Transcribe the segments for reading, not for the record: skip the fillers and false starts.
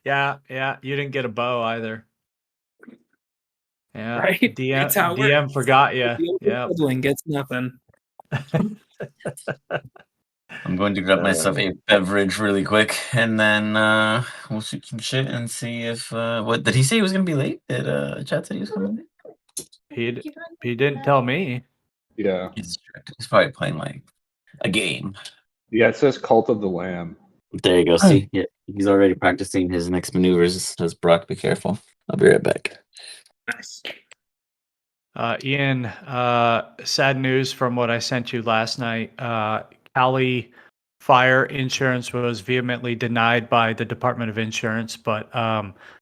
Yeah, yeah. You didn't get a bow either. Yeah. Right? That's how it works. DM forgot you. The older Yep. sibling gets nothing. I'm going to grab myself a beverage really quick, and then we'll shoot some shit and see if what did he say he was gonna be late? Did Chad said he was coming late? He didn't tell me. Yeah. He's probably playing like a game. Yeah, it says Cult of the Lamb. There you go. See, yeah, he's already practicing his next maneuvers. Says Brock, be careful. I'll be right back. Nice. Ian, sad news from what I sent you last night. Cali fire insurance was vehemently denied by the Department of Insurance, but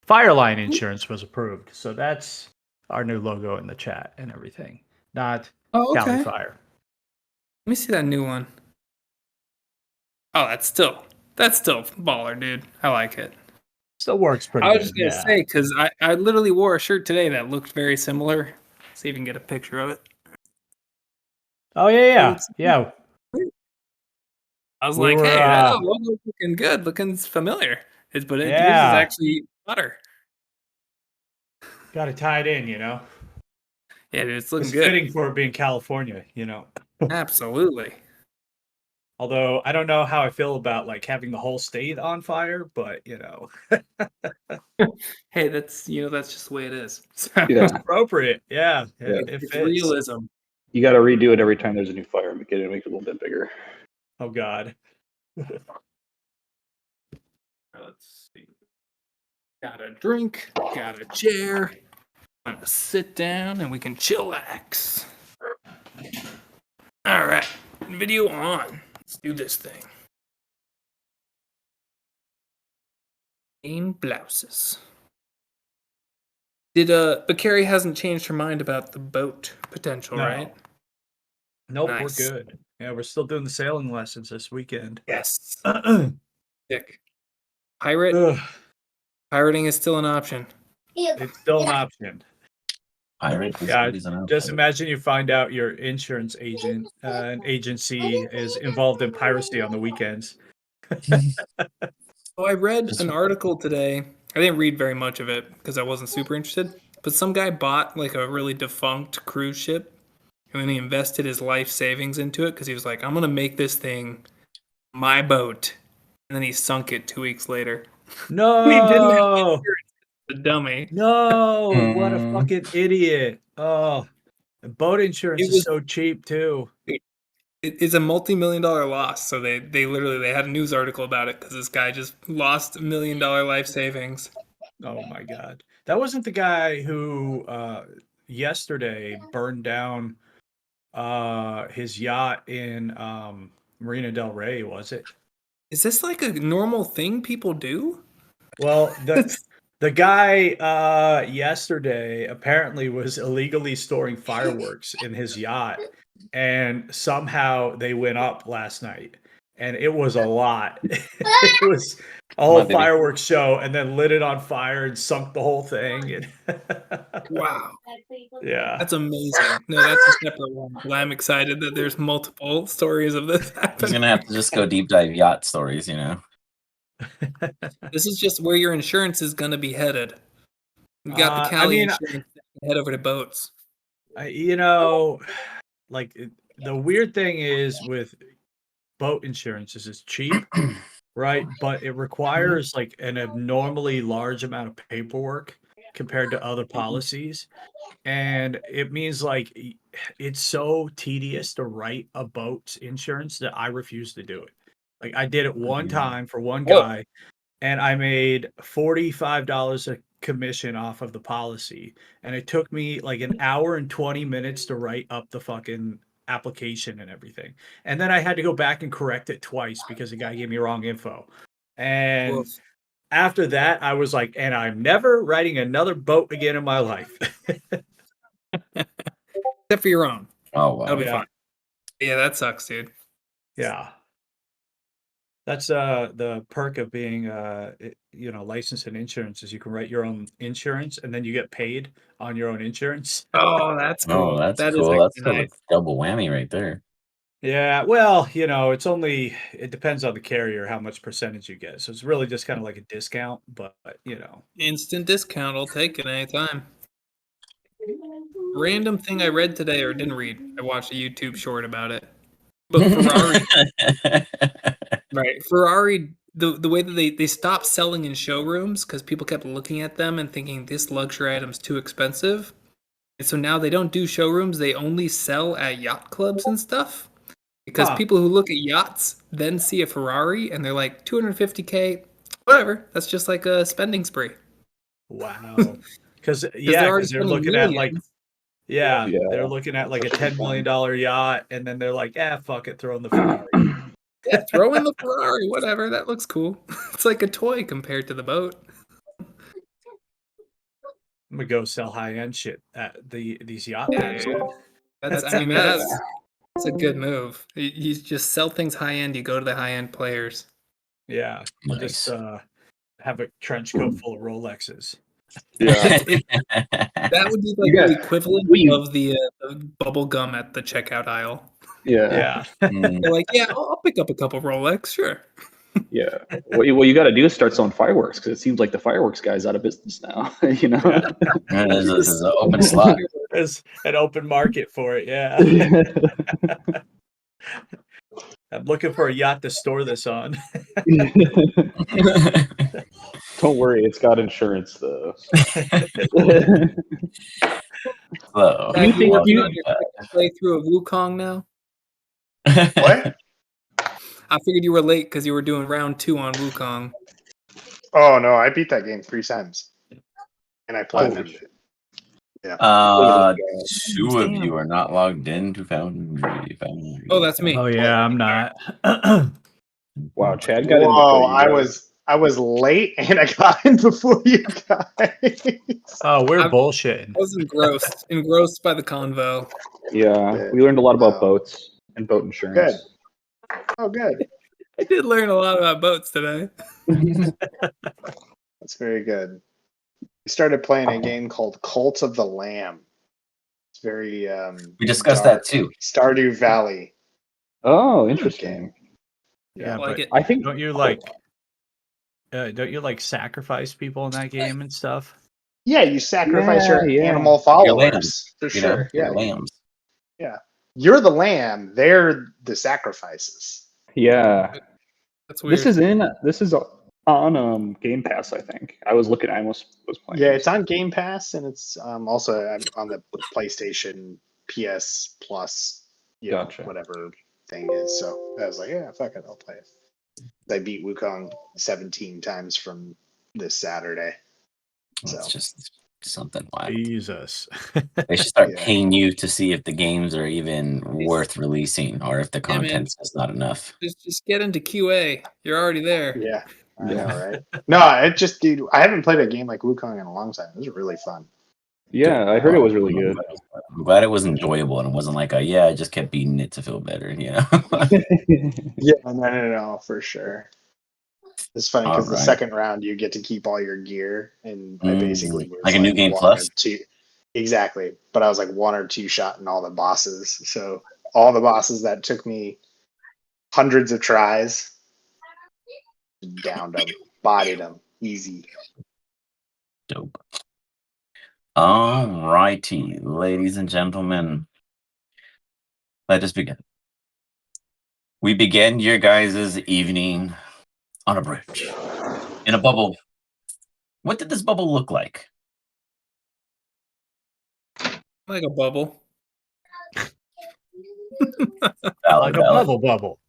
Fireline insurance was approved. So that's our new logo in the chat and everything. Not Cali Fire. Let me see that new one. Oh, that's still baller, dude. I like it. Still works pretty I good. was just gonna say, because I literally wore a shirt today that looked very similar. See if you can get a picture of it. Oh yeah. I was We like, were, hey, that logo's looking good, looking familiar. Yours is actually better. Got to tie it in, you know. Yeah, dude, it's looking It's good. fitting for it being California, you know. Absolutely. Although I don't know how I feel about like having the whole state on fire, but you know. Hey, that's just the way it is. It's appropriate. Yeah. It's realism. You got to redo it every time there's a new fire. Make it a little bit bigger. Oh God. Let's see. Got a drink. Got a chair. I'm gonna sit down and we can chillax. All right, video on. Let's do this thing. Plain blouses. But Carrie hasn't changed her mind about the boat potential, right? Nope, Nice. we're good. Yeah, we're still doing the sailing lessons this weekend. Yes. Sick. Pirating is still an option. It's still an option. Pirate. Yeah, just imagine you find out your insurance agent, an agency is involved in piracy on the weekends. So I read an article today. I didn't read very much of it because I wasn't super interested. But some guy bought like a really defunct cruise ship, and then he invested his life savings into it because he was like, "I'm gonna make this thing my boat," and then he sunk it 2 weeks later. No, he didn't have insurance. The dummy. No, what a fucking idiot! Oh, boat insurance is so cheap too. It's a multi-million-dollar loss. So they literally had a news article about it because this guy just lost $1 million life savings. Oh my God, that wasn't the guy who yesterday burned down his yacht in Marina del Rey, was it? Is this like a normal thing people do? Well, the guy yesterday apparently was illegally storing fireworks in his yacht, and somehow they went up last night, and it was a lot. It was a whole fireworks show, and then lit it on fire and sunk the whole thing. Wow. Yeah. That's amazing. No, that's a separate one. But I'm excited that there's multiple stories of this happening. He's gonna have to just go deep dive yacht stories, you know. This is just where your insurance is gonna be headed. You got the Cali insurance, head over to boats. You know, like the weird thing is with boat insurance is it's cheap, right? But it requires like an abnormally large amount of paperwork compared to other policies. And it means like it's so tedious to write a boat insurance that I refuse to do it. Like I did it one time for one guy, and I made $45 a commission off of the policy. And it took me like an hour and 20 minutes to write up the fucking application and everything. And then I had to go back and correct it twice because the guy gave me wrong info. And after that, I was like, and I'm never writing another boat again in my life. Except for your own. Oh, wow. That'll be fine. Yeah, that sucks, dude. Yeah. That's the perk of being licensed in insurance is you can write your own insurance and then you get paid on your own insurance. Oh, that's cool. Oh, that's That cool. is That's a nice. double whammy right there. Yeah, well, it depends on the carrier how much percentage you get. So it's really just kind of like a discount, but Instant discount. I'll take it anytime. Random thing I read today, or didn't read. I watched a YouTube short about it. But Ferrari, right? Ferrari, the way that they stopped selling in showrooms because people kept looking at them and thinking this luxury item's too expensive. And so now they don't do showrooms. They only sell at yacht clubs and stuff. Because Huh. people who look at yachts then see a Ferrari and they're like, 250K, whatever. That's just like a spending spree. Wow. Because they're already they're spending looking at like millions. they're Yeah. looking at like a Especially $10 for million yacht, and then they're like, yeah, fuck it, throw in the Ferrari. Yeah, throw in the Ferrari, whatever. That looks cool. It's like a toy compared to the boat. I'm gonna go sell high end shit at these yacht things. That's a good move. You just sell things high end. You go to the high end players. Yeah, I'll just Nice. have a trench coat full of Rolexes. Yeah. That would be like You got- the equivalent we- of the bubble gum at the checkout aisle. Yeah. Mm. They're like, yeah, I'll pick up a couple Rolex, sure. Yeah. What you got to do is start selling fireworks because it seems like the fireworks guy's out of business now. Yeah. There's an open slot. There's an open market for it. Yeah, I'm looking for a yacht to store this on. Don't worry, it's got insurance though. So, Are you working you- on your second playthrough of Wukong now? What? I figured you were late because you were doing round 2 on Wukong. Oh no, I beat that game 3 times, and I platinumed it. Two of you are not logged in to Foundry. Oh, that's me. Oh yeah, I'm not. Wow, Chad got in Whoa, before you guys. I was late, and I got in before you guys. Oh, we're I'm- bullshitting. I was engrossed by the convo. Yeah, we learned a lot about boats and boat insurance. Good. Oh, good. I did learn a lot about boats today. That's very good. We started playing a game called Cult of the Lamb. It's very We discussed dark. that too. Stardew Valley. Oh, interesting. Yeah, like but it. I think don't you like sacrifice people in that game and stuff? Yeah, you sacrifice your Yeah. animal Your followers lambs, for You know, sure. Yeah, your lambs. you're the lamb. They're the sacrifices. yeah. That's weird. This is on Game Pass. I think I almost was playing. Yeah, this. it's on Game Pass, and it's also on the PlayStation PS Plus. Gotcha. Whatever thing is. So I was like, yeah, fuck it, I'll play it. I beat Wukong 17 times from this Saturday. It's So. just something wild. Jesus. They should start Yeah. paying you to see if the games are even worth releasing or if the Yeah, man. content's just not enough. Just get into QA. You're already there. Yeah, I Yeah. know, right? No, dude, I haven't played a game like Wukong in a long time. It was really fun. Yeah, I heard it was really good. I'm glad it was enjoyable and it wasn't like I just kept beating it to feel better, you know? Yeah, no, for sure. It's funny because the Alright. second round you get to keep all your gear, and I basically was like a new game one plus? or two. Exactly, but I was like 1 or 2 shot in all the bosses. So all the bosses that took me hundreds of tries, downed them, bodied them, easy. Dope. Alrighty, ladies and gentlemen. Let us begin. We begin your guys' evening on a bridge. In a bubble. What did this bubble look like? Like a bubble. Like a bubble.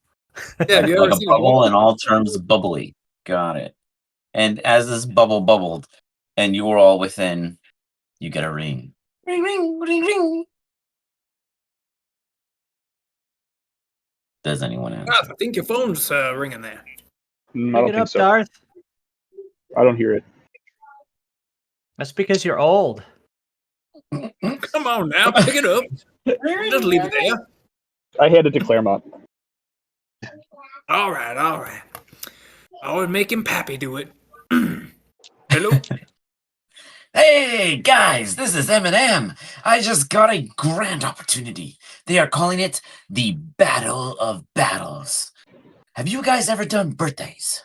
Yeah, have you Like ever a seen bubble in all terms bubbly. Got it. And as this bubble bubbled, and you were all within, you get a ring. Ring, ring, ring, ring. Does anyone answer? I think your phone's ringing there. I Pick don't it think up, so. Darth. I don't hear it. That's because you're old. Come on now, pick it up. Just leave it there. I had it to Claremont. All right. I would make him Pappy do it. Hello. Hey guys, this is Eminem. I just got a grand opportunity. They are calling it the Battle of Battles. Have you guys ever done birthdays?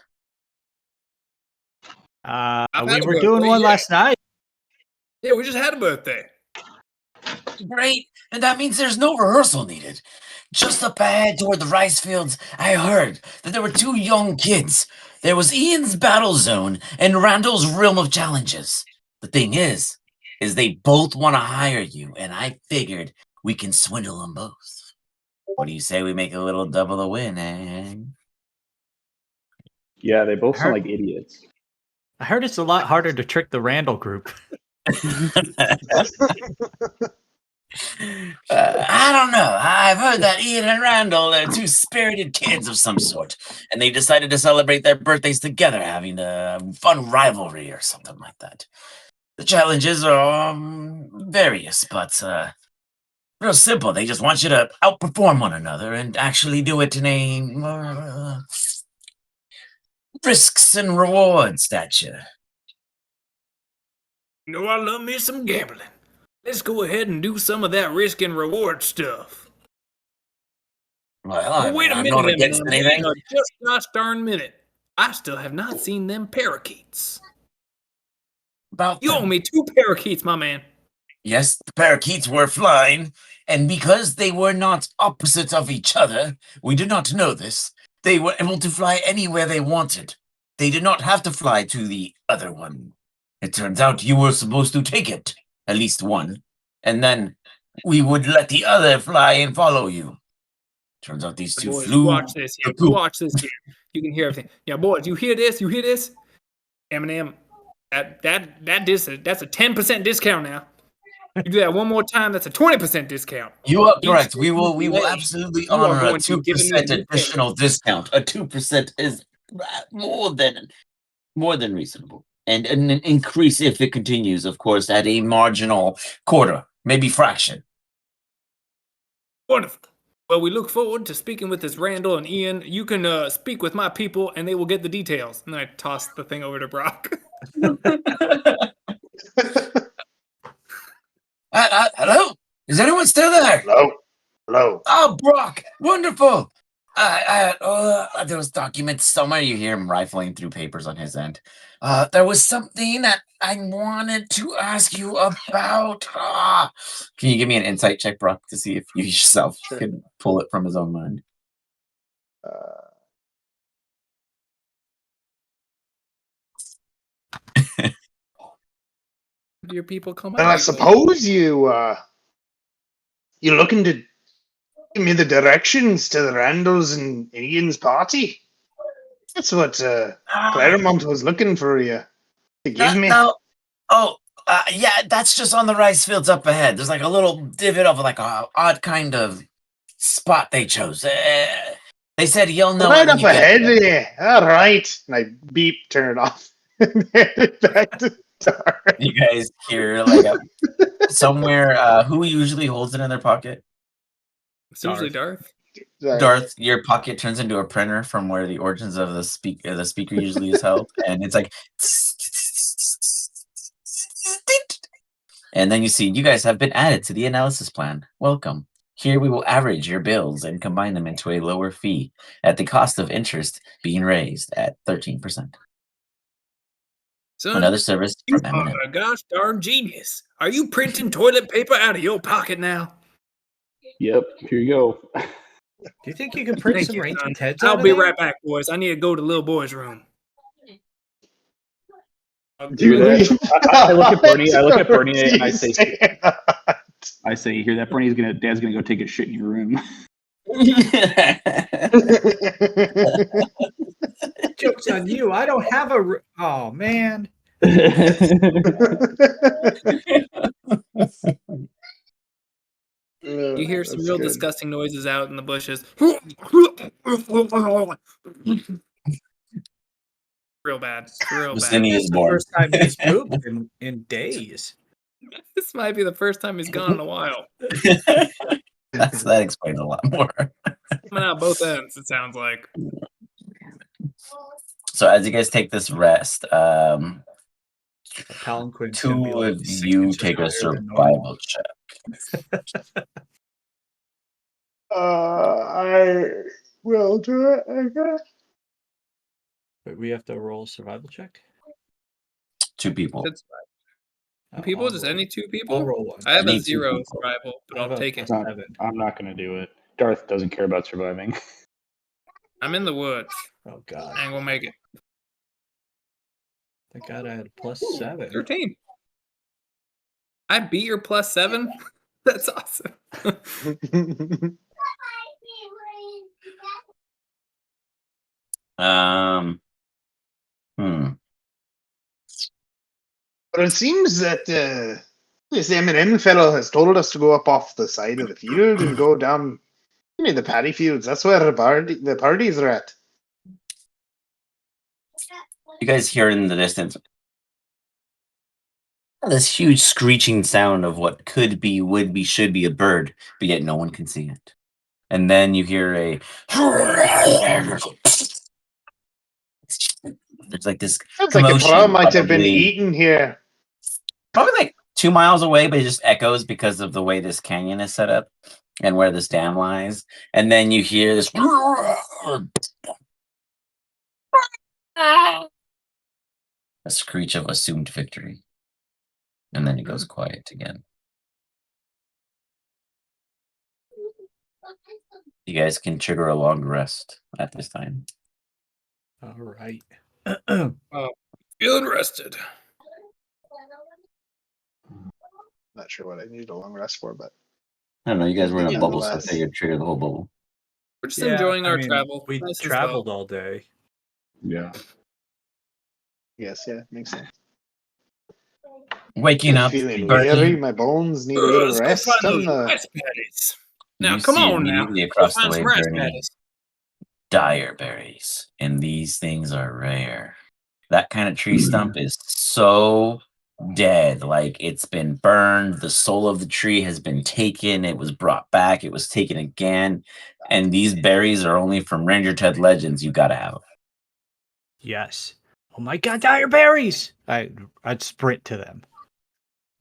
I've had We a were doing birthday, one yeah. last night. Yeah, we just had a birthday. Great, and that means there's no rehearsal needed. Just up ahead toward the rice fields, I heard that there were two young kids. There was Ian's battle zone and Randall's realm of challenges. The thing is they both want to hire you, and I figured we can swindle them both. What do you say we make a little double a win, eh? Yeah, they both sound Heard- like idiots. I heard it's a lot harder to trick the Randall group. I don't know. I've heard that Ian and Randall are two spirited kids of some sort, and they decided to celebrate their birthdays together, having a fun rivalry or something like that. The challenges are various, but real simple. They just want you to outperform one another and actually do it in a risks and rewards stature. You know, I love me some gambling. Let's go ahead and do some of that risk and reward stuff. Well, But wait a I'm minute, not against Eminem. anything. Just gosh darn minute. I still have not seen them parakeets. About You them. owe me 2 parakeets, my man. Yes, the parakeets were flying, and because they were not opposite of each other, we did not know this. They were able to fly anywhere they wanted. They did not have to fly to the other one. It turns out you were supposed to take it, at least one, and then we would let the other fly and follow you. Turns out these two Boys, flew. watch this here. the coop. Watch this here. You can hear everything. Yeah, boys, you hear this? You hear this? Eminem, that's a 10% discount now. You do that one more time, that's a 20% discount. You are Each correct. We trip will you delay, absolutely you are honor a going to give me 2% a new additional discount. A 2% is more than reasonable. And an increase if it continues, of course, at a marginal quarter, maybe fraction. Wonderful. Well, we look forward to speaking with this Randall and Ian. You can speak with my people, and they will get the details. And then I toss the thing over to Brock. Hello? Is anyone still there? Hello? Hello? Oh, Brock, wonderful. There was documents somewhere. You hear him rifling through papers on his end. There was something that I wanted to ask you about. Can you give me an insight check, Brock, to see if you yourself Sure. can pull it from his own mind? Do your people come Well, I out? suppose you're looking to give me the directions to the Randalls and Ian's party. That's what Claremont was looking for you to give me. No. Oh, yeah, that's just on the rice fields up ahead. There's like a little divot of like a odd kind of spot they chose. They said you'll know Right it when up you get ahead there. there. All right. And I beep, turn it off, and hand it back to Dark. You guys hear like somewhere who usually holds it in their pocket? It's usually Darth. Darth, your pocket turns into a printer from where the origins of the speaker usually is held, and it's like, and then you see you guys have been added to the analysis plan. Welcome. Here we will average your bills and combine them into a lower fee at the cost of interest being raised at 13%. Son, Another service you from are Eminem. a gosh darn genius. Are you printing toilet paper out of your pocket now? Yep, here you go. Do you think you could print Thank some you, Ranging son. Teds I'll out of be there? right back, boys. I need to go to little boy's room. You hear that? I look at Bernie. I look at Bernie and I say, "You hear that, Bernie? Dad's gonna go take a shit in your room." Joke's on you. I don't have a. Oh, man. You hear some That's real good. disgusting noises out in the bushes. Real bad. Real bad. Cindy is It's the born. first time he's pooped in days. This might be the first time he's gone in a while. That explains a lot more. Coming out both ends, it sounds like. So as you guys take this rest, Palanquin's Two gonna be like of 6 you inches take a higher than normal. survival check. I will do it, I guess. But we have to roll a survival check. 2 people. That's Oh, people, I'll just roll- any 2 I'll people. roll one. I have Any a 2 0 people. survival, but I have I'll a take it. plus 7. I'm not going to do it. Darth doesn't care about surviving. I'm in the woods. Oh god. I ain't gonna make it. Thank God I had a +7. 13. I beat your +7. That's awesome. Hmm. But it seems that this M&M fellow has told us to go up off the side of the field and go down the paddy fields. That's where the parties are at. You guys hear in the distance this huge screeching sound of what could be, would be, should be a bird, but yet no one can see it. And then you hear a there's like this Sounds like a commotion, crow might have been probably eaten here. 2 miles away, but it just echoes because of the way this canyon is set up and where this dam lies. And then you hear this a screech of assumed victory. And then it goes quiet again. You guys can trigger a long rest at this time. All right. Feeling rested. Not sure what I need a long rest for, but I don't know. You guys were in a bubble, so I Nonetheless. figured trigger the whole bubble. We're just enjoying our travel. We Nice and slow. traveled all day. Yeah. yes, yeah, makes sense. Waking up, Feeling Bernie, weary, my bones need a bit of Let's rest. go find on those the- rice paddies. Now, you come see on now. immediately Let's across go the find way, some rice Bernie, paddies. dire berries, and these things are rare. That kind of tree stump is so dead, like it's been burned. The soul of the tree has been taken. It was brought back. It was taken again. And these berries are only from Ranger Ted Legends. You gotta have them. Yes. Oh my God, dire berries! I'd sprint to them.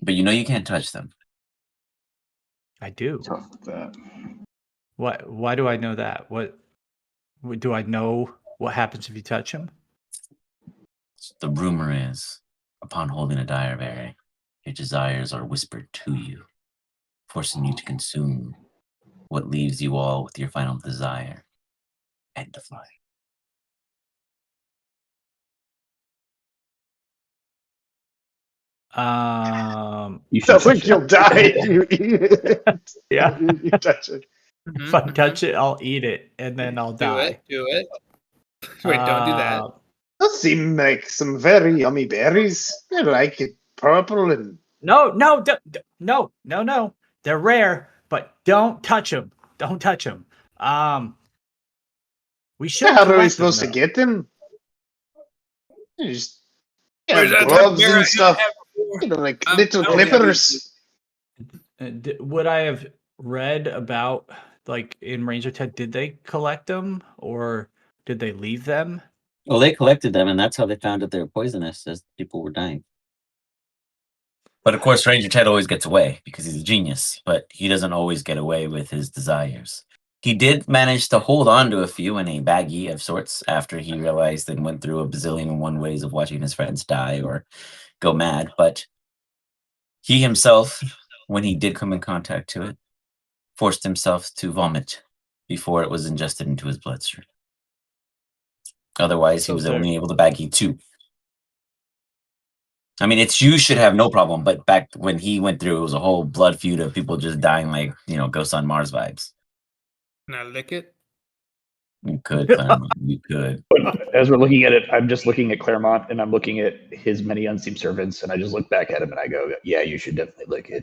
But you know you can't touch them. I do. Tough with that. What? Why do I know that? What do I know? What happens if you touch them? The rumor is, upon holding a dire berry, your desires are whispered to you, forcing you to consume what leaves you all with your final desire. End of life. You should Sounds like touch you'll it. die if you eat it. Yeah. You touch it. If I touch it, I'll eat it, and then I'll Do die. it. Do it. Wait, don't do that. Those seem like some very yummy berries. They're like purple and No. No. They're rare, but don't touch them. Don't touch them. We should. how are we collect supposed to them, get them? You just Where's that gloves bear I and got stuff. had before? Like I'm little telling you. clippers. though. Would I have read about, like, in Ranger Ted? Did they collect them, or did they leave them? Well, they collected them, and that's how they found that they were poisonous as people were dying. But of course, Ranger Ted always gets away because he's a genius, but he doesn't always get away with his desires. He did manage to hold on to a few in a baggie of sorts after he realized and went through a bazillion and one ways of watching his friends die or go mad. But he himself, when he did come in contact to it, forced himself to vomit before it was ingested into his bloodstream. Otherwise, he So was they're- only able to baggie 2. I mean, you should have no problem, but back when he went through, it was a whole blood feud of people just dying like, Ghosts on Mars vibes. Can I lick it? You could, Claremont. You could. But as we're looking at it, I'm just looking at Claremont and I'm looking at his many unseen servants, and I just look back at him and I go, "Yeah, you should definitely lick it."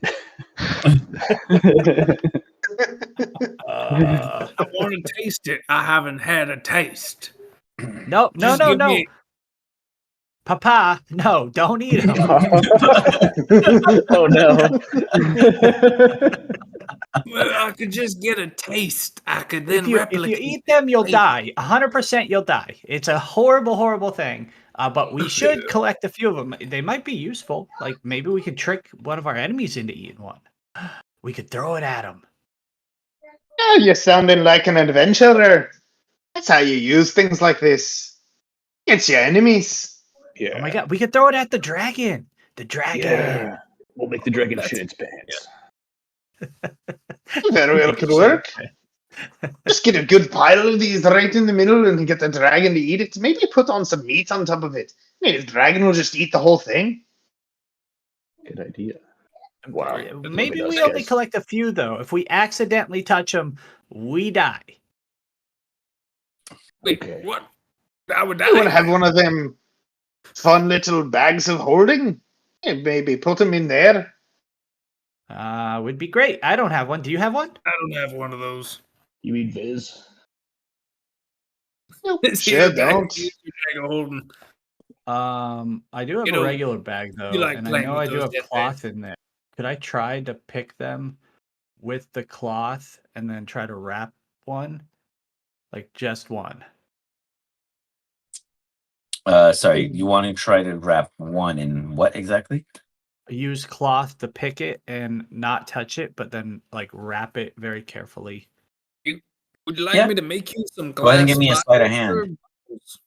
Uh, I want to taste it. I haven't had a taste. no. Just give me- Papa, no, don't eat them. Oh no! Well, I could just get a taste. I could If then you replicate. eat them, you'll Hey. die. 100% you'll die. It's a horrible, horrible thing. But we should collect a few of them. They might be useful. Like maybe we could trick one of our enemies into eating one. We could throw it at him. Oh, you're sounding like an adventurer. That's how you use things like this. Against your enemies. Yeah. Oh my god, we could throw it at the dragon. The dragon. Yeah. We'll make the dragon That's- shit its pants. Very well could work. Just get a good pile of these right in the middle and get the dragon to eat it. Maybe put on some meat on top of it. Maybe the dragon will just eat the whole thing. Good idea. Wow. Maybe Look at we us, only guys. collect a few though. If we accidentally touch them, we die. Wait, Okay. what? I would die. You want to have one of them fun little bags of holding? Yeah, maybe put them in there. Would be great. I don't have one. Do you have one? I don't have one of those. You eat Viz? Nope, This sure here bag don't. is your bag of holding. I do have You a know, regular bag though, like and I playing know with I do those have dead cloth in there. Could I try to pick them with the cloth and then try to wrap one? Like just one. Sorry, you want to try to wrap one in what exactly? Use cloth to pick it and not touch it, but then like wrap it very carefully. Would you like Yeah. me to make you some glass? Go ahead and give me a sleight of bottles or hand. bottles?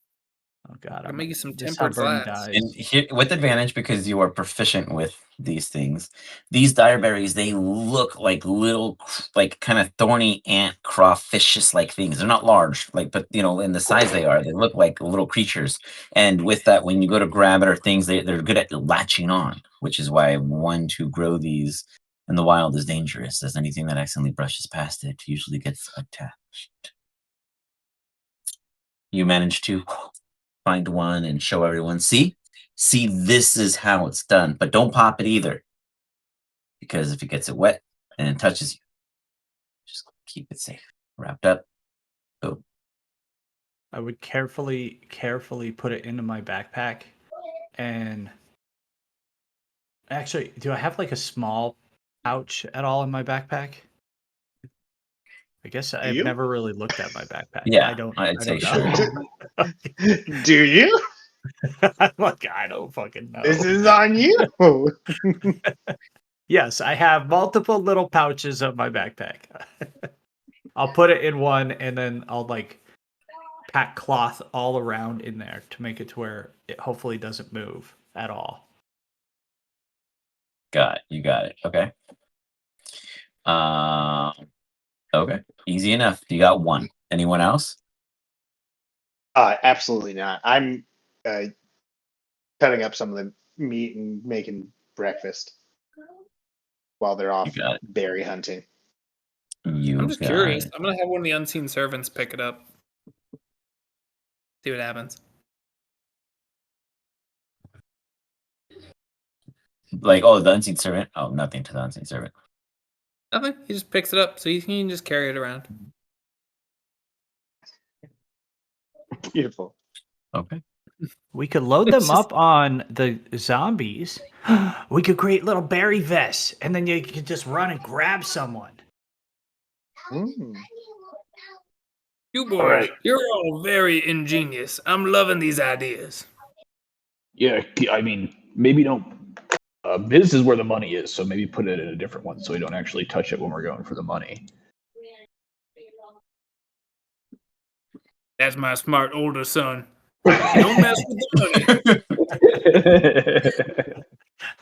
Oh god, I'll make you some this is how tempered Bernie glass. dies. And here, with advantage because you are proficient with these things. These dire berries, they look like little, like kind of thorny ant crawfishes like things. They're not large, like, but you know, in the size they are, they look like little creatures. And with that, when you go to grab it or things, they're good at latching on, which is why one to grow these in the wild is dangerous, as anything that accidentally brushes past it usually gets attached. You manage to find one and show everyone. See, this is how it's done, but don't pop it either, because if it gets it wet and it touches you, just keep it safe, wrapped up. Boom. I would carefully put it into my backpack. And actually, do I have like a small pouch at all in my backpack? I guess I've you? never really looked at my backpack. Yeah, I don't I'd say know. Do you? I'm like, I don't fucking know. This is on you. Yes, I have multiple little pouches of my backpack. I'll put it in one and then I'll like pack cloth all around in there to make it to where it hopefully doesn't move at all. You got it. Okay. Okay, easy enough. You got one. Anyone else? Absolutely not. I'm cutting up some of the meat and making breakfast while they're off got it. berry hunting. I'm just got curious. it. I'm gonna have one of the unseen servants pick it up. See what happens. Like, oh, the unseen servant. Oh, nothing to the unseen servant. Nothing. He just picks it up, so he can just carry it around. Beautiful. Okay. We could load them up on the zombies. We could create little berry vests, and then you could just run and grab someone. Mm. You boys, right. you're all very ingenious. I'm loving these ideas. Yeah, I mean, maybe don't. Viz is where the money is, so maybe put it in a different one so we don't actually touch it when we're going for the money. That's my smart older son. Don't mess with the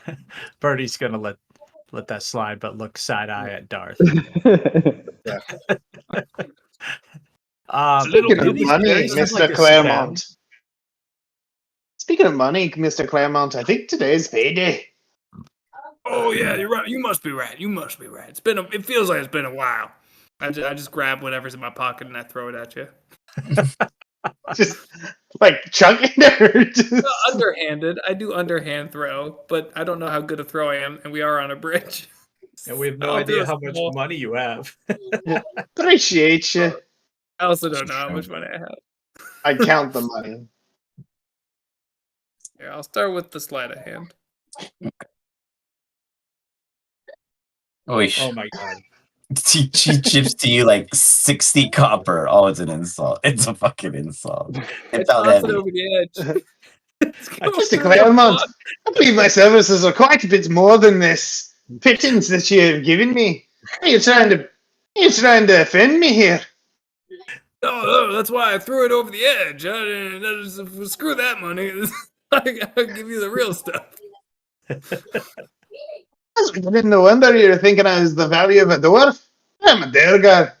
money. Birdie's gonna let that slide, but look side eye at Darth. Speaking do of these money, berries have, Mr. like, a Claremont. stem? Speaking of money, Mr. Claremont, I think today's payday. Oh yeah, you're right. You must be right. You must be right. It feels like it's been a while. I just grab whatever's in my pocket and I throw it at you. Just like chucking it. Just... Underhanded. I do underhand throw, but I don't know how good a throw I am, and we are on a bridge. And we have no I'll do idea a how much small- money you have. Appreciate you. I also don't know how much money I have. I count the money. Here, I'll start with the sleight of hand. Oish. Oh my god. She chips to you like 60 copper. Oh, it's an insult. It's a fucking insult. I It's out toss it heavy. over the edge. It's going Mr. through the Claremont, pot. I believe my services are quite a bit more than this pittance that you have given me. Are you trying to offend me here? No, that's why I threw it over the edge. Screw that money. I'll give you the real stuff. No wonder you're thinking I was the value of a dwarf. I'm a Durgar.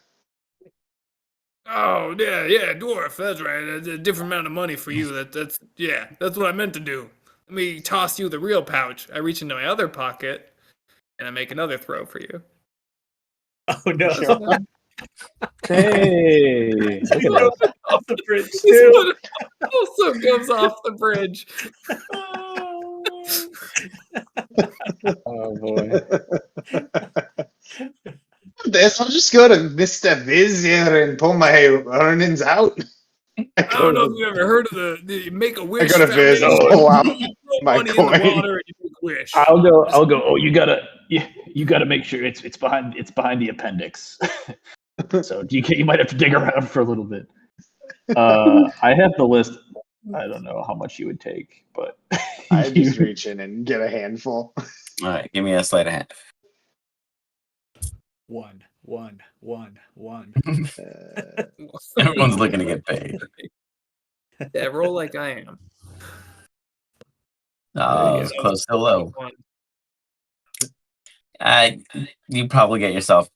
Oh yeah, dwarf. That's right. That's a different amount of money for you. That's what I meant to do. Let me toss you the real pouch. I reach into my other pocket and I make another throw for you. Oh no! Sure. Hey, look at us. Off the bridge This too. one also goes off the bridge. Oh boy. This, I'll just go to Mr. Viz here and pull my earnings out. I don't know if you've ever heard of the Make a Wish go to Viz, Foundation. I'll pull out You throw my money in the coin. water and you make a wish. I'll go. Oh, you gotta make sure it's behind the appendix. So you might have to dig around for a little bit. I have the list. I don't know how much you would take, but I just reach in and get a handful. All right, give me a sleight of hand. 1, 1, 1, 1. Everyone's looking to get paid. Yeah, roll like I am. Oh, it's close to low. You probably get yourself,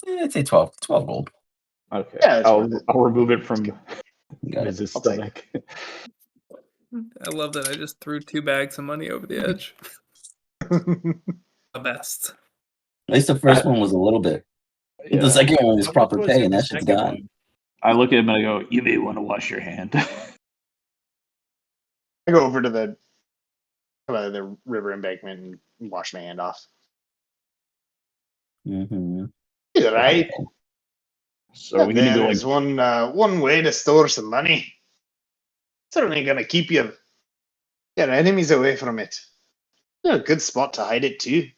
I'd say 12 gold. Okay. Yeah, that's I'll worth it. remove it from Got it. Miz's I'll take stomach. I love that I just threw 2 bags of money over the edge. The best. At least the first one was a little bit. Yeah. The second one was How much proper was pay, in and the that shit's second gone. one? I look at him and I go, "You may want to wash your hand." I go over to the river embankment and wash my hand off. Mm-hmm. He's right. So we need to There go is like one way to store some money. Certainly gonna keep your enemies away from it. A good spot to hide it too.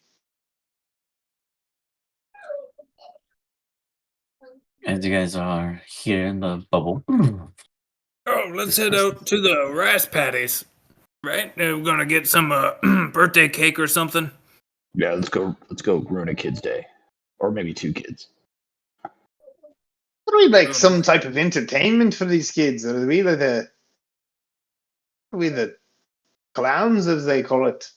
As you guys are here in the bubble. Oh, let's head out to the rice paddies. Right? We're gonna get some birthday cake or something. yeah. Let's go ruin a kid's day, or maybe 2 kids. Are we like some type of entertainment for these kids? Are we the clowns, as they call it?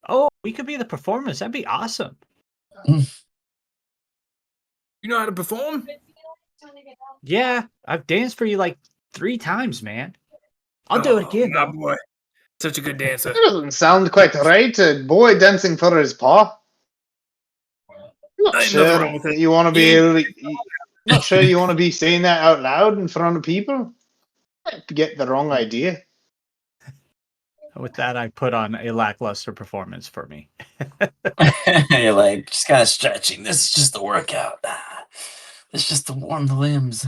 Oh, we could be the performers. That'd be awesome. You know how to perform? Yeah, I've danced for you like 3 times, man. I'll do it again, my though. boy. Such a good dancer. That doesn't sound quite right. A boy dancing for his paw. Not Ain't nothing sure wrong with it. you want to be Yeah. not sure you want to be saying that out loud in front of people. Might get the wrong idea. With that, I put on a lackluster performance for me. You're like, just kind of stretching. This is just a workout. This is just to warm the limbs.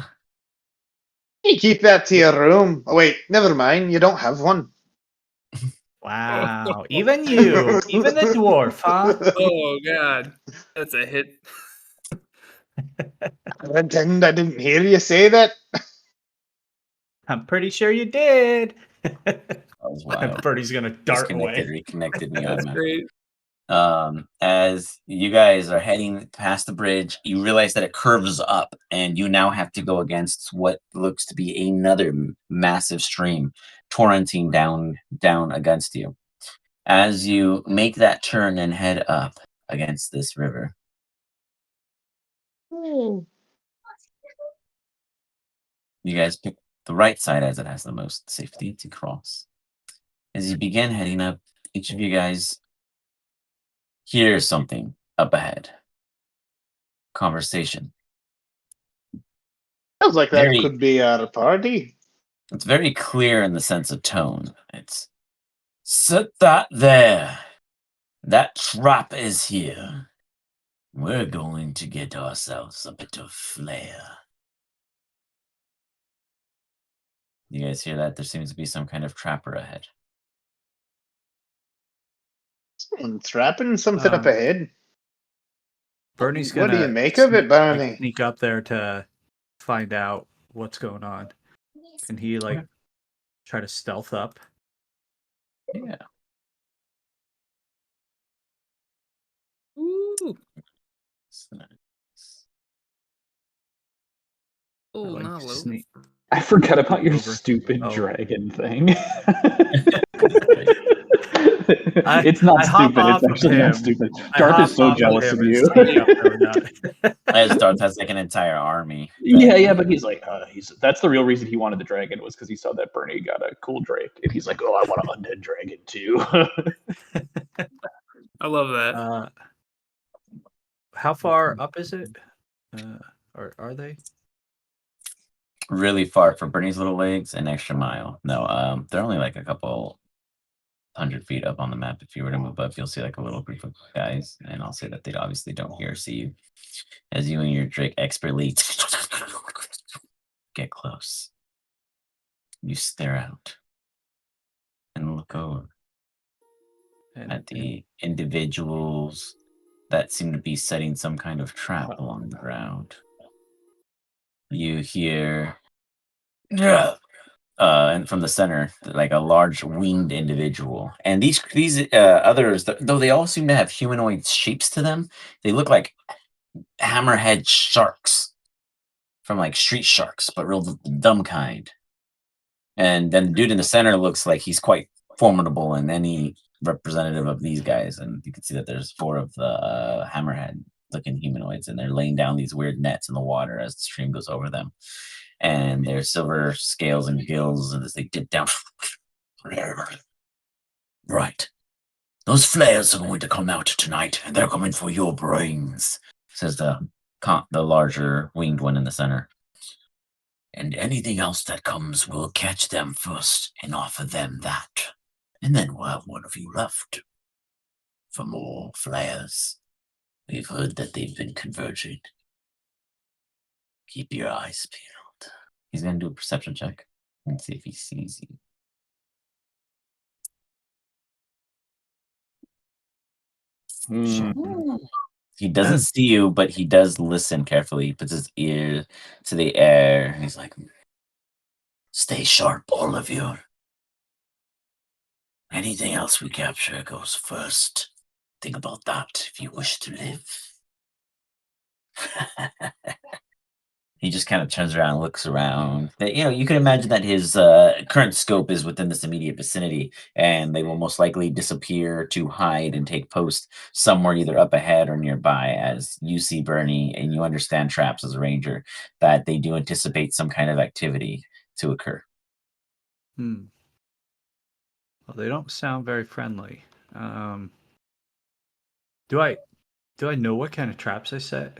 You keep that to your room. Oh wait, never mind. You don't have one. Wow. Even you, even the dwarf, huh? Oh God, that's a hit. I pretend I didn't hear you say that. I'm pretty sure you did. That was wild. Birdie's gonna dart Disconnected, away. reconnected me That's on my great. as you guys are heading past the bridge, you realize that it curves up, and you now have to go against what looks to be another massive stream torrenting down against you. As you make that turn and head up against this river, you guys pick the right side as it has the most safety to cross. As you begin heading up, each of you guys hear something up ahead. Conversation. Sounds like that Very- could be our party. It's very clear in the sense of tone. It's, sit that there. That trap is here. We're going to get ourselves a bit of flair. You guys hear that? There seems to be some kind of trapper ahead. Trapping something up Um, ahead. Bernie's What do you gonna make of it, Barney? sneak up there to find out what's going on, and he try to stealth up. Yeah. Ooh. So nice. Oh, Like, not low. sneak. I forgot about your Over. stupid Oh. dragon thing. I It's not hop stupid. off It's of actually not him. stupid. I Darth hop is so off of jealous him of and you. sneak up there without it. As Darth has like an entire army. Yeah, but he's like, that's the real reason he wanted the dragon was because he saw that Bernie got a cool Drake, and he's like, oh, I want an undead dragon too. I love that. How far up is it? Or are they? Really far for Bernie's little legs, an extra mile. No, they're only like a couple 100 feet up on the map. If you were to move up, you'll see like a little group of guys, and I'll say that they obviously don't hear or see you as you and your Drake expertly get close. You stare out and look over at the individuals that seem to be setting some kind of trap along the ground. You hear, and from the center, like a large winged individual. And these others, though they all seem to have humanoid shapes to them, they look like hammerhead sharks from like Street Sharks, but real dumb kind. And then the dude in the center looks like he's quite formidable in any representative of these guys. And you can see that there's 4 of the hammerhead looking humanoids, and they're laying down these weird nets in the water as the stream goes over them. And their silver scales and gills, and as they dip down. Right. Those flares are going to come out tonight, and they're coming for your brains, says the larger winged one in the center. And anything else that comes, we'll catch them first and offer them that. And then we'll have one of you left for more flares. We've heard that they've been converging. Keep your eyes peeled. He's going to do a perception check and see if he sees you. He doesn't see you, but he does listen carefully. He puts his ear to the air, and he's like, stay sharp, all of you. Anything else we capture goes first. Think about that if you wish to live. He just kind of turns around and looks around. You can imagine that his current scope is within this immediate vicinity, and they will most likely disappear to hide and take post somewhere either up ahead or nearby. As you see Bernie, and you understand traps as a ranger, that they do anticipate some kind of activity to occur. Well, they don't sound very friendly. Do I know what kind of traps they set?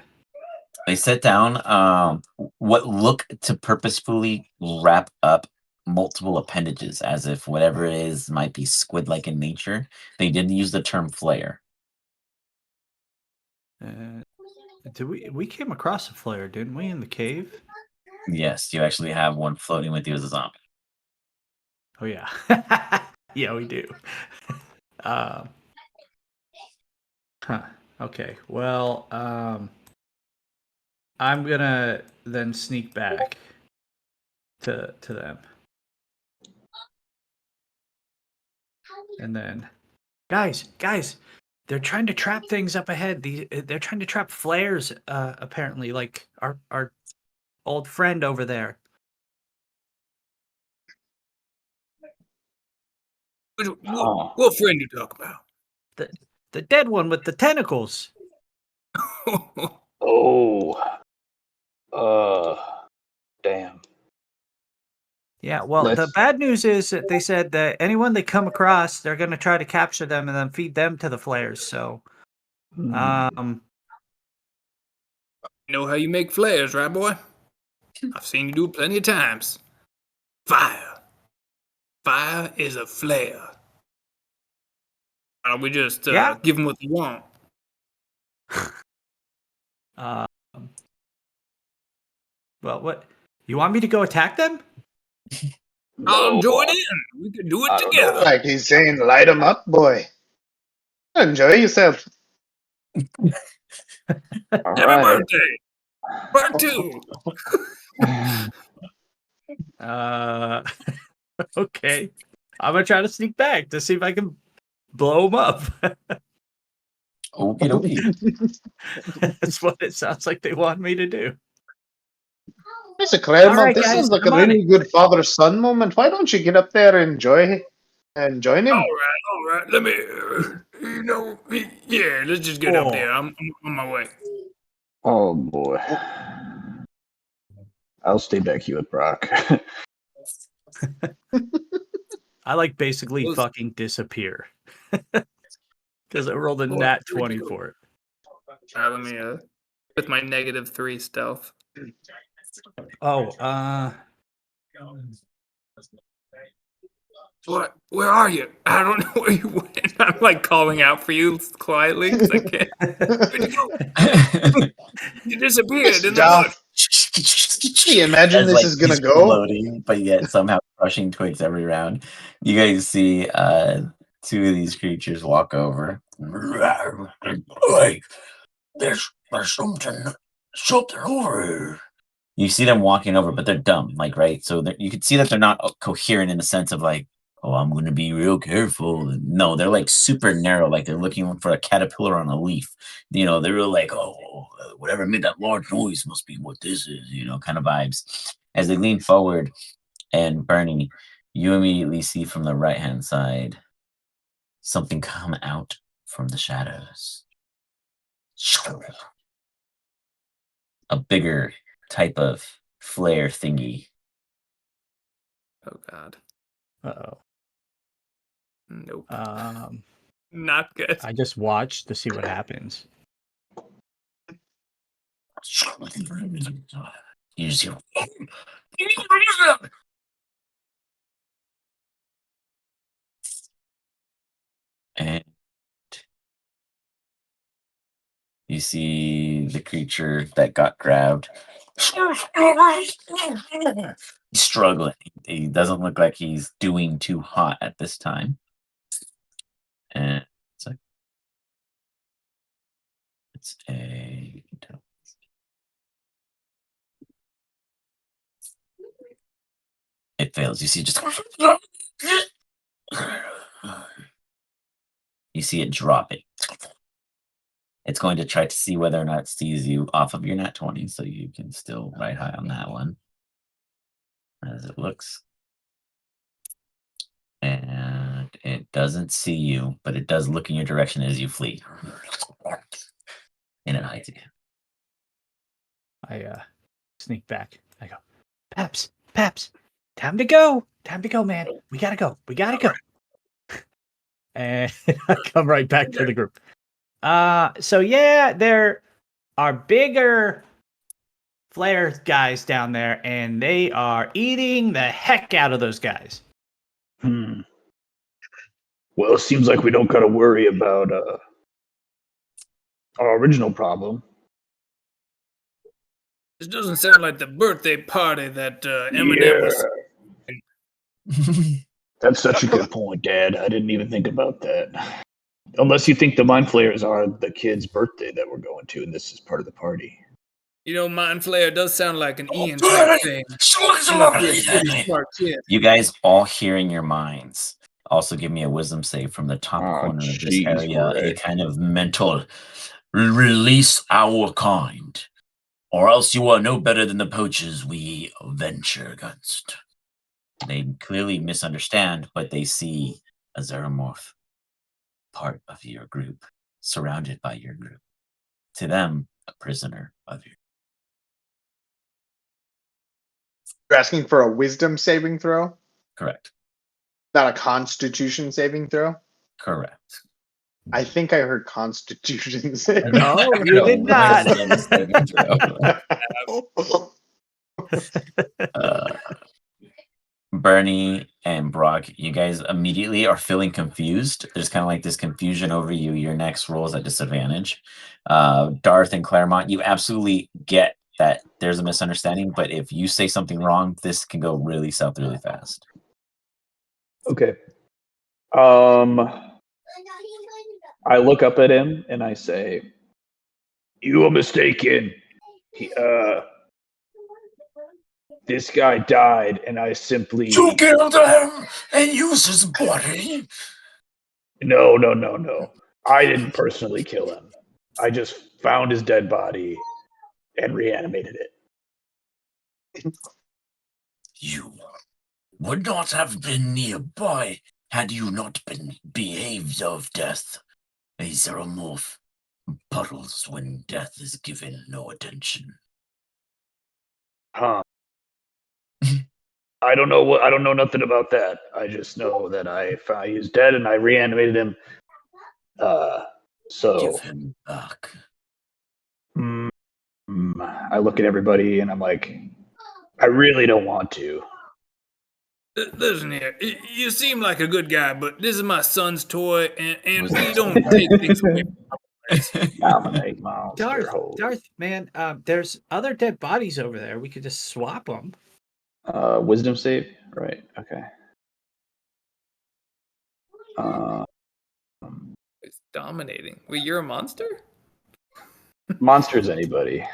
They set down what look to purposefully wrap up multiple appendages, as if whatever it is might be squid-like in nature. They did use the term flare. We came across a flare, didn't we, in the cave? Yes, you actually have one floating with you as a zombie. Oh yeah, yeah, we do. Okay. Well, I'm gonna then sneak back to them, and then, guys, they're trying to trap things up ahead. They're trying to trap flares. Apparently, like our old friend over there. What friend you talk about? The dead one with the tentacles. Damn. Yeah, well, the bad news is that they said that anyone they come across, they're going to try to capture them and then feed them to the flares. So, You know how you make flares, right, boy? I've seen you do it plenty of times. Fire. Fire is a flare. Why don't we just give them what they want? Well, what? You want me to go attack them? I'll join in. We could do it together. Like he's saying, light him up, boy. Enjoy yourself. All Happy right. birthday! Part 2! Okay. I'm gonna try to sneak back to see if I can blow him up. Okie dokie. That's what it sounds like they want me to do. Mr. Claremont, All right, this guys, is like I'm a on really good father-son moment. Why don't you get up there and join him? All right. Let me, yeah, let's just get up Oh. there. I'm on my way. Oh boy. I'll stay back here with Brock. I like basically Those- fucking disappear. Because I rolled a Boy, nat here we 20 go. for it. Let me, with my -3 stealth. Oh, What? Where are you? I don't know where you went. I'm like calling out for you quietly because I can't. Where'd you go? You disappeared in the bush. Can you imagine As, this like, is gonna he's go? floating, but yet somehow crushing twigs every round. You guys see 2 of these creatures walk over. Like, there's something over here. You see them walking over, but they're dumb, like, right? So you can see that they're not coherent in the sense of like, oh, I'm going to be real careful. And no, they're like super narrow, like they're looking for a caterpillar on a leaf. They're real like, oh, whatever made that large noise must be what this is, kind of vibes. As they lean forward, and Bernie, you immediately see from the right-hand side something come out from the shadows. A bigger type of flare thingy. Oh God. uh-oh. Nope. Not good. I just watched to see what happens. You just hear, and you see the creature that got grabbed. He's struggling. He doesn't look like he's doing too hot at this time. And it's a it fails. You see just you see it drop it. It's going to try to see whether or not it sees you off of your nat 20, so you can still ride high on that one. As it looks. And it doesn't see you, but it does look in your direction as you flee. And it hides again. I sneak back. I go, Paps, time to go, man. We gotta go. And I come right back to the group. So yeah, there are bigger flare guys down there, and they are eating the heck out of those guys. Well, it seems like we don't got to worry about our original problem. This doesn't sound like the birthday party that Eminem was. That's such a good point, Dad. I didn't even think about that. Unless you think the Mind Flayers are the kid's birthday that we're going to, and this is part of the party. Mind Flayer does sound like an Ian type thing. You guys all hear in your minds. Also, give me a wisdom save from the top corner of this area. A kind of mental release our kind, or else you are no better than the poachers we venture against. They clearly misunderstand, but they see a xeromorph, part of your group, surrounded by your group. To them, a prisoner of your. You're asking for a wisdom saving throw, Correct. not a constitution saving throw? Correct. I think I heard constitution saving. No, you did not. Bernie and Brock, you guys immediately are feeling confused. There's kind of like this confusion over you. Your next roll is at disadvantage. Darth and Claremont, you absolutely get that there's a misunderstanding, but if you say something wrong, this can go really south really fast. Okay. I look up at him and I say, "You are mistaken. He, this guy died, and I simply You killed him and used his body. no. I didn't personally kill him. I just found his dead body and reanimated it." You would not have been nearby had you not been behaved of death. A xeromorph puddles when death is given no attention. Huh. I don't know nothing about that. I just know that I found he was dead and I reanimated him. So Give him back. I look at everybody and I'm like, I really don't want to. Listen here, you seem like a good guy, but this is my son's toy, and Was we that- don't take things away from Dominate monster Darth, hole. man, there's other dead bodies over there. We could just swap them. Wisdom save, right? Okay. It's dominating. Wait, you're a monster? Monster's anybody,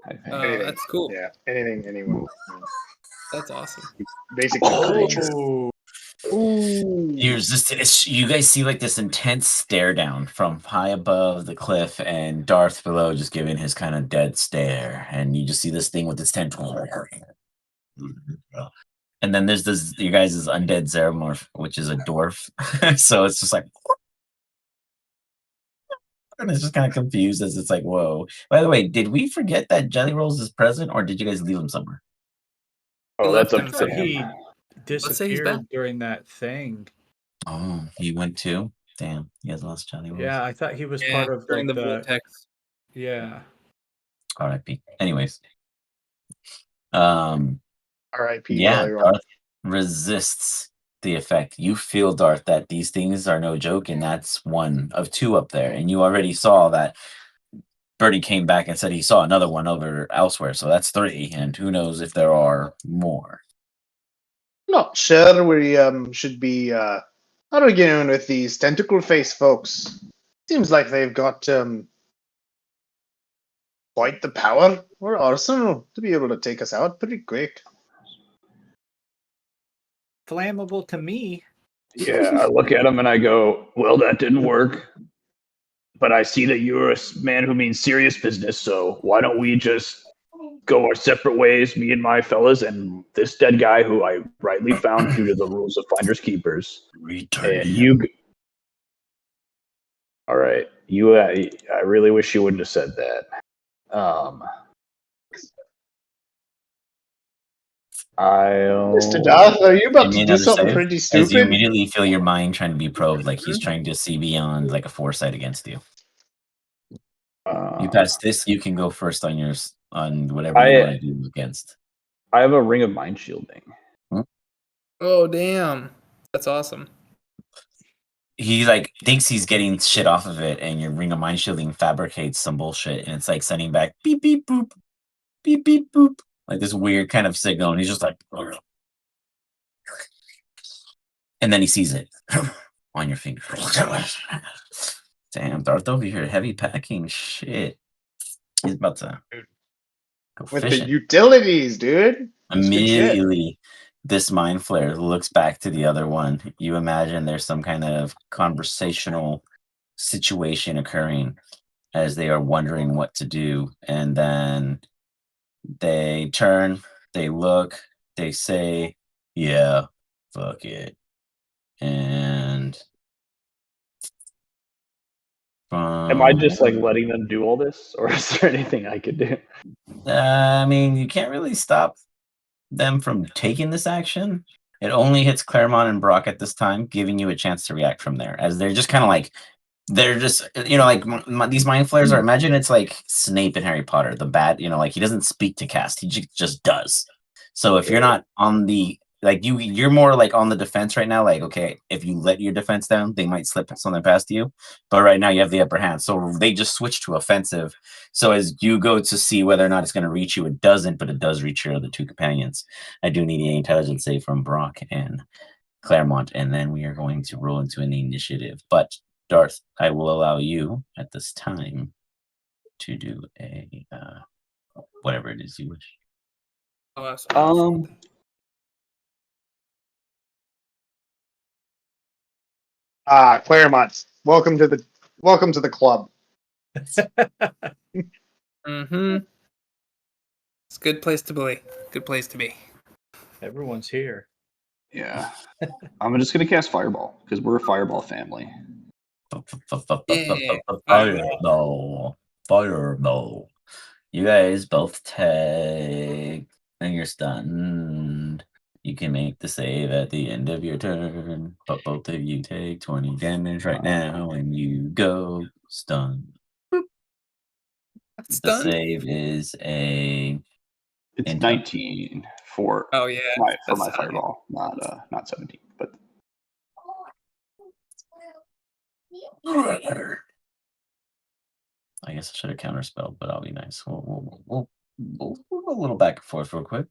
I think. Uh, That's cool. Yeah, anything, anyone. That's awesome. Basically, creature. Oh, Here's this. You guys see like this intense stare down from high above the cliff, and Darth below just giving his kind of dead stare, and you just see this thing with its tentacles. And then there's this, you guys' undead xeromorph, which is a dwarf. So it's just like, and it's just kind of confused as it's like, whoa. By the way, did we forget that Jelly Rolls is present, or did you guys leave him somewhere? Oh, that's left up him to thought him. he say he's back. disappeared during that thing. Oh, he went too? Damn, he has lost Jelly Rolls. Yeah, I thought he was Yeah, part of during like the the. vortex. Yeah. R.I.P. Anyways. R.I.P. Yeah, Jelly Roll. Darth resists the effect. You feel, Darth, that these things are no joke, and that's one of two up there. And you already saw that Bertie came back and said he saw another one over elsewhere. So that's three, and who knows if there are more. Not sure we should be arguing with these tentacle face folks. Seems like they've got quite the power or arsenal to be able to take us out pretty quick. Flammable to me. Yeah, I look at him and I go, well, that didn't work. But I see that you're a man who means serious business, so why don't we just go our separate ways, me and my fellas, and this dead guy who I rightly found due to the rules of finders keepers. Return And him. you, all right, you. I really wish you wouldn't have said that. Mr. Darth, are you about Give me to do another something save, pretty as you stupid? immediately feel your mind trying to be probed, like he's trying to see beyond like a foresight against you. You pass this, you can go first on yours on whatever you want to do against. I have a ring of mind shielding. Oh, damn. That's awesome. He like thinks he's getting shit off of it, and your ring of mind shielding fabricates some bullshit, and it's like sending back beep beep boop, beep beep boop, like this weird kind of signal, and he's just like, and then he sees it on your finger. Damn, Darth over here, heavy packing shit. He's about to go With fishing. the utilities, dude. That's good shit. Immediately, this mind flare looks back to the other one. You imagine there's some kind of conversational situation occurring as they are wondering what to do. And then they turn, they look, they say, yeah, fuck it. And Am I just like letting them do all this, or is there anything I could do? I mean, you can't really stop them from taking this action. It only hits Claremont and Brock at this time, giving you a chance to react from there, as they're just kind of like, they're just, like these mind flares are, imagine it's like Snape in Harry Potter, the bad, like he doesn't speak to cast, he just does. So if you're not on the, like you're more like on the defense right now, like, okay, if you let your defense down, they might slip something past you. But right now you have the upper hand. So they just switch to offensive. So as you go to see whether or not it's going to reach you, it doesn't, but it does reach your other two companions. I do need an intelligence save from Brock and Claremont, and then we are going to roll into an initiative. But Darth, I will allow you at this time to do a whatever it is you wish. Oh, that's Claremont, welcome to the club. Mm-hmm. It's a good place to be. Good place to be. Everyone's here. Yeah. I'm just gonna cast Fireball because we're a Fireball family. Yeah. Fireball. Fireball. You guys both take, and you're stunned. You can make the save at the end of your turn, but both of you take 20 damage right now, and you go stunned. That's The done. save is a It's Int. 19 for Oh yeah. my That's Fireball, not 17. But I guess I should have counterspelled, but I'll be nice. We'll go a little back and forth real quick.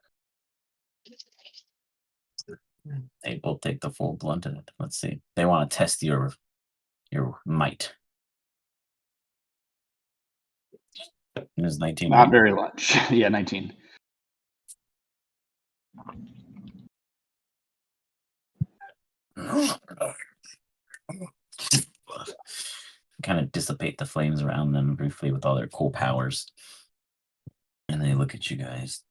They will take the full blunt in it. Let's see. They want to test your might. It was 19. not very much. Yeah, 19. Kind of dissipate the flames around them briefly with all their cool powers. And they look at you guys.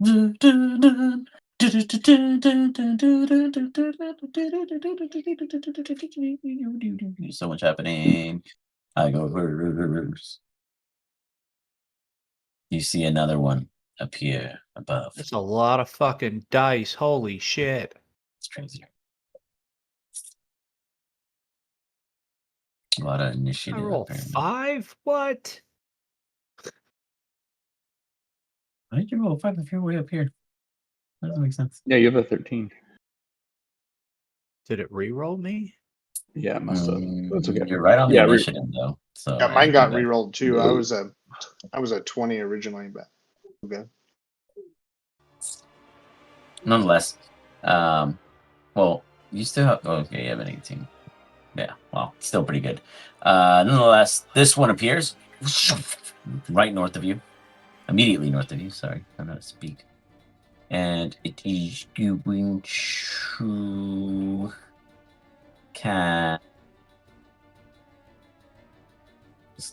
So much happening. I go first. You see another one appear above. That's a lot of fucking dice. Holy shit. It's crazy. A lot of I initiative. roll Apparently. 5? What? Why did you roll a 5 if you're way up here? That doesn't make sense. Yeah, you have a 13. Did it re-roll me? Yeah, it must have. That's okay. You're right on the Yeah, initiative though. So Yeah, mine I got think that- re-rolled too. I was a 20 originally, but okay. Nonetheless, well, you still have. Oh, okay, you have an 18. Yeah, well, still pretty good. Nonetheless, this one appears right north of you, immediately north of you. Sorry, I'm not to speak. And it is going to cast.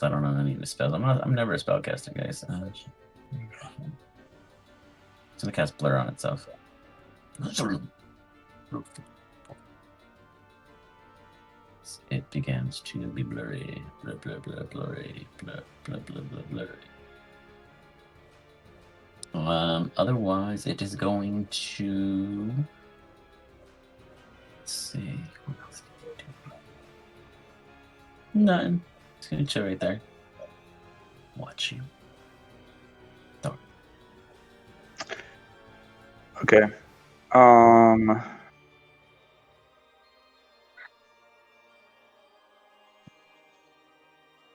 I don't know any of the spells. I'm never a spellcaster, guys. It's gonna cast Blur on itself. It begins to be blurry. Blur, blur, blur, blurry. Blur, blur, blur, blur, blurry. Otherwise, it is going to. Let's see. What else can it do? Nothing. It's gonna chill right there. Watch you. Okay.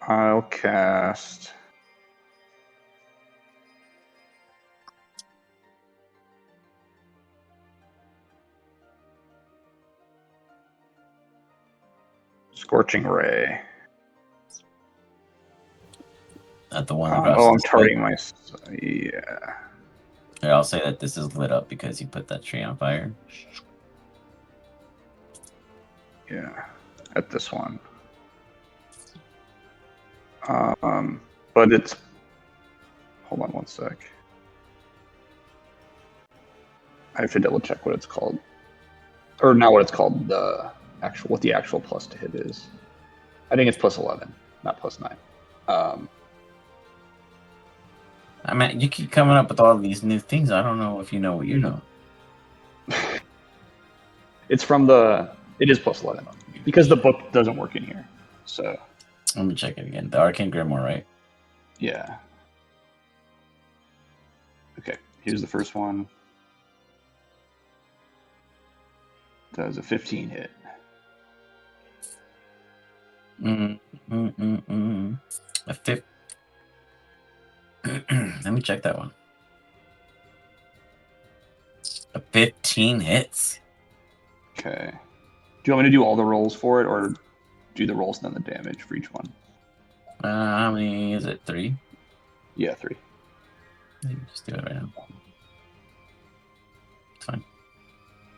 I'll cast. Scorching Ray. At the one across. I'm the targeting my. Yeah. Here, I'll say that this is lit up because you put that tree on fire. Yeah. At this one. But it's. Hold on one sec. I have to double check what it's called, or not what it's called. What the actual plus to hit is. I think it's plus 11, not plus 9. I mean, you keep coming up with all these new things. I don't know if you know what you know. It's from the. It is plus 11 because the book doesn't work in here. So. Let me check it again. The Arcane Grimoire, right? Yeah. Okay, here's the first one. Does a 15 hit. A 5. Let me check that one. A 15 hits. Okay. Do you want me to do all the rolls for it, or do the rolls and then the damage for each one. How many is it? 3? Yeah, 3. Just do it right now. It's fine.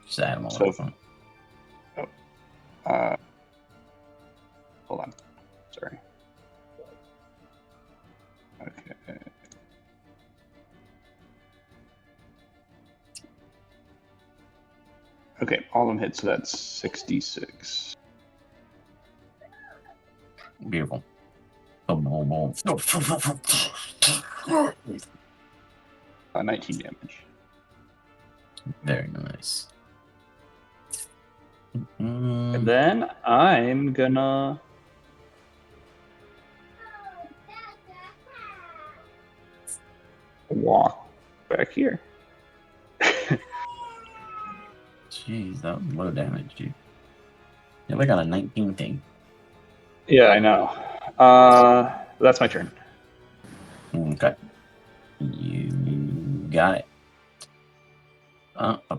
Just add them all So up. hold on. Sorry. Okay. Okay, all of them hit, so that's 66. Beautiful. Boom, boom, boom. 19 damage. Very nice. And then I'm gonna walk back here. Jeez, that was low damage, dude. You're like on a 19 thing. Yeah, I know. That's my turn. Okay. You got it. I don't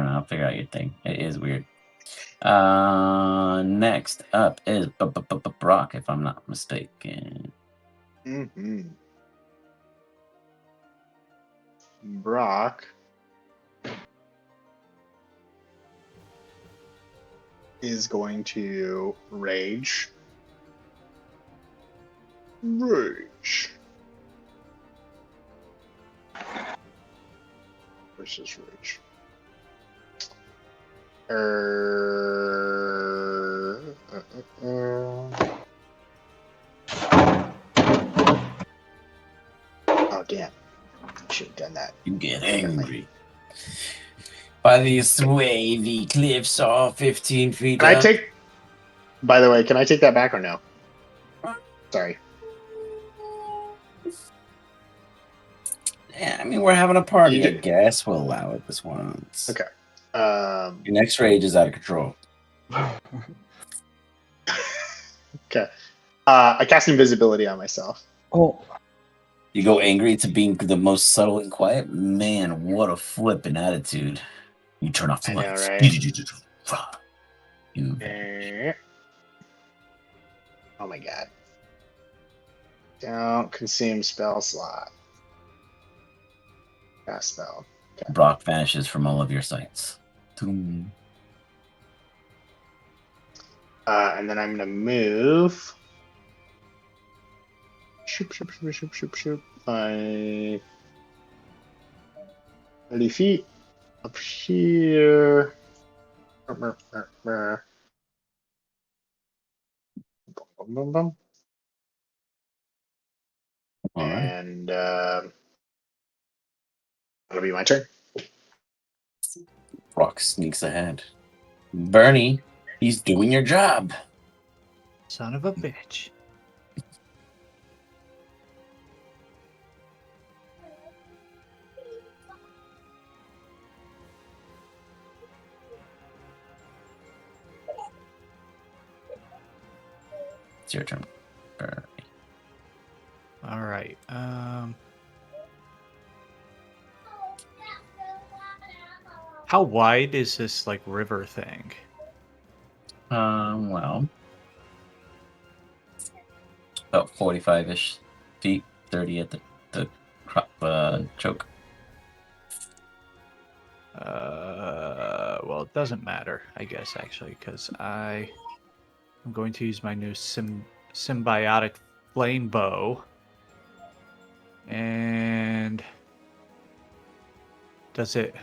know. I'll figure out your thing. It is weird. Next up is Brock, if I'm not mistaken. Mm-hmm. Brock is going to rage. Rage. Versus rage. Oh, damn. Should have done that. You get angry by these wavy cliffs all 15 feet Can I up. take... By the way, can I take that back or no? Sorry. Yeah, I mean, we're having a party. You I did- guess we'll allow it this once. Okay. Your next rage is out of control. Okay. I cast invisibility on myself. Oh, You go angry to being the most subtle and quiet. Man, what a flippin' attitude. You turn off the I know, lights. right? You Oh my god. Don't consume spell slot. Cast spell. Okay. Brock vanishes from all of your sights. Toom. And then I'm gonna move. Shoop, shoop, shoop, shoop, shoop, shoop. 30 feet up here. Bum, bum, bum. All right. And that'll be my turn. Brock sneaks ahead. Bernie, he's doing your job. Son of a bitch. It's your turn, Bernie. All right. How wide is this like river thing? Well, about 45-ish feet, 30 at the crop choke. Well, it doesn't matter, I guess, actually, because I'm going to use my new symbiotic flame bow. And did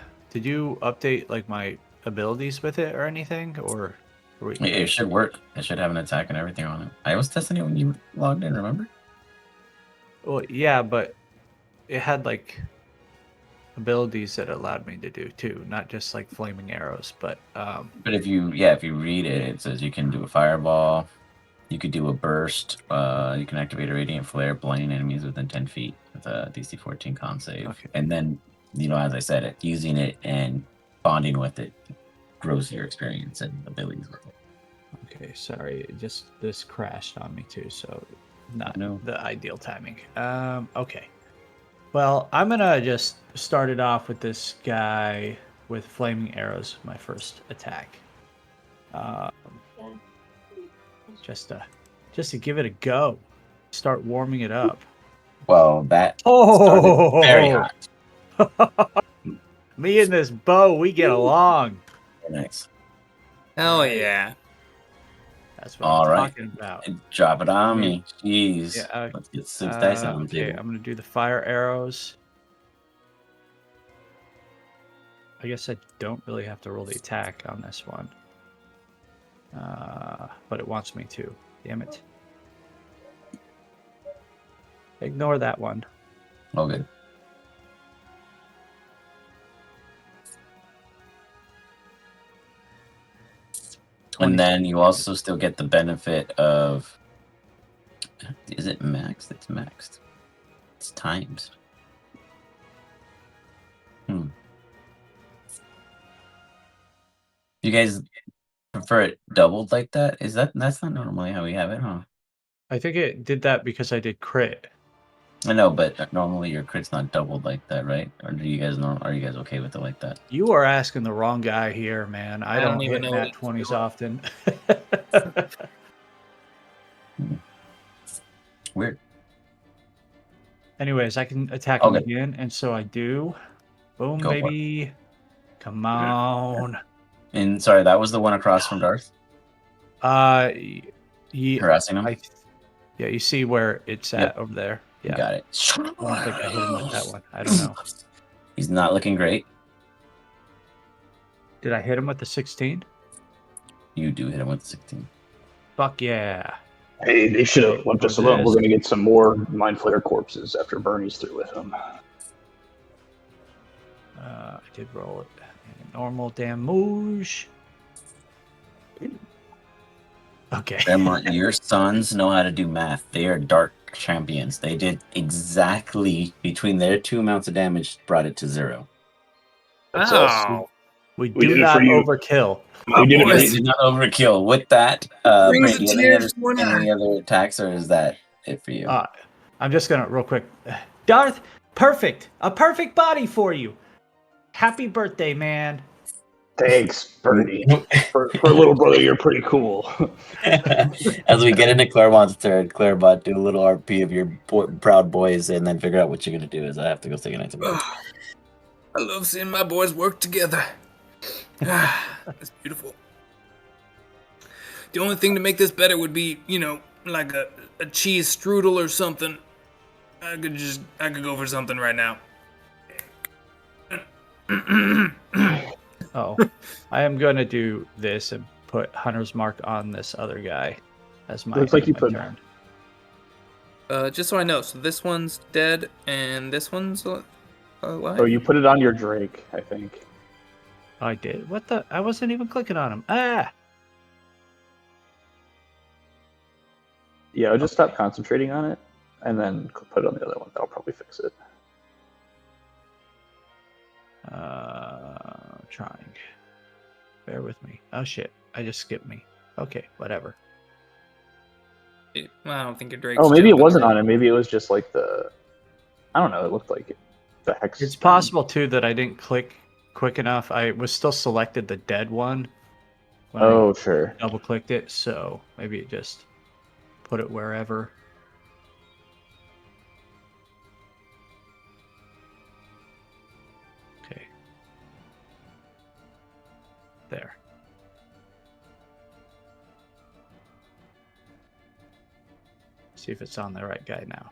you update like my abilities with it or anything? Or It should work. It should have an attack and everything on it. I was testing it when you logged in, remember? Well, yeah, but it had like abilities that allowed me to do too, not just like flaming arrows, but But if you read it, it says you can do a fireball, you could do a burst, you can activate a radiant flare, blinding enemies within 10 feet with a DC 14 con save. Okay. And then, as I said, using it and bonding with it grows your experience and abilities with it. Okay, sorry, this crashed on me too, so not No. the ideal timing. Okay. Well, I'm gonna just start it off with this guy with flaming arrows my first attack. Just to give it a go. Start warming it up. Well, that started very hot. Me and this bow, we get along. Very nice. Hell yeah. That's what All I'm right. talking about. Drop it on me. Jeez. Yeah, Let's get 6 dice on the okay, table. I'm gonna do the fire arrows. I guess I don't really have to roll the attack on this one. But it wants me to. Damn it. Ignore that one. Oh, good. And then you also still get the benefit of... Is it maxed? It's maxed. It's times. You guys prefer it doubled like that? That's not normally how we have it, huh? I think it did that because I did crit. I know, but normally your crit's not doubled like that, right? Or are you guys okay with it like that? You are asking the wrong guy here, man. I don't even hit know nat 20s often. Weird. Anyways, I can attack him Okay. again, and so I do. Boom, Go for it. baby. Come on. And sorry, that was the one across from Darth? Harassing him? Yeah, you see where it's at over there. Yeah. Got it. I don't think I hit him with that one. I don't know. He's not looking great. Did I hit him with the 16? You do hit him with the 16. Fuck yeah. Hey, they should have left us alone. We're going to get some more Mind Flayer corpses after Bernie's through with them. I did roll it. Normal damage. Okay. Emma, your sons know how to do math. They are dark champions. They did exactly between their 2 amounts of damage, brought it to 0. That's Oh. We We do did it not for you. overkill. We did it for They you. did not overkill. With that, Brings Brady, the do you tears have to my any other attacks, or is that it for you? I'm just gonna real quick. Darth, perfect. A perfect body for you. Happy birthday, man. Thanks, Bernie. For a little brother, you're pretty cool. As we get into Claremont's turn, Claremont, do a little RP of your proud boys, and then figure out what you're gonna do. As I have to go say goodnight to bed. I love seeing my boys work together. That's beautiful. The only thing to make this better would be, like a cheese strudel or something. I could go for something right now. Oh, I am gonna do this and put Hunter's Mark on this other guy as my, Looks like you my put- turn. Just so I know, so this one's dead and this one's alive? Oh, you put it on your Drake, I think. I did. What the? I wasn't even clicking on him. Ah! Yeah, I'll just stop concentrating on it, and then put it on the other one. That'll probably fix it. Trying. Bear with me. Oh shit! I just skipped me. Okay, whatever. I don't think your Drake's Oh, maybe it jumping. wasn't on it. Maybe it was just like the... I don't know. It looked like the hex. It's possible too that I didn't click quick enough. I was still selected the dead one when Oh, sure. I double clicked it, so maybe it just put it wherever. Okay. There. See if it's on the right guy now.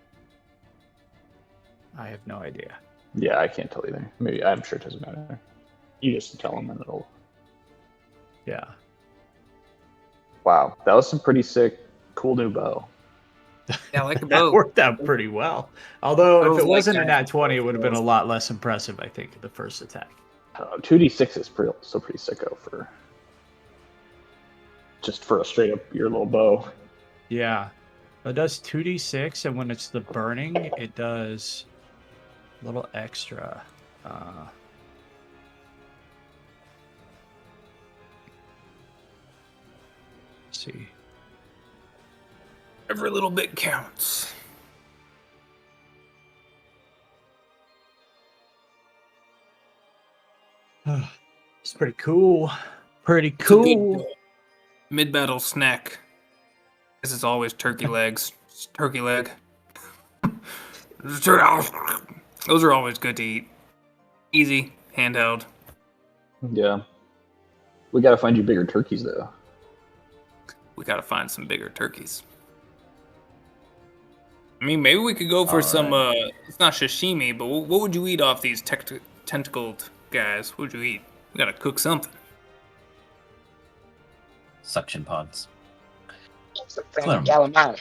I have no idea. Yeah, I can't tell either. Maybe I'm sure it doesn't matter. You just tell them and it'll... Yeah. Wow, that was some pretty sick, cool new bow. Yeah, I like the That bow. worked out pretty well. Although, if Bows it wasn't like a that. nat 20, it would have been a lot less impressive, I think, the first attack. 2d6 is still pretty sicko for... Just for a straight up your little bow. Yeah. It does 2d6, and when it's the burning, it does a little extra. Let's see. Every little bit counts. It's pretty cool. Pretty It's a good cool. mid-battle snack. This is always turkey legs. It's turkey leg. Those are always good to eat. Easy, handheld. Yeah. We gotta find you bigger turkeys, though. We gotta find some bigger turkeys. I mean, maybe we could go for some. It's not sashimi, but what would you eat off these tentacled guys? What would you eat? We gotta cook something. Suction pods. Frank Calamari.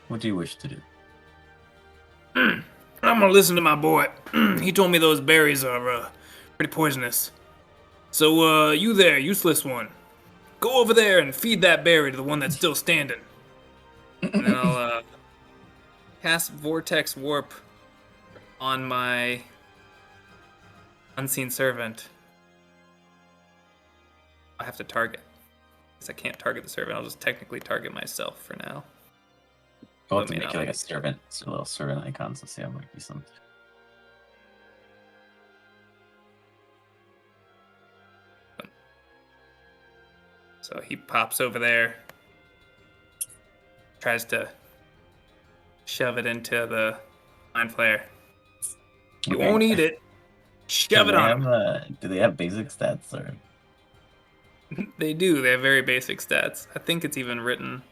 What do you wish to do? I'm gonna listen to my boy. He told me those berries are pretty poisonous. So, you there, useless one. Go over there and feed that berry to the one that's still standing. And then I'll cast Vortex Warp on my unseen servant. I have to target. Because I can't target the servant, I'll just technically target myself for now. Go Let to me make know. it like a servant. It's a little servant icon, so see how might be some. So he pops over there, tries to shove it into the mind flare. You Okay. won't eat it. Shove it on him. Do they have basic stats or? They do. They have very basic stats. I think it's even written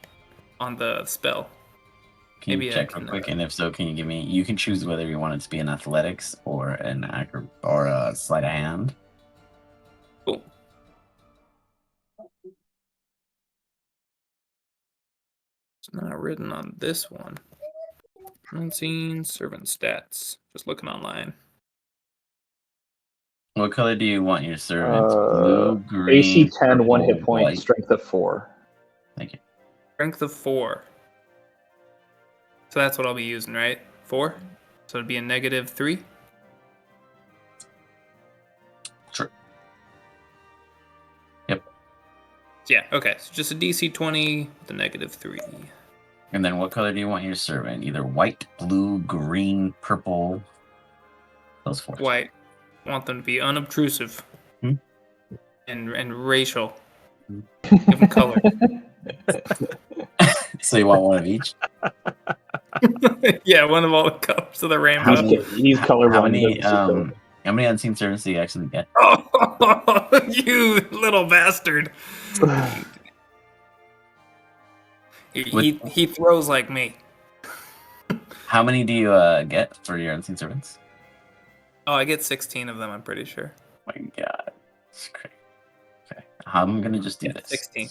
on the spell. Can Maybe you I check can, real quick? And if so, can you give me? You can choose whether you want it to be an athletics or an or a sleight of hand. Cool. It's not written on this one. Unseen servant stats. Just looking online. What color do you want your servants? Blue, green, AC 10, purple, 1 hit point, white. strength of 4. Thank you. Strength of 4. So that's what I'll be using, right? 4? So it'd be a -3? Sure. Yep. Yeah, okay. So just a DC 20 with a -3. And then what color do you want your servant? Either white, blue, green, purple. Those four. White. Want them to be unobtrusive. Hmm? And racial. Give them color. So you want one of each? Yeah, one of all the colors of the rainbow. He's colorblind. How he many doesn't see color. how many unseen servants do you actually get? Oh, you little bastard. He throws like me. How many do you get for your unseen servants? Oh, I get 16 of them, I'm pretty sure. Oh my god. It's crazy. Okay. I'm gonna just do Yeah, this. 16.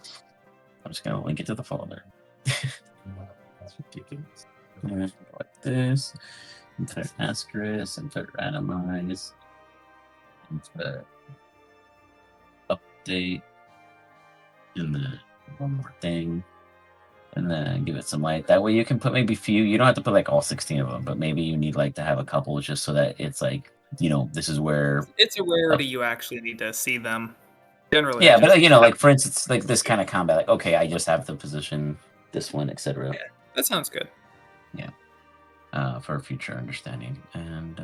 I'm just gonna link it to the folder. That's ridiculous. Like this. Enter asterisk, enter randomize. Enter update. And then one more thing. And then give it some light. That way you can put maybe few. You don't have to put like all 16 of them, but maybe you need like to have a couple just so that it's like, you know, this is where. It's a rarity you actually need to see them. Generally. Yeah, but you know, like for instance, like this kind of combat, like okay, I just have the position, this one, etc. Yeah, that sounds good. Yeah. For future understanding. And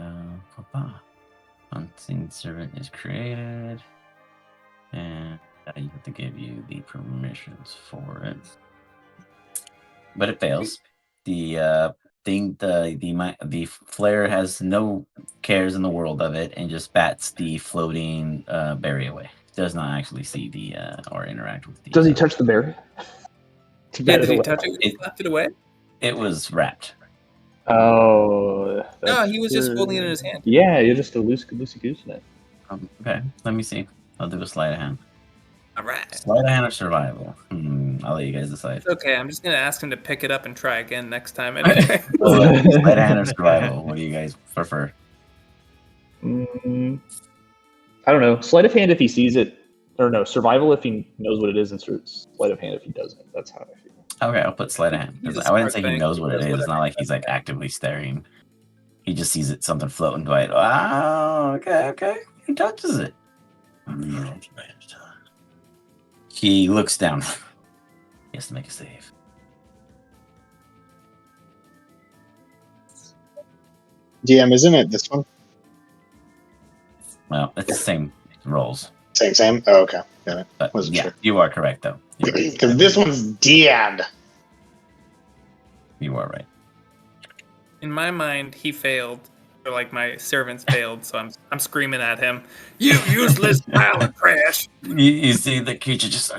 unseen servant is created. And I have to give you the permissions for it. But it fails. The the flare has no cares in the world of it and just bats the floating berry away. Does not actually see the or interact with the. Does he touch the berry? Yeah, did he touch it? He left it away? It was wrapped. Oh. No, he was just holding it in his hand. Yeah, you're just a loosey goose in it. Okay, let me see. I'll do a sleight of hand. All right. Sleight of hand or survival? I'll let you guys decide. It's okay. I'm just going to ask him to pick it up and try again next time. Anyway. Sleight of hand or survival? What do you guys prefer? I don't know. Sleight of hand if he sees it. Or no, survival if he knows what it is, and sleight of hand if he doesn't. That's how I feel. Okay, I'll put sleight of hand. He's a I wouldn't say smart he thing. knows what it is. It's not like he's like actively staring. He just sees it, something floating by it. Oh, okay. He touches it. He looks down. He has to make a save. DM, isn't it this one? Well, it's the same. rolls. Same. Oh, okay. Got it. But Wasn't yeah, sure. you are correct though. Because this one's DM'd. You are right. In my mind, he failed. Or like my servants failed, so I'm screaming at him. You useless pile of trash! You see the creature just.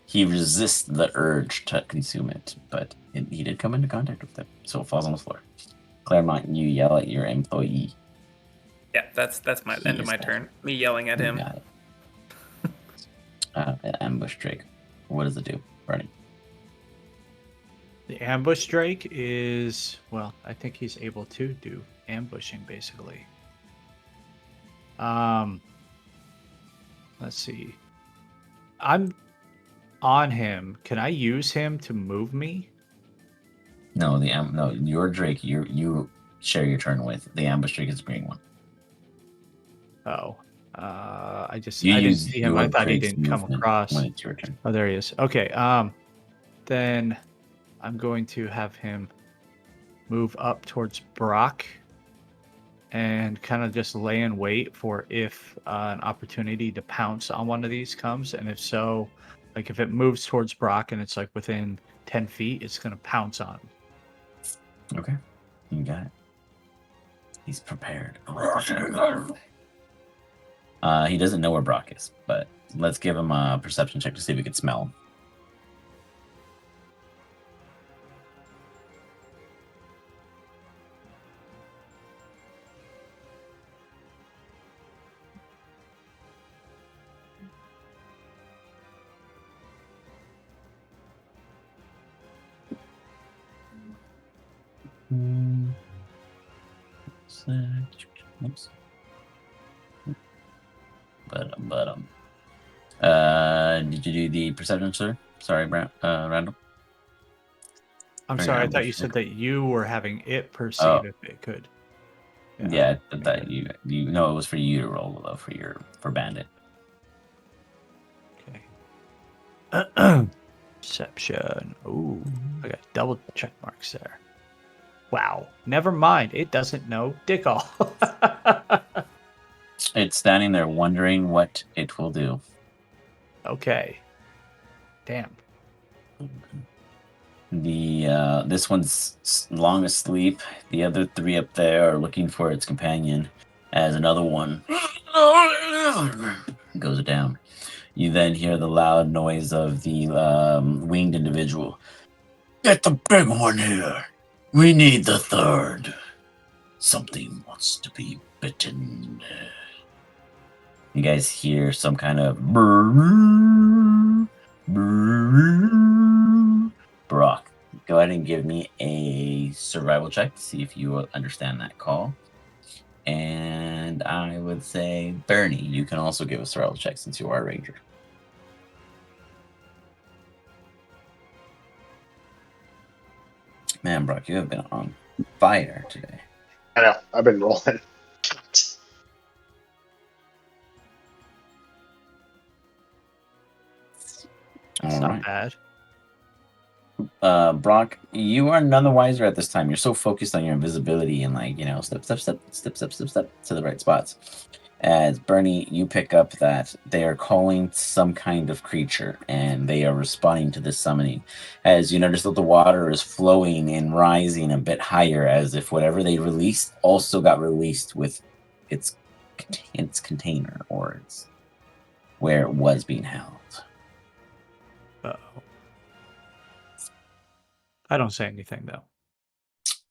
He resists the urge to consume it, but he did come into contact with it, so it falls on the floor. Claremont, you yell at your employee. Yeah, that's my end of my turn. Me yelling at You him. got it. Ambush Drake. What does it do? Bernie. The ambush Drake is, well, I think he's able to do ambushing basically. Let's see. I'm on him. Can I use him to move me? No, no, your Drake. You share your turn with the ambush Drake is the green one. Oh, I didn't see him. your I thought he Drake's didn't come movement across. when it's your turn. Oh, there he is. Okay. Then I'm going to have him move up towards Brock and kind of just lay in wait for if an opportunity to pounce on one of these comes. And if so, like if it moves towards Brock and it's like within 10 feet, it's going to pounce on him. Okay, you got it. He's prepared. He doesn't know where Brock is, but let's give him a perception check to see if we can smell him. Oops. Did you do the perception, sir? Sorry, Randall. I'm Very sorry, I thought ambush you said check. that you were having it perceive Oh. if it could. Yeah, that you know it was for you to roll though for bandit. Okay. Perception. Ooh, I got double check marks there. Wow. Never mind. It doesn't know dick all. It's standing there wondering what it will do. Okay. Damn. This one's long asleep. The other three up there are looking for its companion as another one goes down. You then hear the loud noise of the winged individual. Get the big one here. We need the third. Something wants to be bitten. You guys hear some kind of Brock, go ahead and give me a survival check to see if you understand that call. And I would say, Bernie, you can also give a survival check since you are a ranger. Man, Brock, you have been on fire today. I know. I've been rolling. It's All not right. bad. Brock, you are none the wiser at this time. You're so focused on your invisibility and step to the right spots. As Bernie, you pick up that they are calling some kind of creature and they are responding to this summoning. As you notice that the water is flowing and rising a bit higher, as if whatever they released also got released with its container or its where it was being held. Uh-oh. I don't say anything though.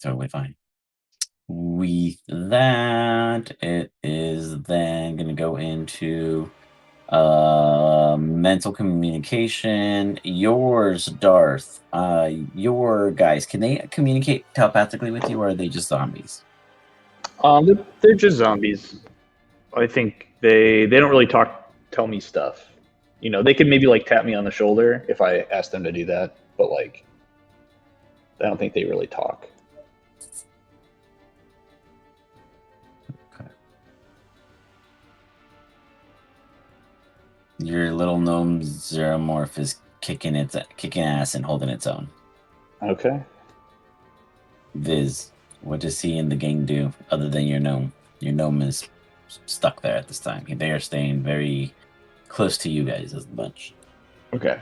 Totally fine. With that, it is then going to go into mental communication. Yours, Darth. Your guys, can they communicate telepathically with you, or are they just zombies? They're just zombies. I think they don't really tell me stuff. You know, they could maybe like tap me on the shoulder if I ask them to do that, but like, I don't think they really talk. Okay. Your little gnome Xeromorph is kicking ass and holding its own. Okay. Viz, what does he and the gang do other than your gnome? Your gnome is stuck there at this time. They are staying very close to you guys as a bunch. Okay.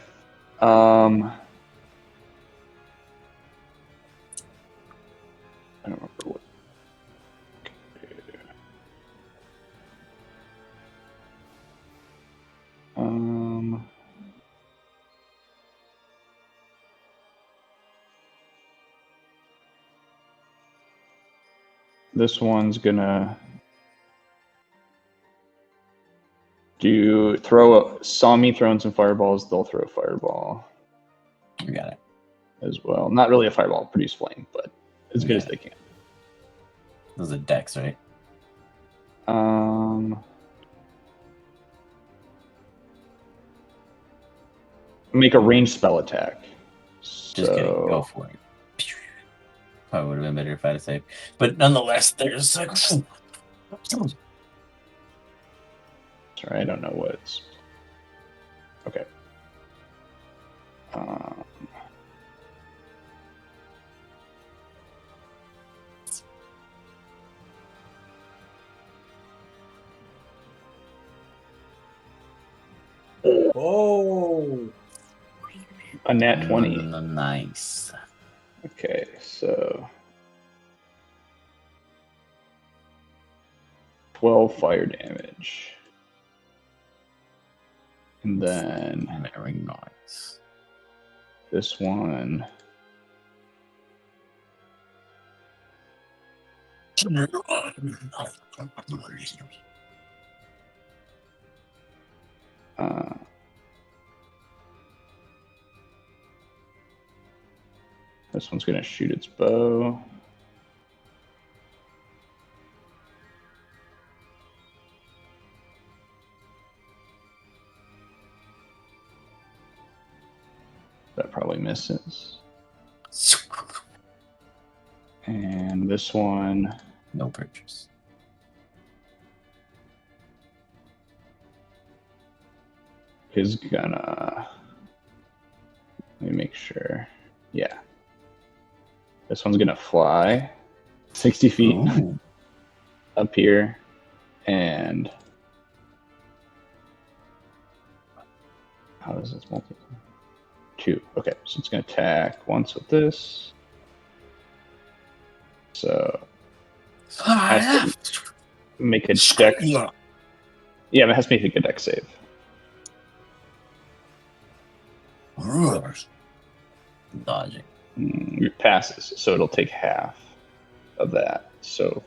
I don't remember what. This one's gonna saw me throwing some fireballs. They'll throw a fireball. You got it. As well. Not really a fireball, produce flame, but as good as they can. Those are decks, right? Make a ranged spell attack. Just kidding. Go for it. Probably would have been better if I had a save. But nonetheless, there's like... Sorry, I don't know what's... Okay. Whoa! A nat 20. Nice. Okay, so 12 fire damage. And then Very nice. this one. This one's gonna shoot its bow. That probably misses. And this one No purchase. is gonna... Let me make sure. Yeah. This one's gonna fly 60 feet Ooh. up here, and how does this multi? 2. Okay, so it's gonna attack once with this. So has to make a dex. Yeah, it has to make a dex save. Dodging. It passes, so it'll take half of that. So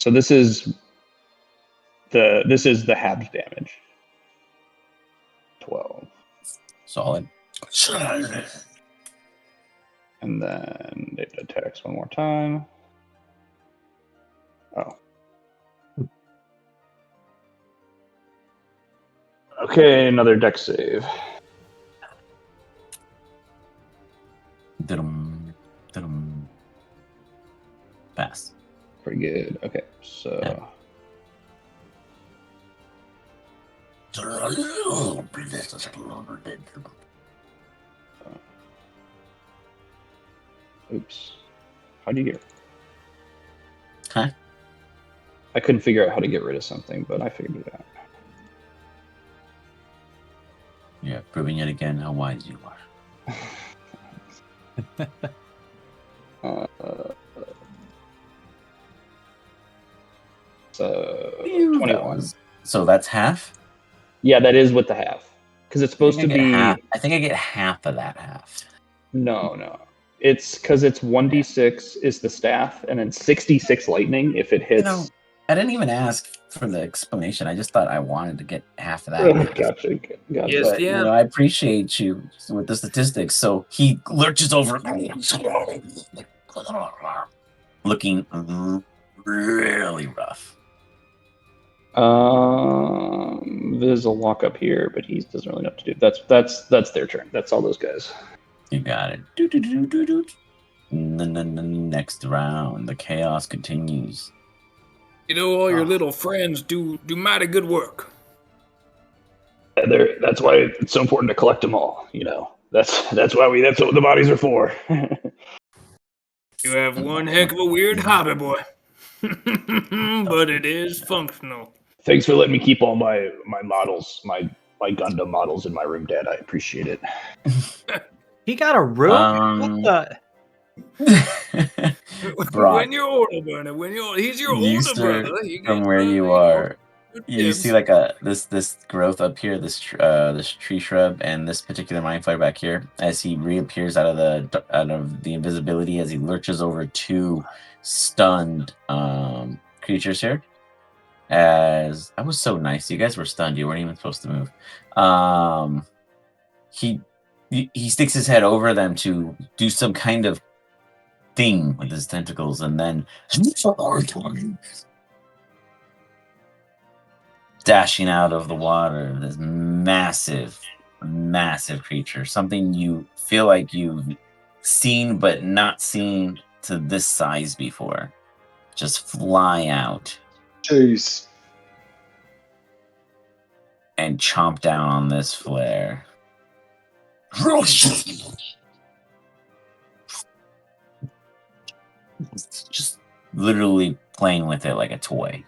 this is the halved damage. 12. Solid. And then it attacks one more time. Oh. Okay, another dex save. Pass. Pretty good. Okay, so Yeah. oops. How do you get? Huh? I couldn't figure out how to get rid of something, but I figured it out. Yeah, proving yet again how wise you are. So That 21. was- so that's half? Yeah, that is with the half. Because it's supposed to be I think I get half of that half. No. It's because it's 1d6 is the staff, and then 66 lightning if it hits. You know, I didn't even ask for the explanation. I just thought I wanted to get half of that. Oh, gotcha. Yes, But, yeah. I appreciate you with the statistics. So he lurches over, looking really rough. There's a lock up here, but he doesn't really know what to do. That's their turn. That's all those guys. You got it. Next round, the chaos continues. All your little friends do mighty good work. That's why it's so important to collect them all. That's what the bodies are for. You have one heck of a weird hobby, boy. But it is functional. Thanks for letting me keep all my models, my Gundam models in my room, Dad. I appreciate it. He got a room? What the? Brock, When you're older, Bernie, he's your you older start brother. He from gets, where you know, are. good You tips. see like this growth up here, this tree shrub, and this particular mind flare back here, as he reappears out of the invisibility, as he lurches over two stunned creatures here. As I was so nice, you guys were stunned. You weren't even supposed to move. He sticks his head over them to do some kind of thing with his tentacles, and then dashing out of the water, this massive creature, something you feel like you've seen but not seen to this size before, just fly out Jeez. and chomp down on this flare. It's just literally playing with it like a toy.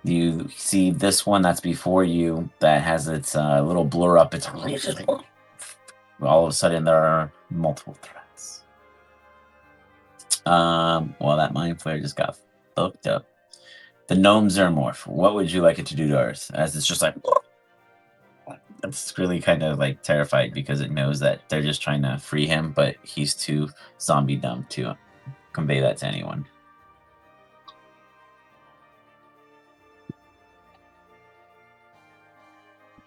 You see this one that's before you that has its little blur up. It's all of a sudden there are multiple threats. Well, that mind flare just got fucked up. The gnome xenomorph. What would you like it to do to Earth? As it's just like, it's really kind of like terrified because it knows that they're just trying to free him, but he's too zombie dumb to convey that to anyone.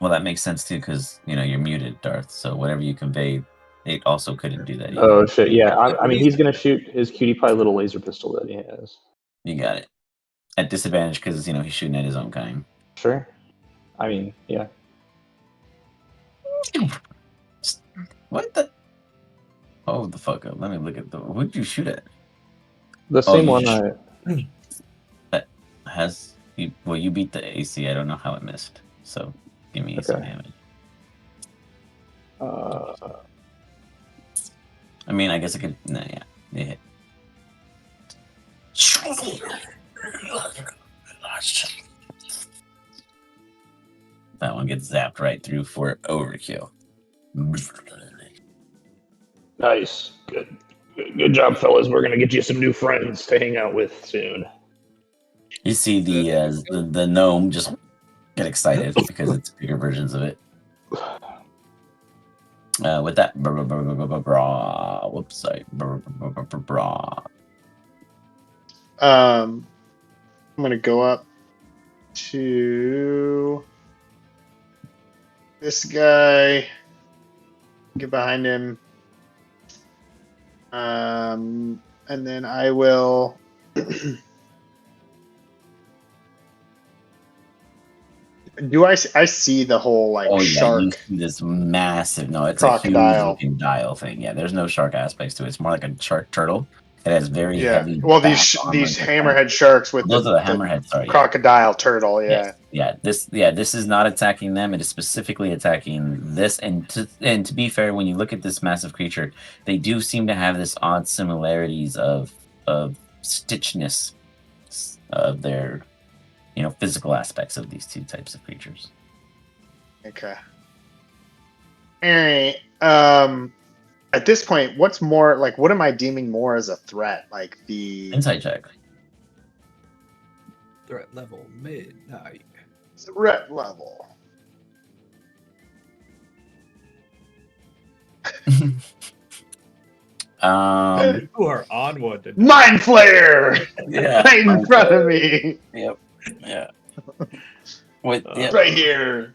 Well, that makes sense too, because you're muted, Darth. So whatever you conveyed, it also couldn't do that either. Oh shit! Yeah, I mean he's gonna shoot his cutie pie little laser pistol that he has. You got it. At disadvantage because he's shooting at his own kind. Sure. I mean, yeah. What the? Hold the fuck up. Let me look at the. Who did you shoot at? The same you one. That has you. Well, you beat the AC. I don't know how it missed. So give me some damage. I mean, I guess I could. No, yeah, it hit. That one gets zapped right through for overkill. Nice. Good job, fellas. We're gonna get you some new friends to hang out with soon. You see the gnome just get excited because it's bigger versions of it. With that, whoops, sorry. I'm gonna go up to this guy, get behind him, and then I will. Do I see the whole shark? You see this massive. No, it's crocodile. a huge looking dial thing. Yeah, there's no shark aspects to it. It's more like a shark turtle. It has very heavy. Well, these hammerhead sharks with those are the hammerhead. Sorry, crocodile turtle. Yeah. Yes. This is not attacking them. It is specifically attacking this. And to be fair, when you look at this massive creature, they do seem to have this odd similarities of stitchness of their physical aspects of these two types of creatures. Okay. All right. At this point, what's more what am I deeming more as a threat? Like the insight check. Threat level midnight. Threat level. You are on one today. Mind flare. Yeah. Right in front of me. Yep. Yeah. Right here.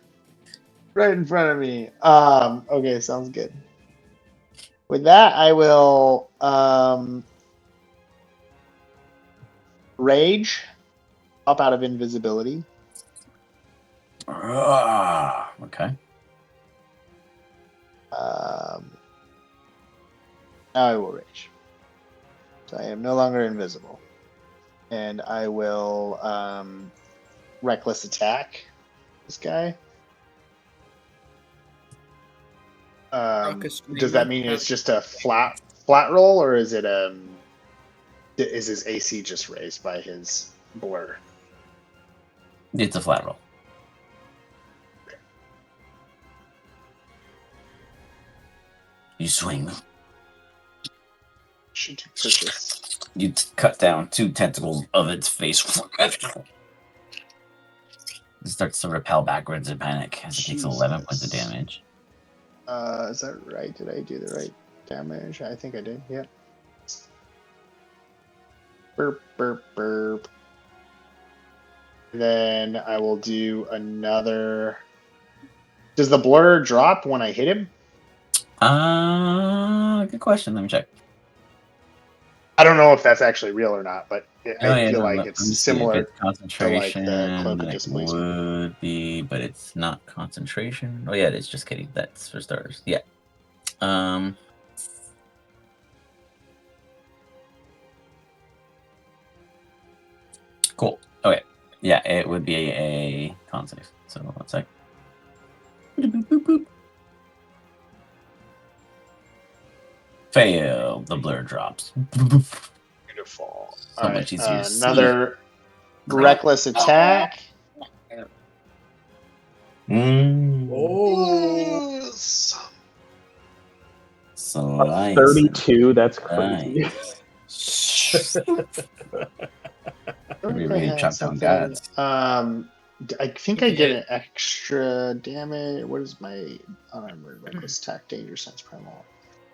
Right in front of me. Okay, sounds good. With that, I will rage, up out of invisibility. Okay. Now I will rage. So I am no longer invisible. And I will reckless attack this guy. Does that mean it's just a flat flat roll, or is it is his AC just raised by his blur? It's a flat roll. You swing. Should take purchase. You cut down 2 tentacles of its face. It starts to repel backwards in panic as it takes 11 points of damage. Is that right? Did I do the right damage? I think I did. Yeah. Burp, burp, burp. Then I will do another. Does the blur drop when I hit him? Good question. Let me check. I don't know if that's actually real or not, but I feel like let me it's see. similar. If it's concentration, the Cloak of then it Displacement. would be, but it's not concentration. Oh yeah, it is. Just kidding. That's for starters. Yeah. Cool. Okay. Yeah, it would be a con save. So 1 sec. Boop, boop, boop. Fail. The blur drops. Beautiful. So much easier to see. Another reckless attack. Oh, Slice. 32. That's crazy. Nice. I We think I really had chopped down something. gods. I think I get an extra damage. What is my unarmored reckless attack? Danger sense primal.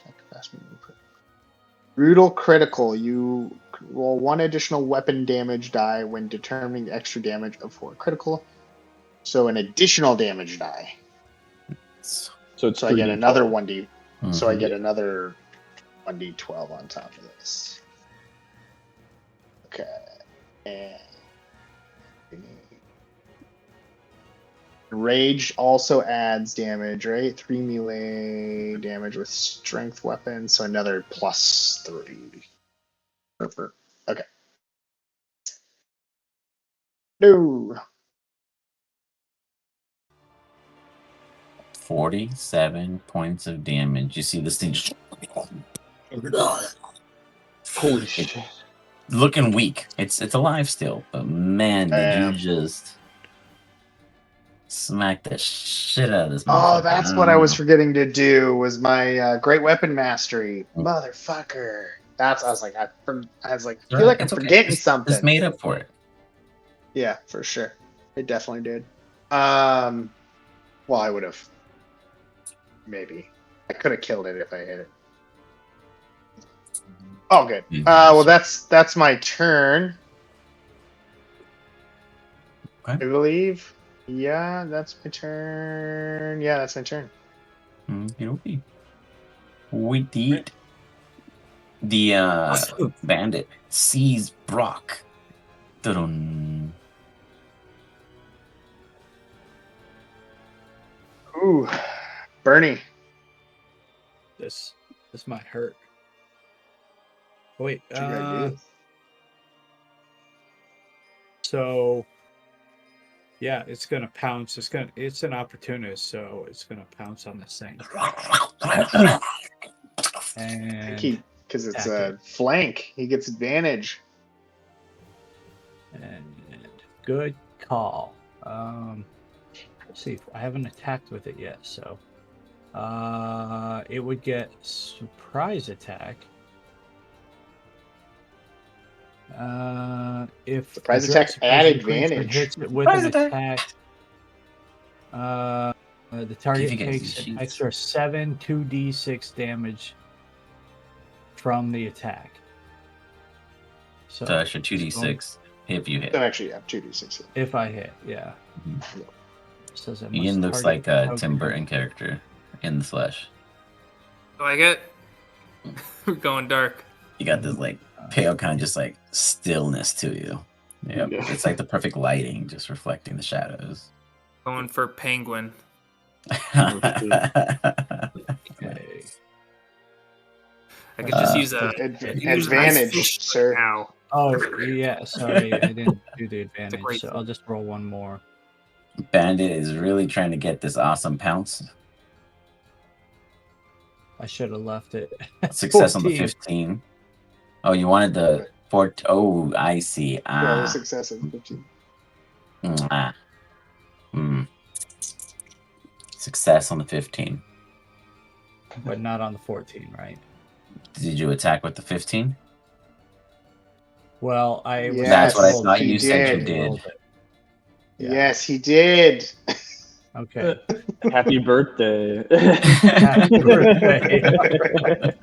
Attack capacity. Brutal critical. You roll 1 additional weapon damage die when determining the extra damage of 4 critical. So an additional damage die. So I get 3d12. another 1d. So I Mhm. get another 1d12 on top of this. Okay. And rage also adds damage, right? 3 melee damage with strength weapons, so another +3. Okay. No. 47 points of damage. You see this thing just Holy shit. looking weak. It's alive still, but man, did you just smack the shit out of this motherfucker. Oh, that's what I was forgetting to do. Was my great weapon mastery, motherfucker. That's I was like, I feel like I'm It's okay. forgetting Just something. made up for it. Yeah, for sure. It definitely did. Well, I would have. Maybe. I could have killed it if I hit it. Oh, good. Well, that's my turn. Okay. I believe. Yeah, that's my turn. Yeah, that's my turn. Okay. We did. The bandit sees Brock. Dun-dun. Ooh, Bernie. this might hurt. Wait, What you gotta do? so yeah, it's gonna pounce. It's an opportunist, so it's gonna pounce on this thing. I And think because it's attack a flank, he gets advantage. and good call. Let's see. I haven't attacked with it yet, so it would get surprise attack. If Surprise the direct attack at surprising creature advantage. hits it with Surprise an attack. the target Give you guys takes these an sheets. extra 7 2d6 damage from the attack. So So extra it's going- 2d6 if you hit. So actually, yeah, 2d6. if I hit, yeah. Mhm. Says I must Ian looks target like a the Tim token. Burton character in the flesh. Like it? We're going dark. You got this like pale kind of just like stillness to you. Yep. Yeah. It's like the perfect lighting, just reflecting the shadows. Going for penguin. Okay. I could just use a use a nice Advantage, fish sir. now. Oh yeah, sorry, I didn't do the advantage, great so thing. I'll just roll one more. Bandit is really trying to get this awesome pounce. I should have left it. at Success on the 14. 15. Oh, you wanted the 4. Oh, I see. Yeah, the Ah. success of 15. Ah. Hmm. Success on the 15. But not on the 14, right? Did you attack with the 15? Well, I was That's what I told thought that you said you did. did. rolled it. Yeah. Yes, he did. Okay. Happy birthday. Happy birthday.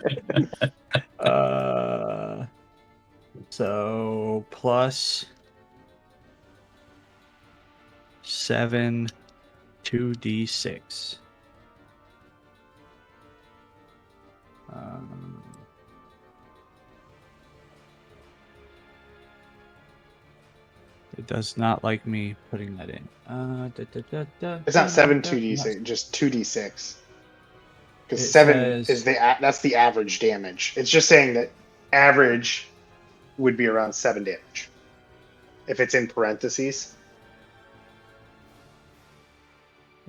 So plus 7 2d6. It does not like me putting that in. It's not 7 2d6, just 2d6. Because It 7 says- is that's the average damage. It's just saying that average would be around 7 damage. If it's in parentheses.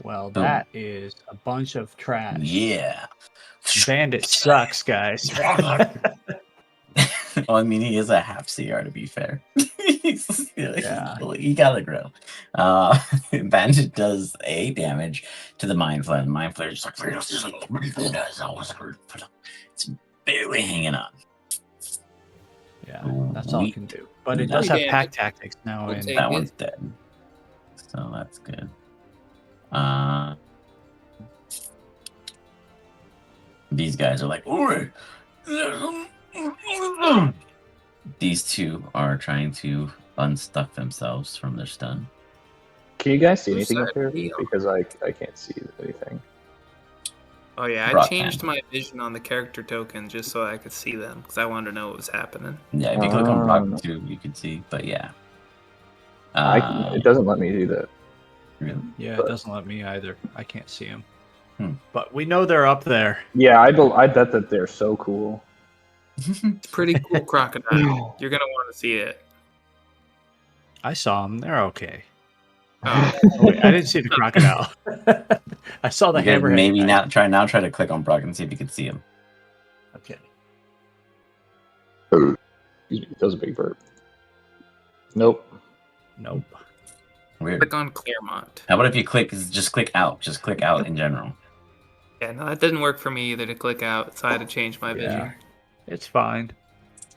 Well, that is a bunch of trash. Yeah. Bandit sucks, guys. Well, I mean, he is a half CR to be fair. Yeah. He gotta grow. Bandit does 8 damage to the Mind Flare. The Mind Flare is like, it's barely hanging on. Yeah, that's all it can do. But it does Yeah. have pack tactics now. We'll And take That it. one's dead. So that's good. These guys are like, "Oi!" These two are trying to unstuck themselves from their stun. Can you guys see Whose anything up side here? are we on? Because I can't see anything. Oh yeah, I Rock changed hand. my vision on the character token just so I could see them because I wanted to know what was happening. Yeah, if you click on Brock Oh. too, you can see. But yeah, It doesn't let me do that. really. yeah, But- it doesn't let me either. I can't see them. Hmm. But we know they're up there. Yeah, I bet that they're so cool. It's pretty cool crocodile. You're gonna want to see it. I saw them. They're okay. Oh, Oh, wait, I didn't see the crocodile. I saw the You guys hammerhead. maybe guy. now try to click on Brock and see if you can see him. Okay. Excuse me, that was a big burp. Nope. Nope. Weird. click on Claremont. How about if you just click out? Just click out in general. Yeah, no, that didn't work for me either to click out, so I had to change my vision. Yeah. It's fine.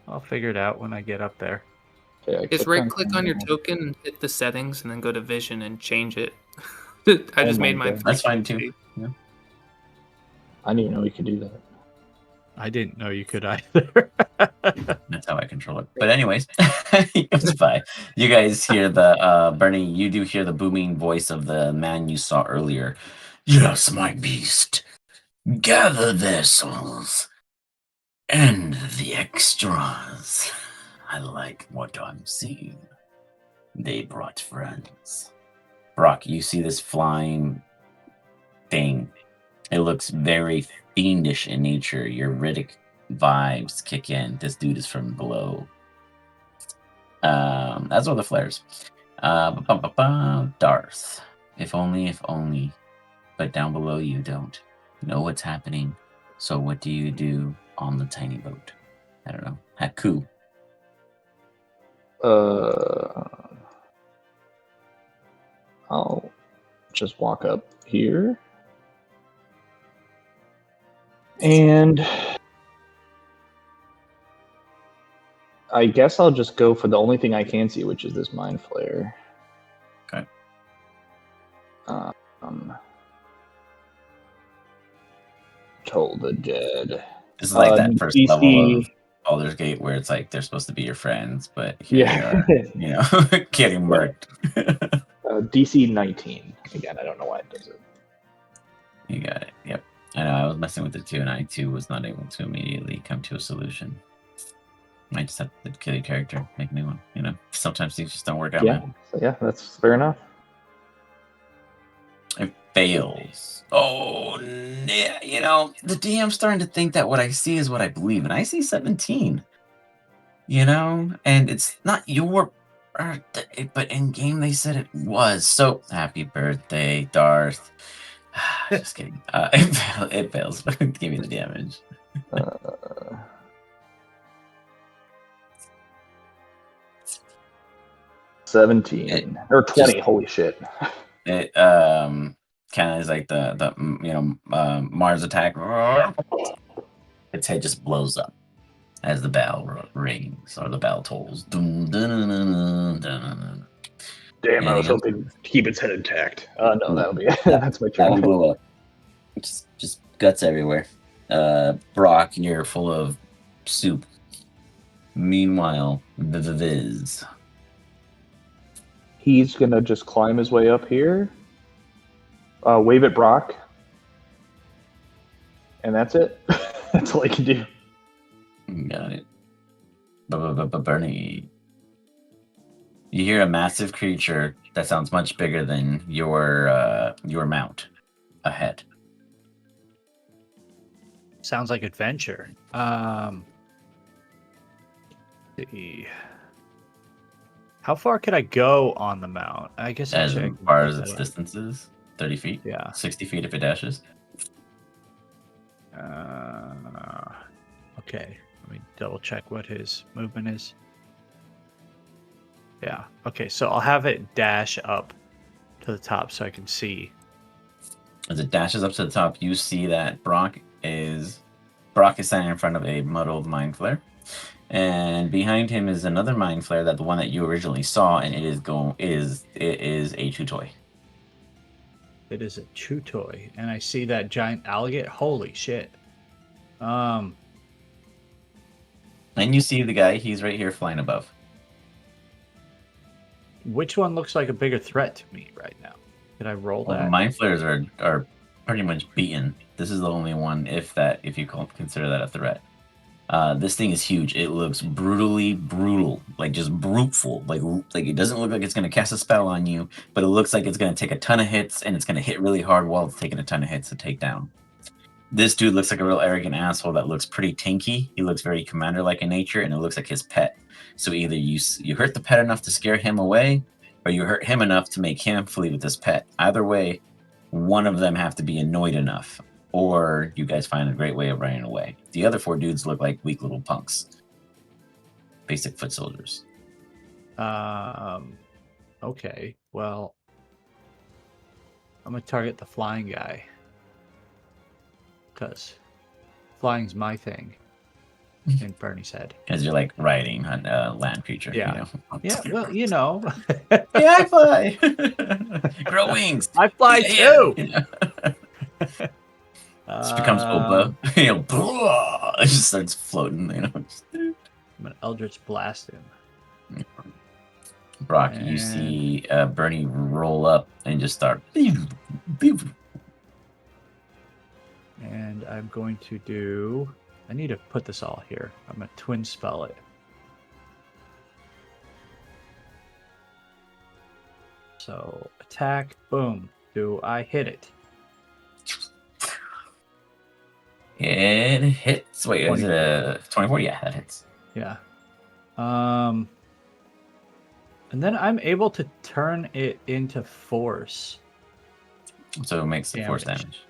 I'll figure it out when I get up there. Yeah, Just right click on your token and hit the settings and then go to vision and change it. I just my made mine. God. That's fine too. Yeah. I didn't even know you could do that. I didn't know you could either. That's how I control it. But anyways, it goes by. You guys hear the Bernie, you do hear the booming voice of the man you saw earlier. Yes, my beast. Gather their souls. And the extras. I like what I'm seeing. They brought friends. Brock, you see this flying thing. It looks very fiendish in nature. Your Riddick vibes kick in. This dude is from below. That's all the flares. Darth. If only. But down below you don't know what's happening. So what do you do on the tiny boat? I don't know. Haku. I'll just walk up here. And I guess I'll just go for the only thing I can see, which is this Mind Flare. Okay. Toll the Dead. This is like that first DC level of Baldur's Gate where it's like they're supposed to be your friends, but here they are, you know, getting murked. DC 19. Again, I don't know why it does it. You got it. Yep. I know I was messing with it too, and I too was not able to immediately come to a solution. I just have to kill your character, make a new one. You know, sometimes things just don't work out. Yeah, Man. so yeah, that's fair enough. It fails. Oh, yeah. You know, the DM's starting to think that what I see is what I believe, and I see 17. You know, and it's not your birthday, but in game they said it was. So happy birthday, Darth. Just kidding. It fails. Give me the damage. 17 or 20. Holy shit! It kind of is like the Mars attack. Its head just blows up as the bell rings or the bell tolls. Dun, dun, dun, dun, dun, dun. Damn, I was Anything else? hoping to keep its head intact. No, that'll be That- that's my That turn. one blew up. Just guts everywhere. Brock, you're full of soup. Meanwhile, Viz. He's gonna just climb his way up here, wave at Brock, and that's it. That's all I can do. Got it. Bernie. You hear a massive creature that sounds much bigger than your mount ahead. Sounds like adventure. See. How far could I go on the mount? I guess As actually I can far look as that its up. distance is, 30 feet. Yeah. 60 feet if it dashes. Okay. Let me double check what his movement is. Yeah. Okay. So I'll have it dash up to the top so I can see. As it dashes up to the top, you see that Brock is standing in front of a muddled mind flare. And behind him is another mind flare, that the one that you originally saw, and it is a chew toy. It is a chew toy, and I see that giant alligator. Holy shit! And you see the guy, he's right here flying above. Which one looks like a bigger threat to me right now? Did I roll Well, that? the mind flares are pretty much beaten. This is the only one, if you consider that a threat. This thing is huge. It looks brutally brutal, like just bruteful. Like it doesn't look like it's gonna cast a spell on you, but it looks like it's gonna take a ton of hits, and it's gonna hit really hard while it's taking a ton of hits to take down. This dude looks like a real arrogant asshole that looks pretty tanky. He looks very commander-like in nature, and it looks like his pet. So either you hurt the pet enough to scare him away, or you hurt him enough to make him flee with this pet. Either way, one of them have to be annoyed enough, or you guys find a great way of running away. The other 4 dudes look like weak little punks. Basic foot soldiers. Okay. Well, I'm gonna target the flying guy because flying's my thing. In Bernie's head. Because you're like riding on a land creature. Yeah. You know? Yeah. Well, you know. Yeah, I fly. Grow wings. I fly Yeah, too. you know? Just becomes Oba. It just starts floating. I'm gonna Eldritch Blast him. Brock, you see Bernie roll up and just start. And I'm going to do. I need to put this all here. I'm gonna twin spell it. So attack, boom. Do I hit it? It hits. Wait, is it 24. a 24? Yeah, that hits. Yeah. And then I'm able to turn it into force. So it makes the force damage.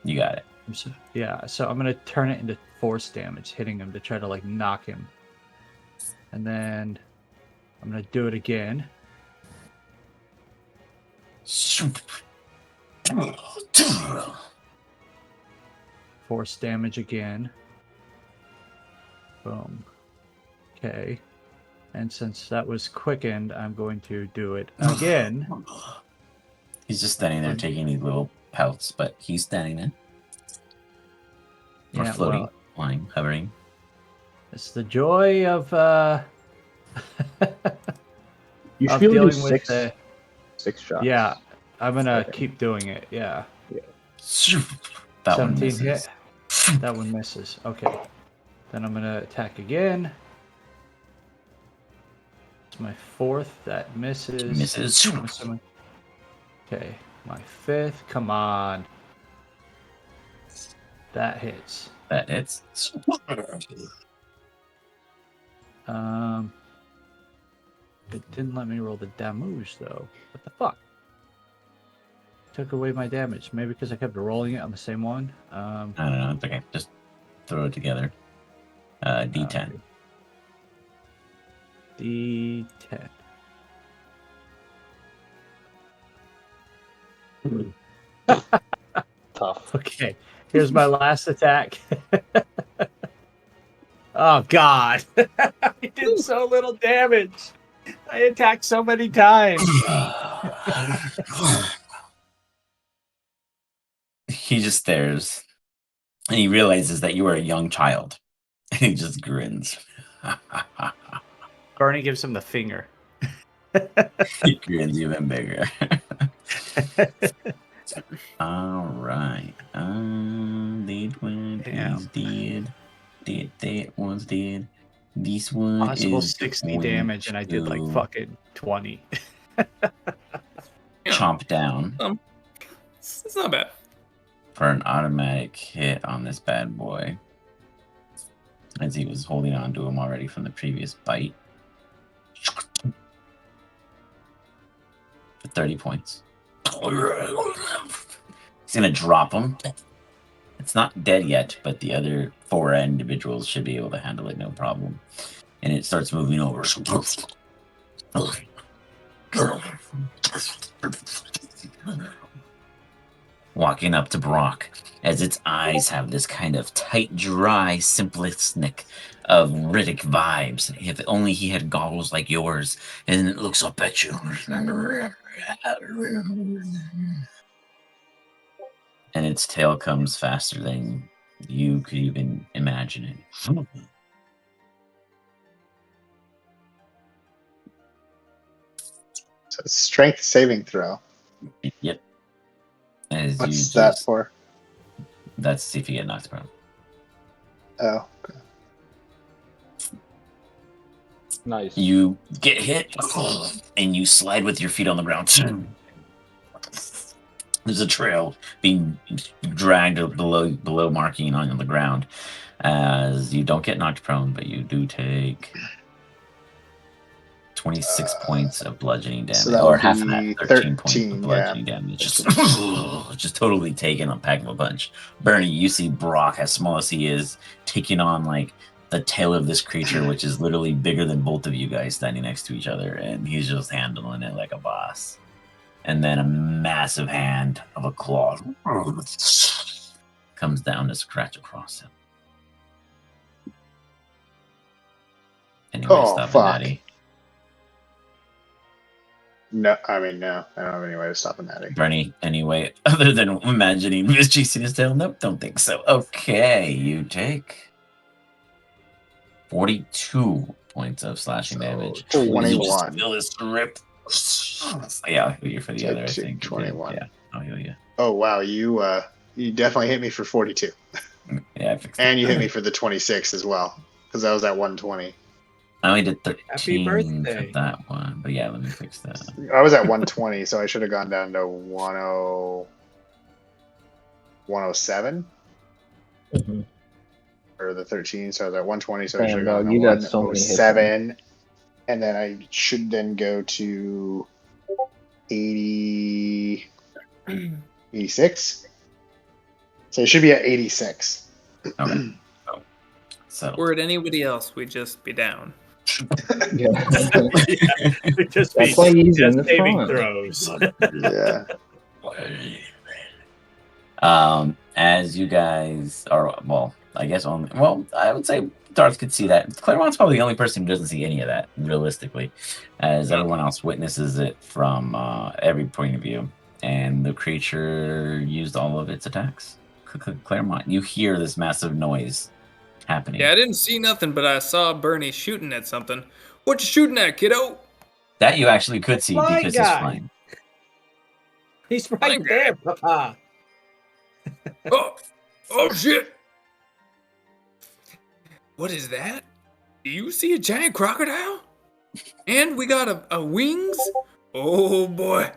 You got it. So, yeah, so I'm gonna turn it into force damage, hitting him to try to like knock him. And then I'm gonna do it again. Force damage again. Boom. Okay. And since that was quickened, I'm going to do it again. He's just standing there taking these little pouts, but he's standing there. Or floating, well, flying, hovering. it's the joy of You of should be able to do dealing with six shots. Yeah, I'm gonna Okay. keep doing it. Yeah. That one 17 misses. hit. That one misses. Okay. Then I'm gonna attack again. It's my 4th. That misses. Misses. I'm assuming. Okay. My 5th. Come on. That hits. That hits. It didn't let me roll the damage though. What the fuck? took away my damage. Maybe because I kept rolling it on the same one. I don't know. It's okay. Just throw it together. D10. D10. Tough. Okay, here's my last attack. Oh God, I did so little damage. I attacked so many times. He just stares, and he realizes that you are a young child. And he just grins. Bernie gives him the finger. He grins even bigger. All right. That one is dead. That one's dead. This one Possible is 60 damage, and I did like going to fucking 20. chomp down It's not bad. for an automatic hit on this bad boy, as he was holding on to him already from the previous bite. For 30 points. He's gonna drop him. It's not dead yet, but the other 4 individuals should be able to handle it no problem. And it starts moving over. Walking up to Brock, as its eyes have this kind of tight, dry, simplistic of Riddick vibes. If only he had goggles like yours, and it looks up at you. And its tail comes faster than you could even imagine it. So it's strength saving throw. Yep. As What's that for? That's to see if you get knocked prone. Oh, okay. Nice. You get hit, and you slide with your feet on the ground. There's a trail being dragged below marking on the ground, as you don't get knocked prone, but you do take 26 points of bludgeoning damage, so that or would half of be that, 13 points 13, of bludgeoning damage. Just totally taken a pack of a punch. Bernie, you see Brock, as small as he is, taking on like the tail of this creature, which is literally bigger than both of you guys standing next to each other, and he's just handling it like a boss. And then a massive hand of a claw comes down to scratch across him. Anyway, Oh, stop it, fuck. Natty. No, I mean, no. I don't have any way to stop a natty. Bernie, anyway, other than imagining Miss chasing his tail? Nope, don't think so. Okay, you take 42 points of slashing So, damage. 21. You just feel this rip. Yeah, I'll heal you for the Take other, I think. 21. Yeah, I'll heal you. Oh, wow. You definitely hit me for 42. Yeah, I fixed And it. you hit me for the 26 as well, because I was at 120. I only did Happy 13 for birthday. that one, but yeah, let me fix that. I was at 120, so I should have gone down to 107 Mhm. or the 13. So I was at 120, so I Damn, should have dog, gone to you got so many hit 107. And then I should then go to 80, 86. So it should be at 86. Okay. So Were it anybody else, we'd just be down. Yeah. Just That's why he's in the saving front. throws. Yeah. As you guys are, well, I guess only, well, I would say Darth could see that. Claremont's probably the only person who doesn't see any of that, realistically, as everyone else witnesses it from every point of view. And the creature used all of its attacks. Claremont, you hear this massive noise happening. Yeah, I didn't see nothing, but I saw Bernie shooting at something. What you shooting at, kiddo? That you actually could see Flying because guy. he's flying. He's right Flying there, Papa. Oh shit! What is that? Do you see a giant crocodile? And we got a wings? Oh boy,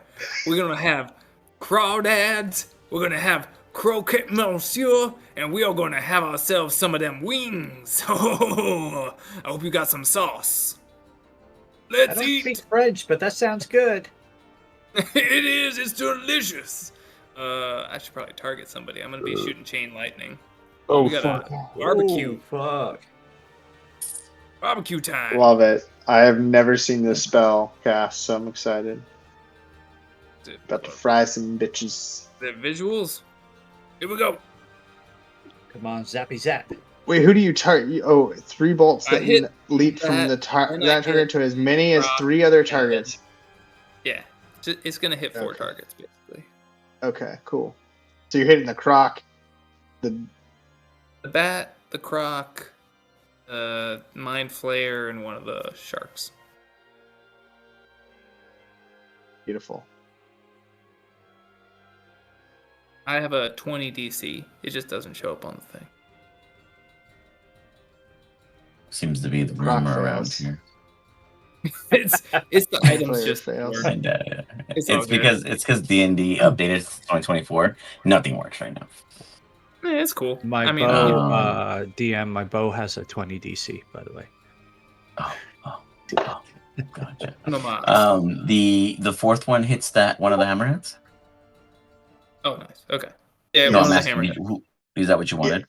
we're gonna have crawdads. We're gonna have croquette monsieur, and we are gonna have ourselves some of them wings. Oh, I hope you got some sauce. I Let's don't eat. speak French, but that sounds good. It is. It's delicious. I should probably target somebody. I'm gonna be shooting chain lightning. Oh, we got fuck. a barbecue. Oh, fuck. Barbecue time. Love it. I have never seen this spell cast, so I'm excited. About to fry some bitches. The visuals. Here we go. Come on, zappy zap. Wait, who do you target? Oh, 3 bolts I that hit leap from that, the then I that target hit to as many as rock, 3 other and then- targets. Yeah, it's gonna hit 4 Okay. targets basically. Okay, cool. So you're hitting the croc, the The bat, the croc, mind flayer, and one of the sharks. beautiful. I have a 20 DC. It just doesn't show up on the thing. Seems to be the Croc rumor around fails. here. It's the items Player just fails. work. And It's all it's good. because D&D updated to 2024. Nothing works right now. Yeah, it's cool. My I mean, bow, DM, my bow has a 20 DC, by the way. Oh, gotcha. no mas. The 4th one hits that one of the hammerheads. Oh, nice. Okay. Yeah, No, one I'm of the asking you, hammerhead. is that what you wanted?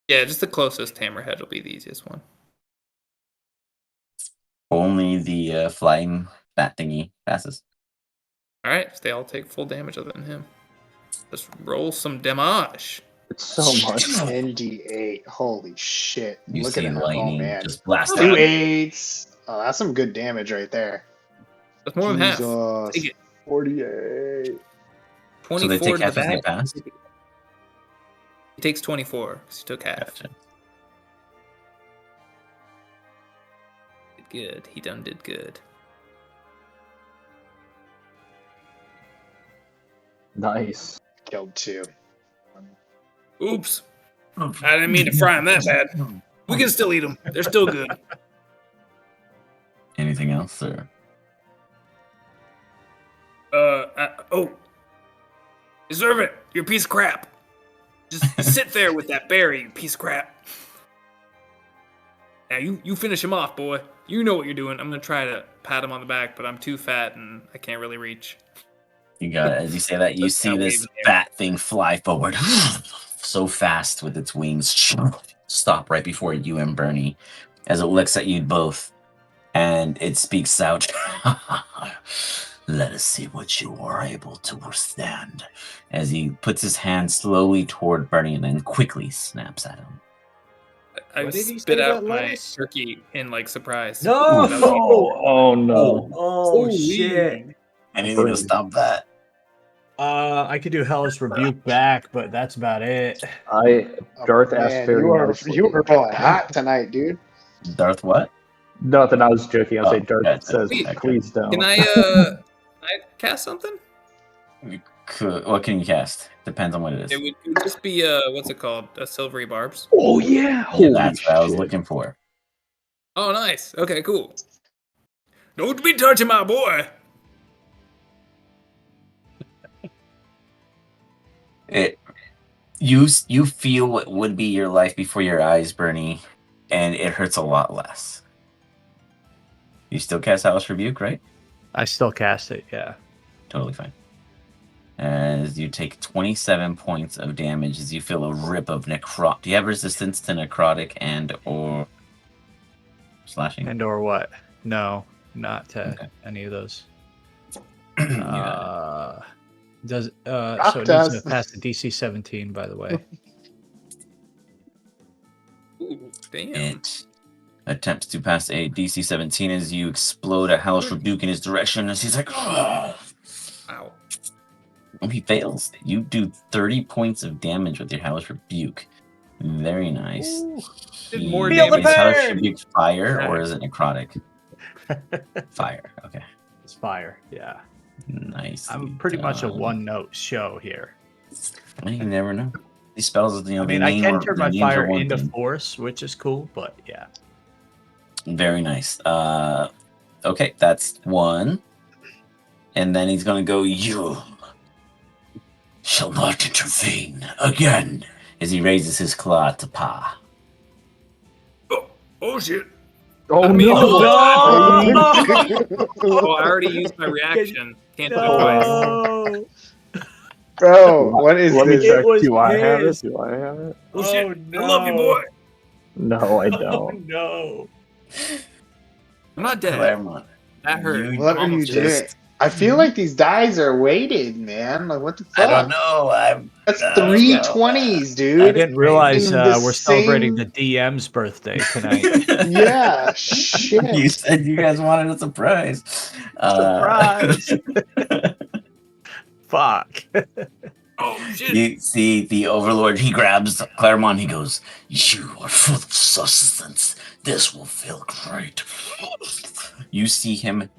Yeah, just the closest hammerhead will be the easiest one. Only the flying bat thingy passes. All right, so they all take full damage other than him. Let's roll some damage. It's so much. 10d8. Holy shit. You Look see at that. Oh, lightning man. just blast 2 out. 8s. Oh, that's some good damage right there. That's more than half. Jesus. Take it. 48. 24 So they take to half the as they back. pass? He takes 24 because he took half. Gotcha. Did good. He done did good. Nice. Killed 2. Oops. I didn't mean to fry him that bad. We can still eat them. They're still good. Anything else, or Oh. Deserve it. You're a piece of crap. Just sit there with that berry, you piece of crap. Now you finish him off, boy. You know what you're doing. I'm gonna try to pat him on the back, but I'm too fat and I can't really reach. you got it? As you say that, you Just see kinda this wave in the air. bat thing fly forward so fast with its wings, stop right before you and Bernie, as it looks at you both, and it speaks out. Let us see what you are able to withstand. As he puts his hand slowly toward Bernie and then quickly snaps at him. I What did he spit say out about my lettuce? turkey in like surprise. No! That was- Oh no. Oh, Holy. shit. Anything to stop that? I could do Hellish Rebuke back, but that's about it. Darth Oh, asked man, very you are nicely. pulling hot tonight, dude. Darth what? Nothing. I was joking. I was Oh, saying Darth gotcha. says, Wait, "Please don't." Can I cast something? What can you cast? Depends on what it is. It would just be what's it called? A silvery barbs. Oh yeah. Yeah, Holy that's what I was shit. looking for. Oh, nice. Okay, cool. Don't be touching my boy. You feel what would be your life before your eyes, Bernie, and it hurts a lot less. You still cast Hellish Rebuke, right? I still cast it, yeah. Totally fine. As you take 27 points of damage as you feel a rip of necrotic. Do you have resistance to necrotic and or slashing? And or what? No, not to Okay. any of those. You got Does Rock so it needs does. to pass the DC 17, by the way. Ooh, damn. it. Attempts to pass a DC 17 as you explode a Hellish Rebuke in his direction as he's like, oh. Wow. Oh, he fails. You do 30 points of damage with your Hellish Rebuke. Very nice. Did more Is damage. Hellish Rebuke fire or Yeah. is it necrotic? Fire. Okay. It's fire, yeah. Nice. I'm pretty much a one-note show here. You never know. These spells, I mean, they I name can or- turn their my names are fire one into thing. force, which is cool, but yeah. Very nice. Okay, that's one. And then he's gonna go, you shall not intervene again, as he raises his claw to paw. Oh shit. Oh I mean, no! Oh, I already used my reaction. Can't do it twice. No! Bro, what is Let me this? check. It was Do I have it? his. Do I have it? Oh, Oh shit. no! I love you, boy. No, I Oh don't. no! I'm not dead. Claremont. That hurt. You What I'm are you almost doing? dead. I feel like these dies are weighted, man. Like, what the fuck? I don't know. That's I don't three know. 20s, I dude. didn't realize In the we're celebrating same- the DM's birthday tonight. Yeah, shit. You said you guys wanted a surprise. Surprise! Fuck! Oh, shit. You see the Overlord, he grabs Claremont, he goes, "You are full of sustenance. This will feel great." You see him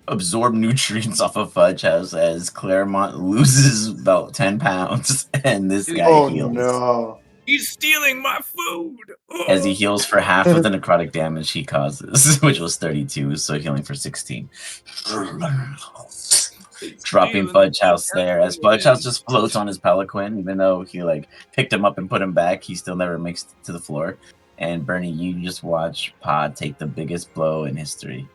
absorb nutrients off of Fudge House as Claremont loses about 10 pounds, and this guy Oh heals. no. He's stealing my food. Oh. As he heals for half of the necrotic damage he causes, which was 32, so healing for 16. Dropping Fudge House there, as Fudge House just floats on his Pelican, even though he like picked him up and put him back, he still never makes it to the floor. And Bernie, you just watch Pod take the biggest blow in history.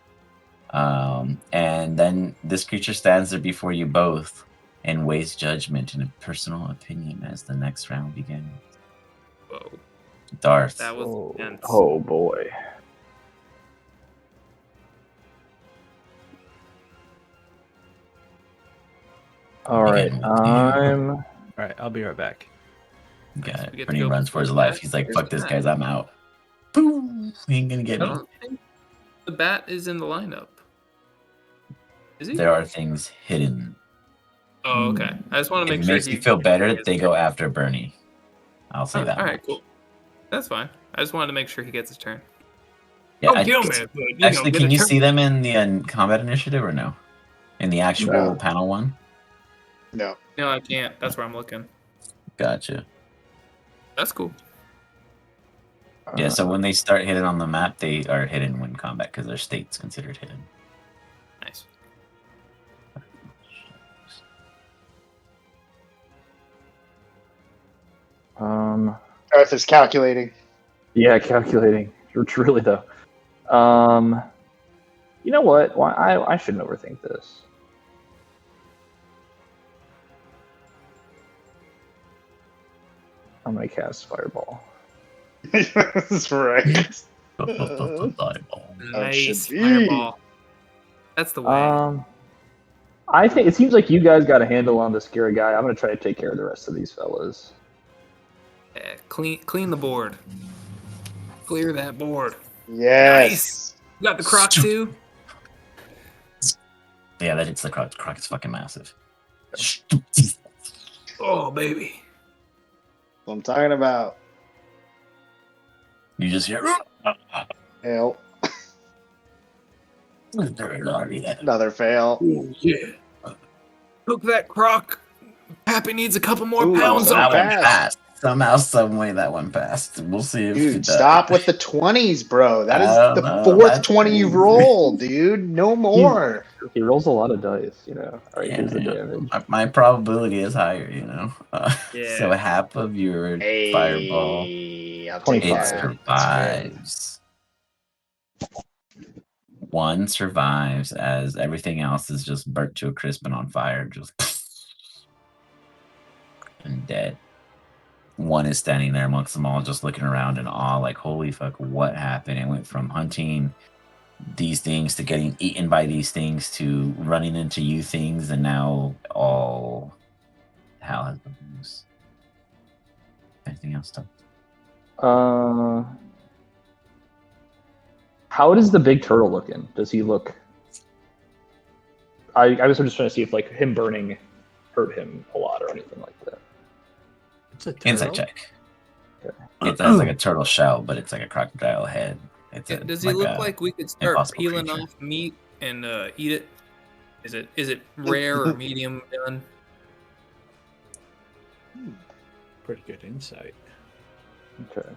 And then this creature stands there before you both and weighs judgment and a personal opinion as the next round begins. Whoa. Darth. That was intense. Oh boy. All right, I'm. All right, I'll be right back. Okay. We get to Bernie go runs for his before life. that. He's like, Here's fuck the this, bat. guys, I'm out. Boom! He ain't gonna get I me. don't think the bat is in the lineup. Is he? There are things hidden. Oh, okay. I just want to If make it sure makes you feel better, they go after Bernie. I'll say that. All right, much. cool. That's fine. I just wanted to make sure he gets his turn. Yeah, Don't kill me, but you actually, know, can get a you turn. see them in the combat initiative or no? In the actual No. panel one? No. No, I can't. That's where I'm looking. Gotcha. That's cool. Yeah, so when they start hidden on the map, they are hidden when combat because their state's considered hidden. Nice. Darth is calculating. Yeah, calculating. Truly though. You know what? Why I shouldn't overthink this. I'm gonna cast Fireball. That's right. Nice should be. fireball. That's the way. I think it seems like you guys got a handle on the scary guy. I'm gonna try to take care of the rest of these fellas. Yeah, clean the board. Clear that board. Yes. You got the croc too? Yeah, that hits the croc. Croc is fucking massive. Oh, baby. What I'm talking about. You just hear. Help. Yeah. Another fail. Oh, yeah. Cook that croc. Pappy needs a couple more Ooh, pounds so on That it. one fast. passed. Somehow, some way, that one passed. We'll see if it Dude, does. stop with the 20s, bro. That is I don't the know, fourth that's 20 you've crazy. rolled, dude. No more. He rolls a lot of dice, you know. All right, Yeah, here's the yeah. damage. My probability is higher, you know. Yeah. So half of your Hey, fireball, I'll take 25. it that. That's fair. survives. One survives as everything else is just burnt to a crisp and on fire, just and dead. One is standing there amongst them all, just looking around in awe, like, holy fuck, what happened? It went from hunting these things to getting eaten by these things to running into you things, and now all hell has been loose. Anything else, Tom? How is the big turtle looking? Does he look? I was just trying to see if like him burning hurt him a lot or anything like that. It's a Insight turtle? check. Okay. It has like a turtle shell, but it's like a crocodile head. It's Does he look like we could start impossible peeling creature. off meat and eat it? Is it rare or medium done? Pretty good insight. Okay.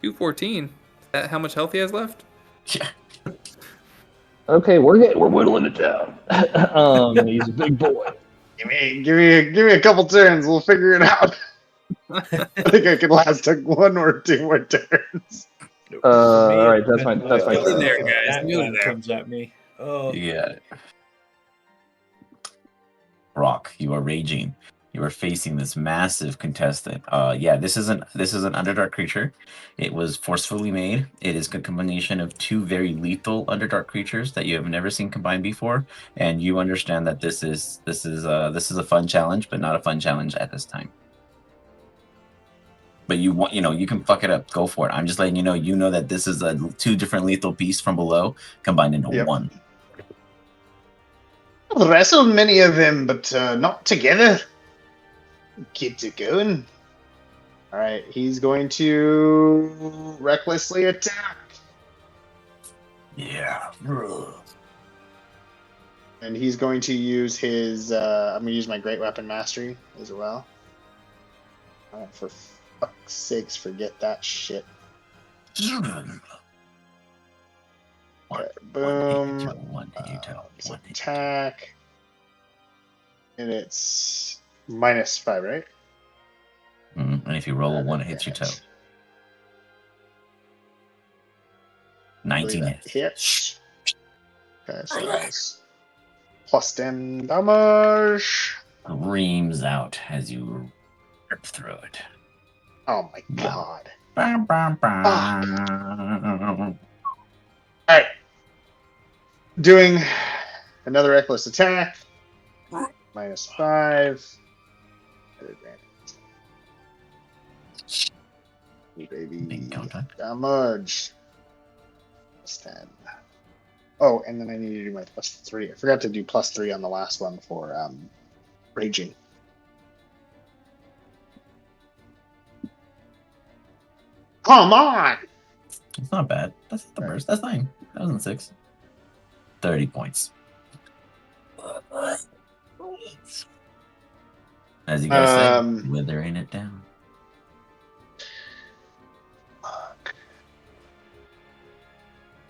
214. Is that how much health he has left? Yeah. Okay, we're whittling it down. He's a big boy. Give me a couple turns. We'll figure it out. I think I can last like one or two more turns. All right, that's my Nearly turn. there, guys. That Nearly one there. comes at me. Oh, Yeah. rock. You are raging. You are facing this massive contestant. Yeah, this is an Underdark creature. It was forcefully made. It is a combination of two very lethal Underdark creatures that you have never seen combined before, and you understand that this is a fun challenge, but not a fun challenge at this time. But you can fuck it up. Go for it. I'm just letting you know that this is a two different lethal beasts from below combined into one. I've wrestled many of them, but not together. Keeps it going. All right, he's going to recklessly attack. Yeah. And he's going to use his. I'm going to use my Great Weapon Mastery as well. For fuck's sakes, forget that shit. Okay, boom. Attack. And it's -5, right? And if you roll a 1, it hits your toe. 19 hits. Okay, so that's +10 damage. Reams out as you rip through it. Oh my god. Alright. Doing another reckless attack. -5. Baby. Damage. +10. Oh, and then I need to do my +3. I forgot to do +3 on the last one for raging. Come on! It's not bad. That's not the worst. That's fine. That wasn't 6. 30 points. As you guys say, withering it down.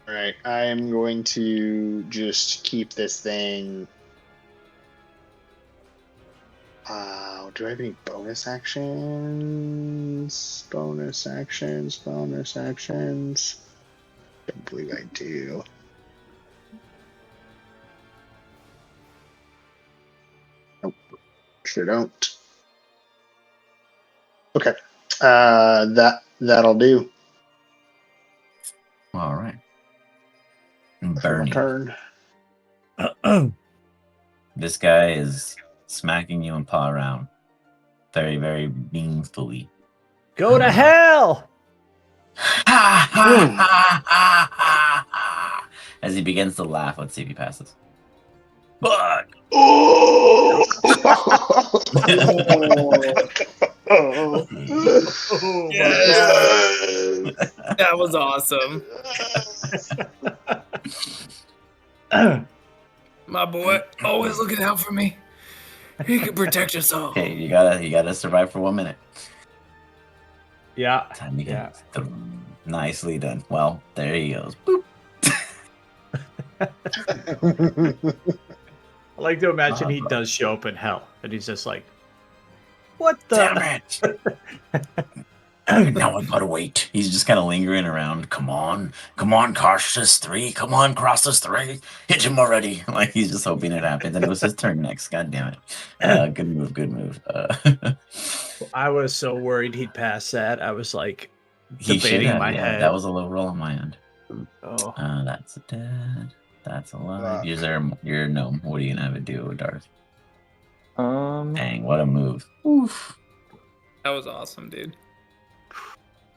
Alright, I am going to just keep this thing. Do I have any bonus actions? Bonus actions. I believe I do. Nope. Sure don't. Okay. That'll do. All right. Burning. Turn. This guy is smacking you and paw around. Very, very meaningfully. Go to hell! As he begins to laugh, let's see if he passes. But Yes. That was awesome. My boy, always looking out for me. He can protect us all. Okay, you gotta survive for 1 minute. Yeah. Time to get nicely done. Well, there he goes. Boop. I like to imagine he does show up in hell, and he's just like, "What the? Damn it! Now I gotta wait." He's just kind of lingering around. Come on, cross this 3. Come on, cross this 3. Hit him already. Like he's just hoping it happens, and it was his turn next. God damn it! Good move. I was so worried he'd pass that. I was like he debating in my head. That was a low roll on my end. Oh, that's dead. That's alive. You're a gnome. What are you gonna have to do with Darth? Dang, what a move. Oof. That was awesome, dude.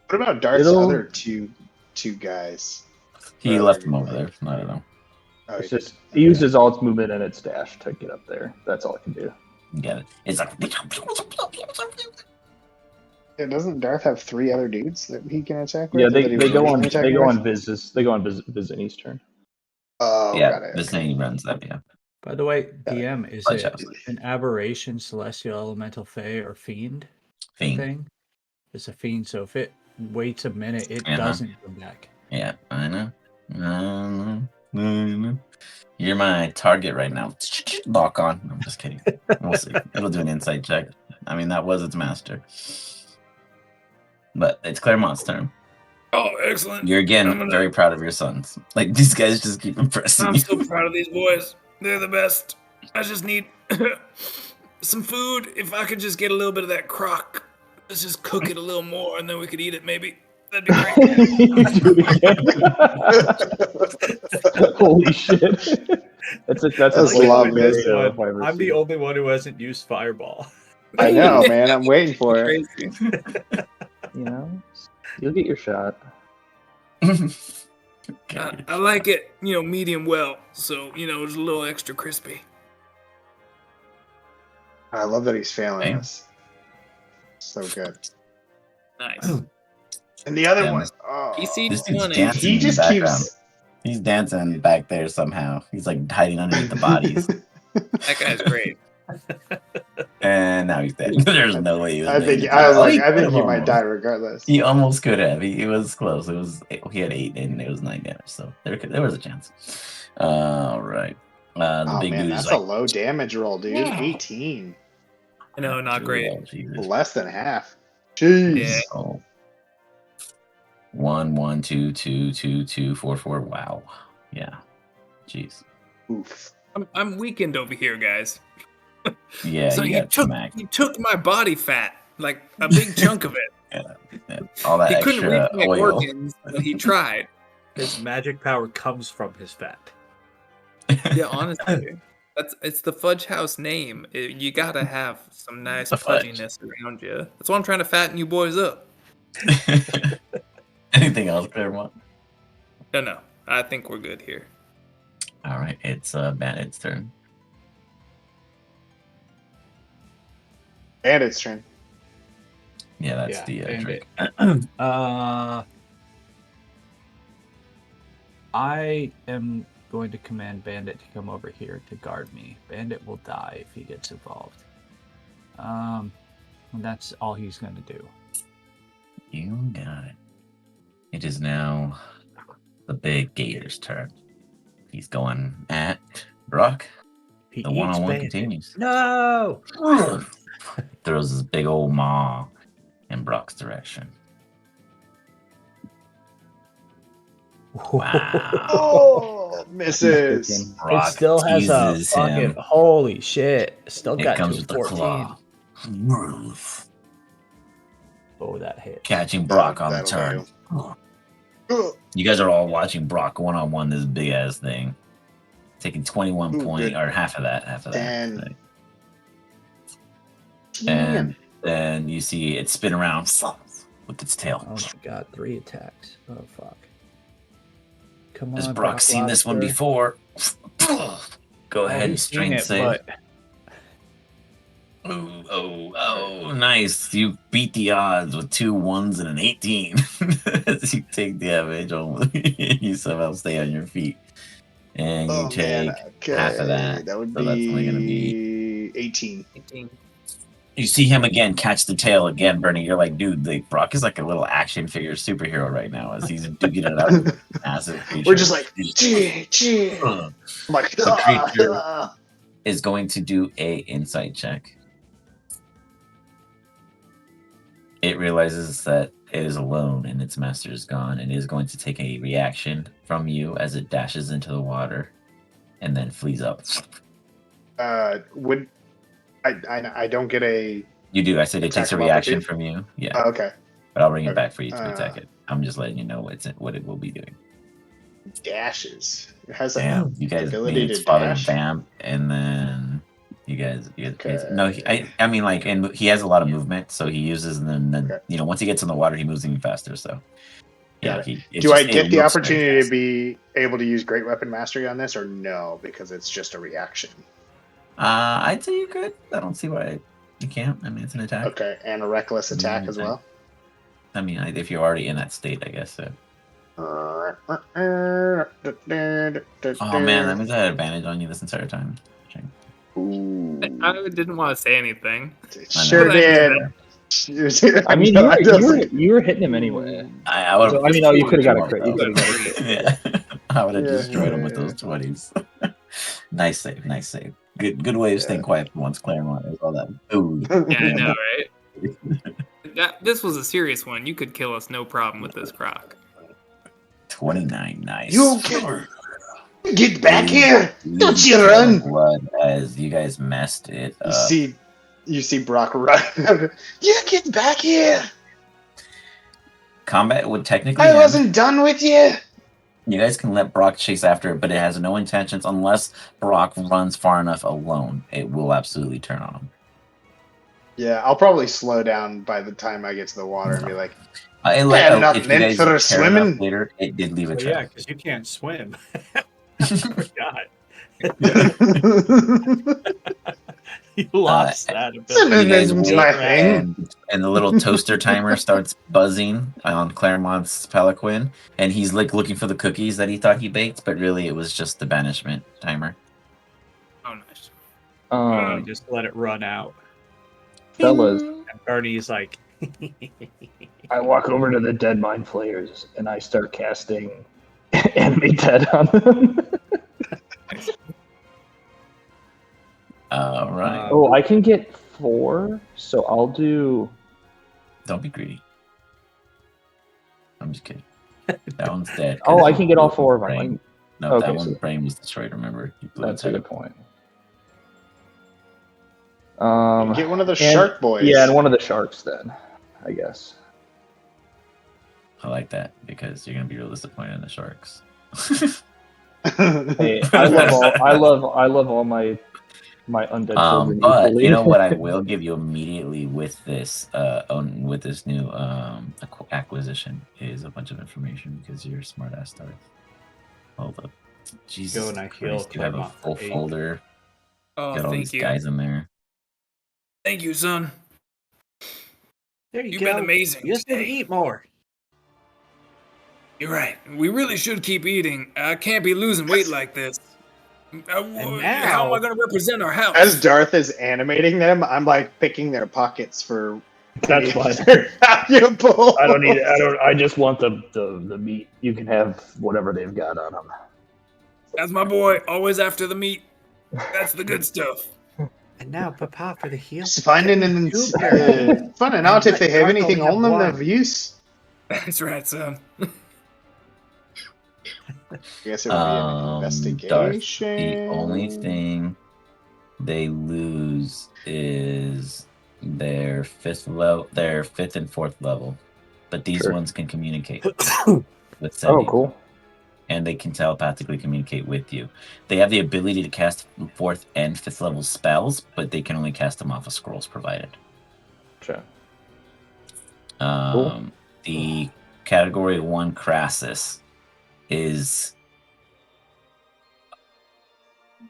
What about Darth's other two guys? He left him over there. I don't know. Oh, it's just he used his alt movement and its dash to get up there. That's all I can do. Get it. It's like Yeah, doesn't Darth have 3 other dudes that he can attack with? Yeah, they go on Viz in his turn. Oh, yeah, got it. this thing runs them. Yeah. by the way, DM, is it FUDGEHOUSE. an aberration, celestial, elemental, fae, or fiend thing? It's a fiend, so if it waits a minute, it doesn't come back. Yeah, I know. You're my target right now. Lock on. I'm just kidding. We'll see. It'll do an insight check. I mean, that was its master. But it's Claremont's turn. Oh, excellent. You're again very proud of your sons. Like, these guys just keep impressing I'm you. so proud of these boys. They're the best. I just need Some food. If I could just get a little bit of that crock, let's just cook it a little more, and then we could eat it. Maybe that'd be great. Do it again. Holy shit. That's a That's great lovely. burrito if I ever I'm the seen it. only one who hasn't used Fireball. I know, man. I'm waiting for it. Crazy. You know, you'll get your shot. I like it, medium well. So it's a little extra crispy. I love that he's failing Damn. us. So good. Nice. And the other Damn, one, this- oh, PC This dude's 20. dancing he in the just background. keeps. He's dancing back there somehow. He's like hiding underneath the bodies. That guy's great. And now he's dead. There's no way he was. I making think it I was to- like, he I could think have he might almost. die regardless. He almost could have. He was close. He had 8 and it was 9 damage, so there was a chance. All right. The Oh big man, dude's that's like a low damage roll, dude. 18, No, not great. Oh, Jesus. less than half. Jeez. Yeah. Oh. 1, 1, 2, 2, 2, 2, 4, 4. Wow. Yeah. Jeez. Oof. I'm weakened over here, guys. Yeah. So you you got took smacked. you took my body fat, like a big chunk of it. Yeah. All that He couldn't extra reach my oil. organs, but he tried. His magic power comes from his fat. Yeah, honestly, it's the Fudge House name. You gotta have some nice The fudge. pudginess around you. That's why I'm trying to fatten you boys up. Anything else, Claremont? No, I think we're good here. All right. It's Bandit's turn. Bandit's turn. Yeah, that's Yeah, the Bandit. trick. I am going to command Bandit to come over here to guard me. Bandit will die if he gets involved. And that's all he's going to do. You got it. It is now the big Gator's turn. He's going at Brock. He The eats one-on-one Bandit. continues. No! Throws his big old maw in Brock's direction. Wow. Oh, misses. It Brock It still has a teases fucking him. holy shit. Still It got comes to with the 14. claw. Oh, that hit. Catching Brock on the That'll turn. Ugh. You guys are all watching Brock one-on-one this big ass thing. Taking 21 Ooh, point good. or half of that. Ten. Right. And then you see it spin around with its tail. Oh my god, 3 attacks. Oh fuck. Come on. Has Brock seen this one Lobster. before? Go ahead and He's seen strength it, save. but Oh, nice. You beat the odds with 2 1s and an 18. As you take damage, you somehow stay on your feet. And you take half of that. That would So that's only gonna be 18. 18. You see him again, catch the tail again, Bernie. You're like, dude, like Brock is like a little action figure superhero right now as he's digging it out of the massive creature. We're just like, gee. Ugh. I'm like, The creature is going to do a insight check. It realizes that it is alone and its master is gone, and it is going to take a reaction from you as it dashes into the water and then flees up. would I don't get a You do. I said it Attack takes a of reaction opportunity? from you. Yeah, oh, okay. but I'll bring it okay. back for you to attack it. I'm just letting you know what it will be doing. Dashes. It has a Damn, you guys ability made its to father dash. Bam, and then you guys. Okay. No, I mean, like, and he has a lot of movement, so he uses, and then Okay. once he gets in the water, he moves even faster. So, Got yeah. it. Do I get the opportunity to be able to use Great Weapon Mastery on this, or no? Because it's just a reaction. I'd say you could. I don't see why you can't. I mean, it's an attack. Okay, and a reckless attack as well. I mean, if you're already in that state, I guess so. Oh Oh man, that means I had advantage on you this entire time. I didn't want to say anything. Sure But I did. I mean, you were hitting him anyway. I would. So, I mean, you could have got a crit. You could have got a crit. Yeah, I would have Yeah, destroyed him with yeah, those 20s. Nice save. Good way of staying quiet for once, Claremont. Is all that food. Yeah, I know, right? This was a serious one. You could kill us no problem with this croc. 29, nice. You okay? Get back here! Don't Please you kill run! Blood, as you guys messed it You up. see Brock run. You get back here! Combat would technically I end. wasn't done with you! You guys can let Brock chase after it, but it has no intentions unless Brock runs far enough alone. It will absolutely turn on him. Yeah, I'll probably slow down by the time I get to the water and be like, I'm not if you meant guys for care enough swimming. later, it did leave a Well, yeah, trail. because you can't swim. I forgot. You lost that ability. Swimming You guys isn't wait, my thing. and the little toaster timer starts buzzing on Claremont's Peliquin, and he's like looking for the cookies that he thought he baked, but really it was just the banishment timer. Oh, nice. You just let it run out. Fellas, And Bernie's like, I walk over to the dead mind flayers and I start casting enemy dead on them. All right. Oh, I can get 4, so I'll do. Don't be greedy. I'm just kidding. That one's dead. Oh, I can get all 4 of them. Brain. No, Okay, that one's so- brain was destroyed. Remember, you blew That's its a head good up. point. Get one of the and- shark boys. Yeah, and one of the sharks then, I guess. I like that because you're gonna be real disappointed in the sharks. Hey, I love all my undead children But equally. you know what I will give you immediately with this new acquisition is a bunch of information because you're a smart ass Darth. Hold up. Jesus Go and I heal Christ, you have a Claremont full for 8. folder. Oh, Got all thank these you. guys in there. Thank you, son. there you You've go. been amazing. You just need to today. eat more. You're right. We really should keep eating. I can't be losing weight like this. How am now- I going to represent our house? As Darth is animating them, I'm like picking their pockets for. That's fine. Valuable. I don't need it. I just want the meat. You can have whatever they've got on them. That's my boy. Always after the meat. That's the good stuff. And now, Papa, for the heal. Just finding and finding out if they have anything on them of use. That's right, son. I guess it would be an investigation. The only thing they lose is their fifth and fourth level, but these Sure. ones can communicate with Oh, Sending, cool. and they can telepathically communicate with you. They have the ability to cast fourth and fifth level spells, but they can only cast them off of scrolls provided. Sure. The category 1 Crassus is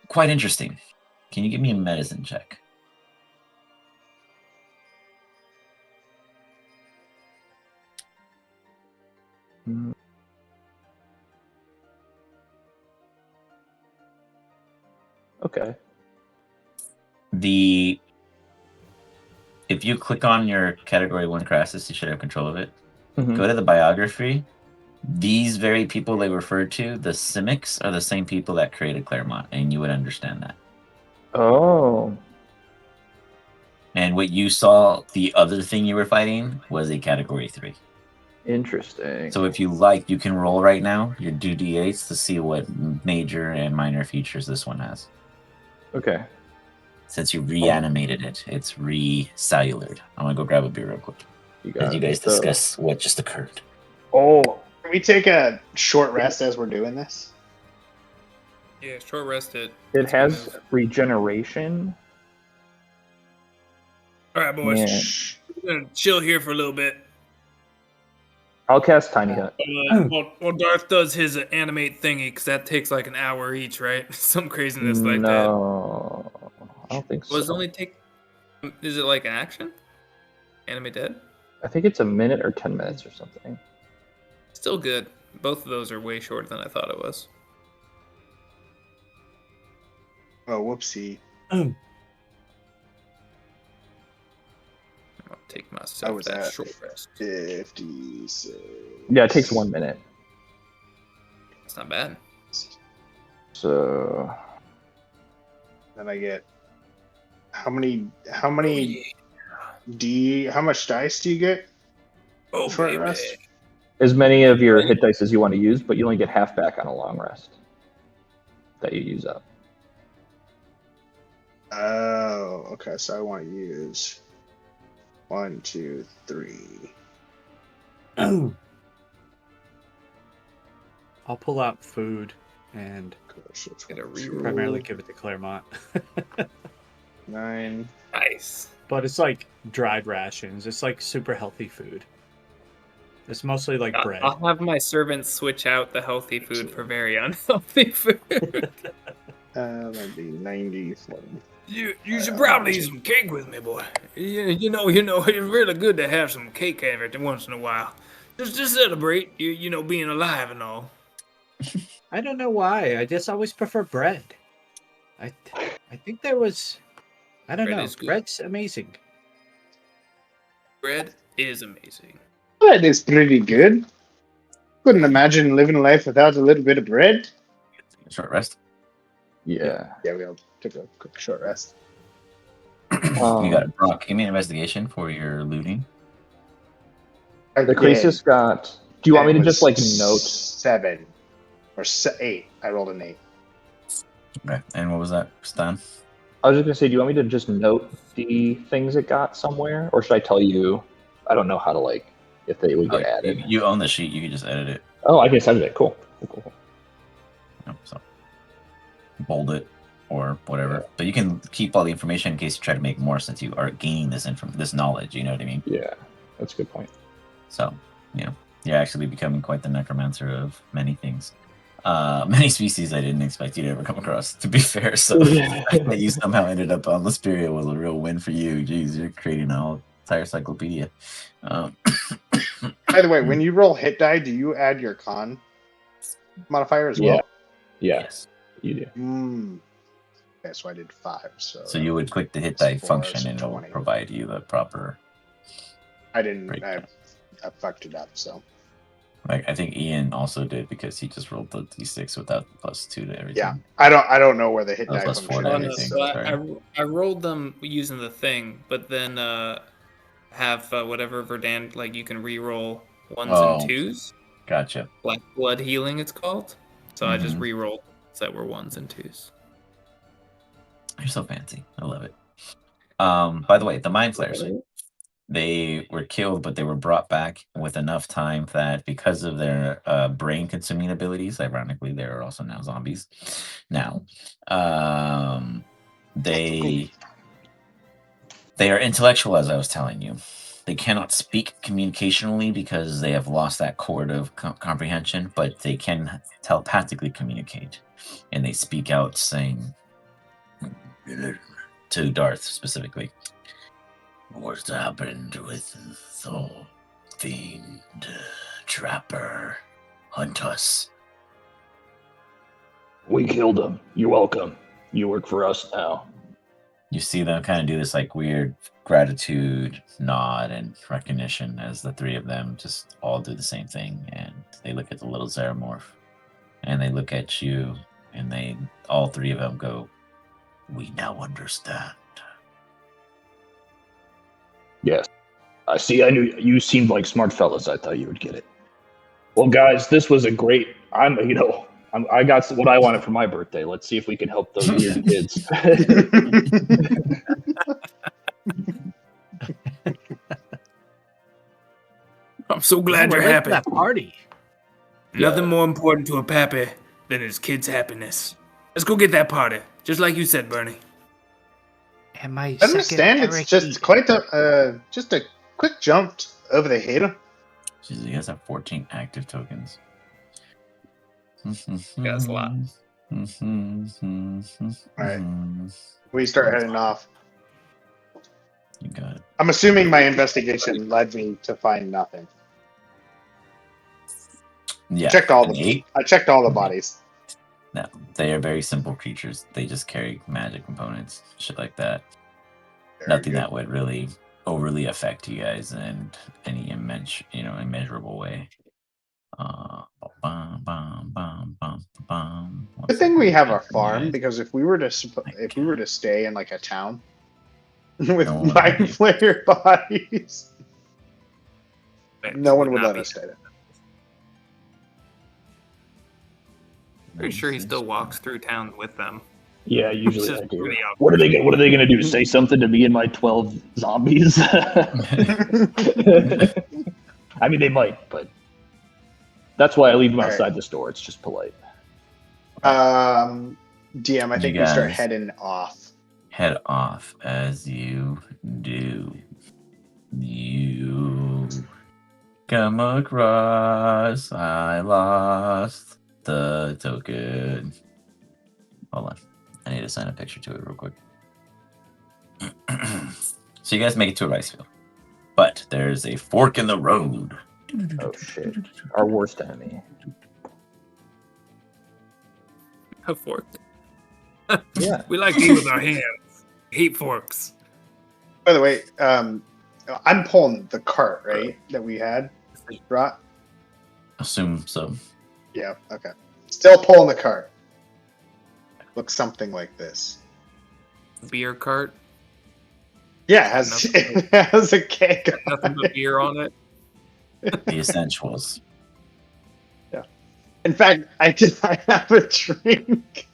quite interesting. Can you give me a medicine check? Okay. If you click on your category 1 Crassus, you should have control of it. Mhm. Go to the biography. These very people they refer to, the Simics, are the same people that created Claremont, and you would understand that. Oh. And what you saw, the other thing you were fighting, was a category 3. Interesting. So if you like, you can roll right now your do d8s to see what major and minor features this one has. Okay. Since you reanimated it, it's re-cellular. I'm gonna go grab a beer real quick as you guys discuss what just occurred. Oh, Can we take a short rest as we're doing this? Yeah, short rest it. it has regeneration. All right, boys. Yeah. We're going to chill here for a little bit. I'll cast Tiny Hut. While Darth does his animate thingy, because that takes like an hour each, right? Some craziness like that. No, I don't think so. Was it only take? Is it like an action? Animate dead? I think it's a minute or 10 minutes or something. Still good. Both of those are way shorter than I thought it was. Oh, whoopsie. I'll take I myself was that at short rest. 56. Yeah, it takes 1 minute. It's not bad. So Then I get how much dice do you get? Oh, Short baby. rest? as many of your hit dice as you want to use, but you only get half back on a long rest. that you use up. Oh, okay. So I want to use 1, 2, 3. I'll pull out food and Get a primarily reroll. give it to Claremont. 9. Nice. But it's like dried rations. It's like super healthy food. It's mostly like bread. I'll have my servants switch out the healthy food for very unhealthy food. That'd be 90. You should probably eat some cake with me, boy. You know, it's really good to have some cake every once in a while. Just celebrate, you know, being alive and all. I don't know why. I just always prefer bread. I think there was. I don't Bread know. is good. Bread's amazing. Bread is amazing. That is pretty good. Couldn't imagine living life without a little bit of bread. Short rest. Yeah. Yeah, we all took a quick short rest. You got it, Brock. Give me an investigation for your looting. The Croesus got. Do you want me to just like note? 7 or 8? I rolled an 8. Okay. And what was that, Stan? I was just gonna say, do you want me to just note the things it got somewhere, or should I tell you? I don't know how to like if they would get added. You own the sheet. You can just edit it. Oh, I can edit it. Cool. So bold it or whatever. But you can keep all the information in case you try to make more, since you are gaining this knowledge. You know what I mean? Yeah, that's a good point. So you're actually becoming quite the necromancer of many things. Many species I didn't expect you to ever come across, to be fair. So that you somehow ended up on Lesperia was a real win for you. Jeez, you're creating an entire encyclopedia. By the way, when you roll hit die, do you add your con modifier as well? Yeah, Yes. you do. Okay, so I did 5. So you would click the hit die 4, function so and it'll 20. provide you the proper. I didn't. breakdown. I fucked it up. So Like I think Ian also did, because he just rolled the d6 without the +2 to everything. yeah, I don't know where the hit Oh, die plus 4 function to Oh, is. no, everything. so Sorry. I rolled them using the thing, but then have whatever Verdant, like you can re-roll 1s Oh. and 2s. Gotcha. Black blood healing, it's called. So I just Mhm. re-rolled that were 1s and 2s. You're so fancy. I love it. By the way, the mind flayers, they were killed, but they were brought back with enough time that, because of their brain consuming abilities, ironically, they are also now zombies. Now, they are intellectual, as I was telling you. They cannot speak communicationally because they have lost that chord of comprehension, but they can telepathically communicate, and they speak out saying to Darth specifically, "What's happened with the fiend trapper? Hunt us." We killed him. You're welcome. You work for us now. You see them kind of do this like weird gratitude nod and recognition as the three of them just all do the same thing, and they look at the little Xenomorph and they look at you, and they all three of them go, "We now understand." Yes. I see. I knew you seemed like smart fellas. I thought you would get it. Well, guys, this was a great. I got what I wanted for my birthday. Let's see if we can help those weird kids. I'm so glad you're we're late happy. for that party. Nothing more important to a pappy than his kid's happiness. Let's go get that party, just like you said, Bernie. And my I understand it's just quite a quick jump over the hill. Jeez, you guys have 14 active tokens. Yeah, that's a lot. Alright. We start heading off. You got it. I'm assuming my investigation led me to find nothing. Yeah. I checked all an the 8? I checked all the bodies. No, they are very simple creatures. They just carry magic components, shit like that. Very Nothing good. that would really overly affect you guys in any immeasurable way. Good thing we have a farm, because if we were to stay in like a town with No one would let you. mind flayer bodies, no one would not let be- us stay there. Pretty sure he still walks through town with them. Yeah, usually Just I do. pretty What are they gonna do? Say something to me and my 12 zombies? I mean, they might, but that's why I leave them All right. outside the store. It's just polite. DM, I You think we start guys- heading off. Head off as you do. You come across. I lost the token. Hold on. I need to sign a picture to it real quick. So you guys make it to a rice field. But there's a fork in the road. Oh shit! Our worst enemy. A fork. Yeah. We like to eat with our hands. Hate forks. By the way, I'm pulling the cart, right? That we had, right? Assume so. Yeah. Okay. Still pulling the cart. Looks something like this. Beer cart. Yeah, it has it has a keg. on Nothing but it. beer on it. The essentials. In fact, I have a drink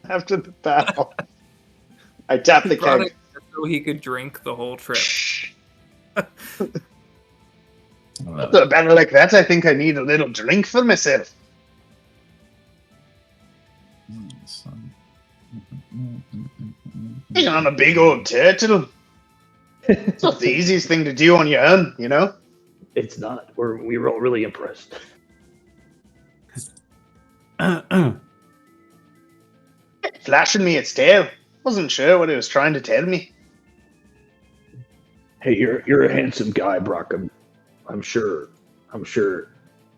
after the battle. I tapped the He brought keg. it so he could drink the whole trip. I love After it. a battle like that, I think I need a little drink for myself. Hang on, a big old turtle. It's not the easiest thing to do on your own, you know? It's not. We were all really impressed. Flashing me its tail. Wasn't sure what it was trying to tell me. Hey, you're a handsome guy, Brock. I'm sure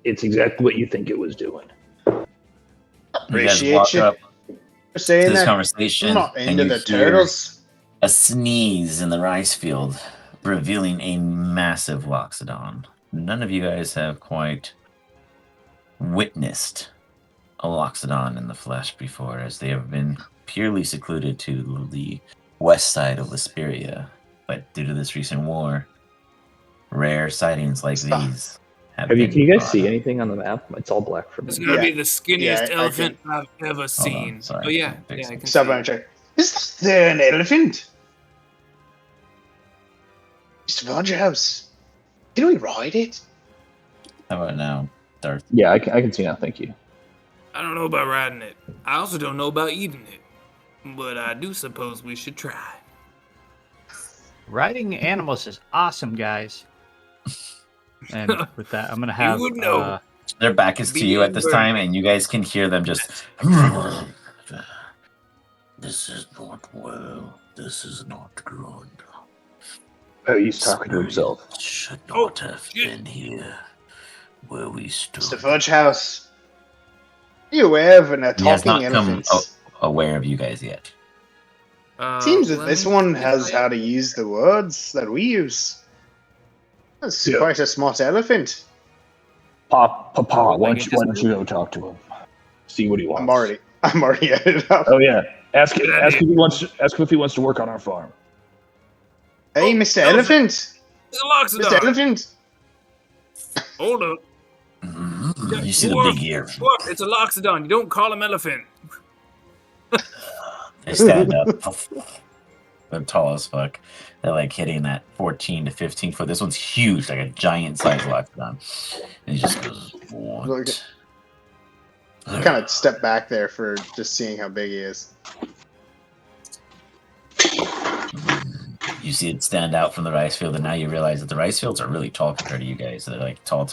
it's exactly what you think it was doing. You guys Appreciate walk you up for saying to this that. conversation I'm not and into you the hear turtles. a sneeze in the rice field, revealing a massive loxodon. None of you guys have quite witnessed a loxodon in the flesh before, as they have been purely secluded to the west side of Vesperia. But due to this recent war, rare sightings like Stop. these have Can been you guys brought see up. anything on the map? It's all black for It's me. gonna Yeah. be the skinniest Yeah, I elephant I've ever seen. sorry. Oh yeah, Fix yeah, I it. can Stop see. and check. Is there an elephant? Mr. FUDGEHOUSE, can we ride it? How about now, Darth? Yeah, I can see now. Thank you. I don't know about riding it. I also don't know about eating it. But I do suppose we should try. Riding animals is awesome, guys. And with that, I'm gonna have would know. Their back is to you at this time, and you guys can hear them just. This is not well. This is not good. Oh, he's talking to himself. Should Oh, not have shit. been here where we stood. Mr. FUDGEHOUSE, are you aware of a He has talking not come elephant? aware of you guys yet. Seems that let this me one see if has I- how to use the words that we use. That's Yeah. quite a smart elephant. Papa, Oh, why like don't it you just- go talk to him? See what he wants. I'm already at it up. Oh yeah, ask Good him idea. if he wants to work on our farm. Hey, Oh, Mr. elephant. Elephant! It's a Mr. loxodon. Elephant! Hold up. You see the Woof, big ears. woof, it's a loxodon. You don't call him elephant. They stand up. They're tall as fuck. They're like hitting that 14 to 15 foot. This one's huge, like a giant size lockdown. And he just goes, what? Look, kind of step back there for just seeing how big he is. You see it stand out from the rice field, and now you realize that the rice fields are really tall compared to you guys. They're like tall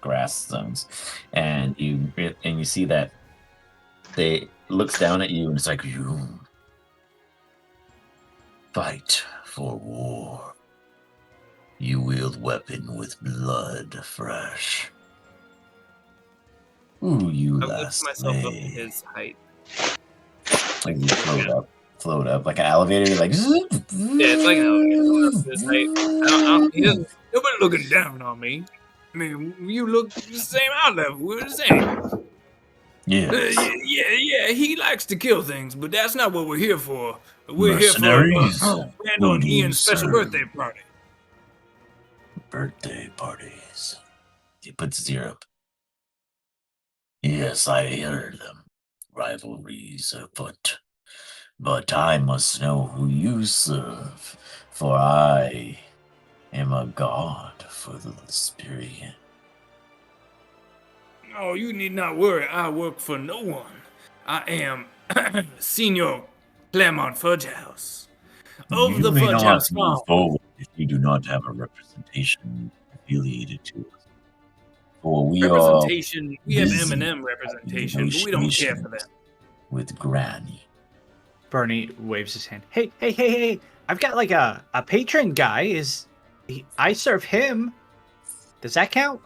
grass zones, and you see that they looks down at you, and it's like, you fight for war. You wield weapon with blood fresh. Ooh, you I lift last myself up to slay. his height. Like you float up like an elevator, like Yeah, it's like an elevator up to his height. He doesn't. Nobody looking down on me. I mean, you look the same eye level. We're the same. Yes. Yeah. He likes to kill things, but that's not what we're here for. We're here Mercenaries? for land Who on do you Ian's special serve? birthday party. Birthday parties. He puts his ear up. Yes, I heard them. rivalries afoot. But I must know who you serve, for I am a god for the Lespirian. Oh, you need not worry. I work for no one. I am Senior Claremont Fudgehouse of You the may not Fudgehouse move Farm. forward if you do not have a representation affiliated to us. For we are Representation. We have busy M&M representation, but we don't care for them. with Granny. Bernie waves his hand. Hey! I've got like a patron guy. I serve him? Does that count?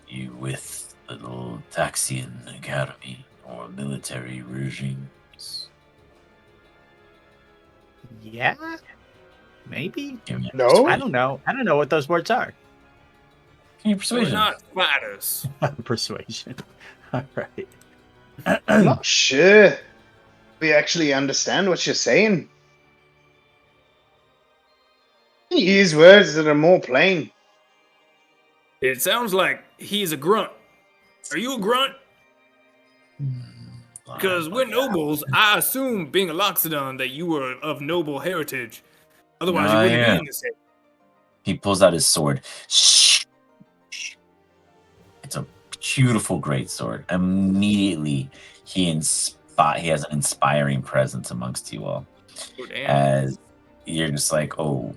You with little Taxian Academy or military regimes? Yeah, maybe. Give me a No? persuasion. I don't know. I don't know what those words are. Give me a We're persuasion. not fighters. Persuasion. All right. I'm not sure we actually understand what you're saying. Can you use words that are more plain? It sounds like he's a grunt. Are you a grunt? Because we're nobles. I assume, being a Loxodon, that you were of noble heritage. Otherwise, you I wouldn't be am. in this area. He pulls out his sword. It's a beautiful great sword. Immediately, he has an inspiring presence amongst you all. Oh, damn. As you're just like, oh,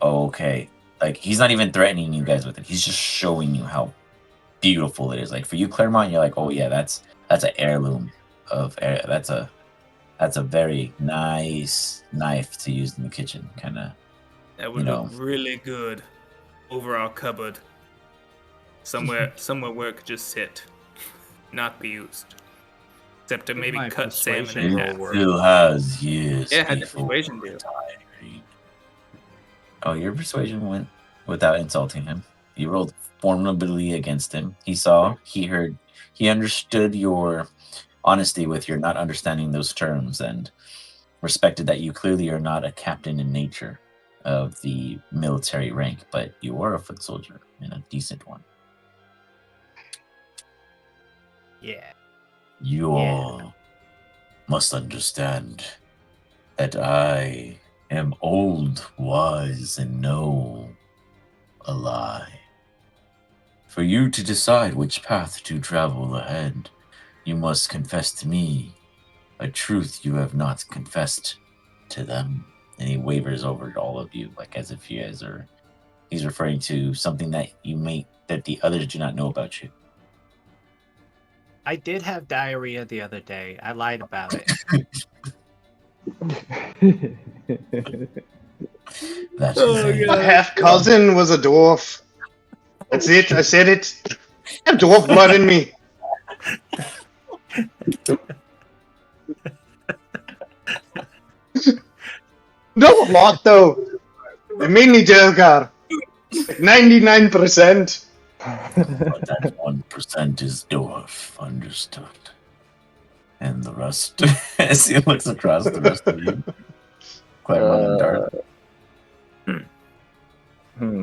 okay. Like, he's not even threatening you guys with it. He's just showing you how beautiful it is. Like, for you, Claremont, you're like, oh yeah, that's an heirloom that's a very nice knife to use in the kitchen, kind of. That would look really good over our cupboard. Somewhere where it could just sit, not be used. Except to maybe my cut salmon persuasion in roll half. work. Still has years. Yeah, how'd the before persuasion do? retiring. Oh, your persuasion went without insulting him. You rolled formidably against him. He saw, he heard, he understood your honesty with your not understanding those terms and respected that you clearly are not a captain in nature of the military rank, but you are a foot soldier and a decent one. Yeah. You all must understand that I am old, wise, and know a lie. For you to decide which path to travel ahead, you must confess to me a truth you have not confessed to them. And he wavers over to all of you, like as if you guys are. He's referring to something that that the others do not know about you. I did have diarrhea the other day. I lied about it. That's My half cousin was a dwarf. That's it. I said it. I have dwarf blood in me. Not a lot though. I mainly Delgar. Like 99%. But that 1% is dwarf, understood. And the rest, as he looks across the rest of you, Claremont and Dart.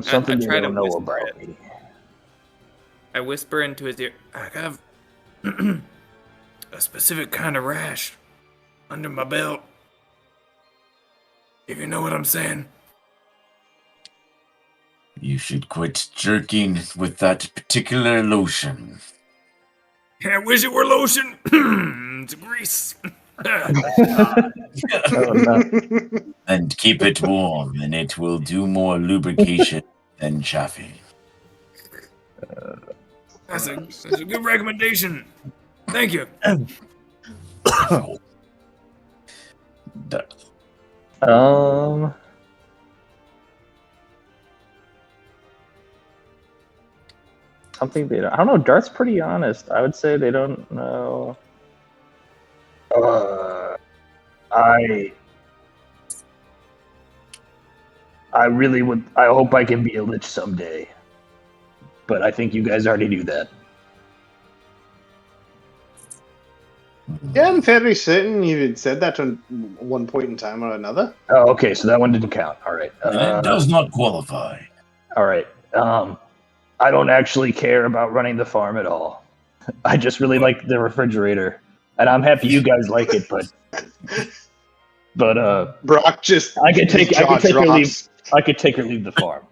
Something I you try to don't know whisper about it. me. I whisper into his ear, I have a specific kind of rash under my belt. If you know what I'm saying. You should quit jerking with that particular lotion. I wish it were lotion. It's grease. Oh, no. And keep it warm, and it will do more lubrication than chafing. That's a good recommendation. Thank you. Dart. Something they don't. I don't know. Dart's pretty honest. I would say they don't know. I really would. I hope I can be a lich someday. But I think you guys already knew that. Yeah, I'm fairly certain you had said that on one point in time or another. Oh, okay. So that one didn't count. All right. And it does not qualify. All right. I don't actually care about running the farm at all. I just really like the refrigerator, and I'm happy you guys like it. But Brock just I could take jaw or leave. drops. I could take or leave the farm.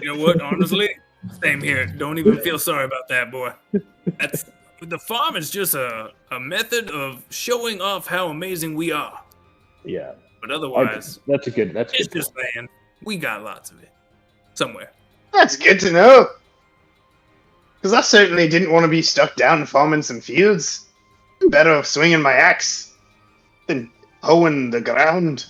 You know what? Honestly, same here. Don't even feel sorry about that, boy. The farm is just a method of showing off how amazing we are. Yeah, But otherwise, that's a good. it's just land. We got lots of it somewhere. That's good to know. Because I certainly didn't want to be stuck down farming some fields. I'm better off swinging my axe than hoeing the ground.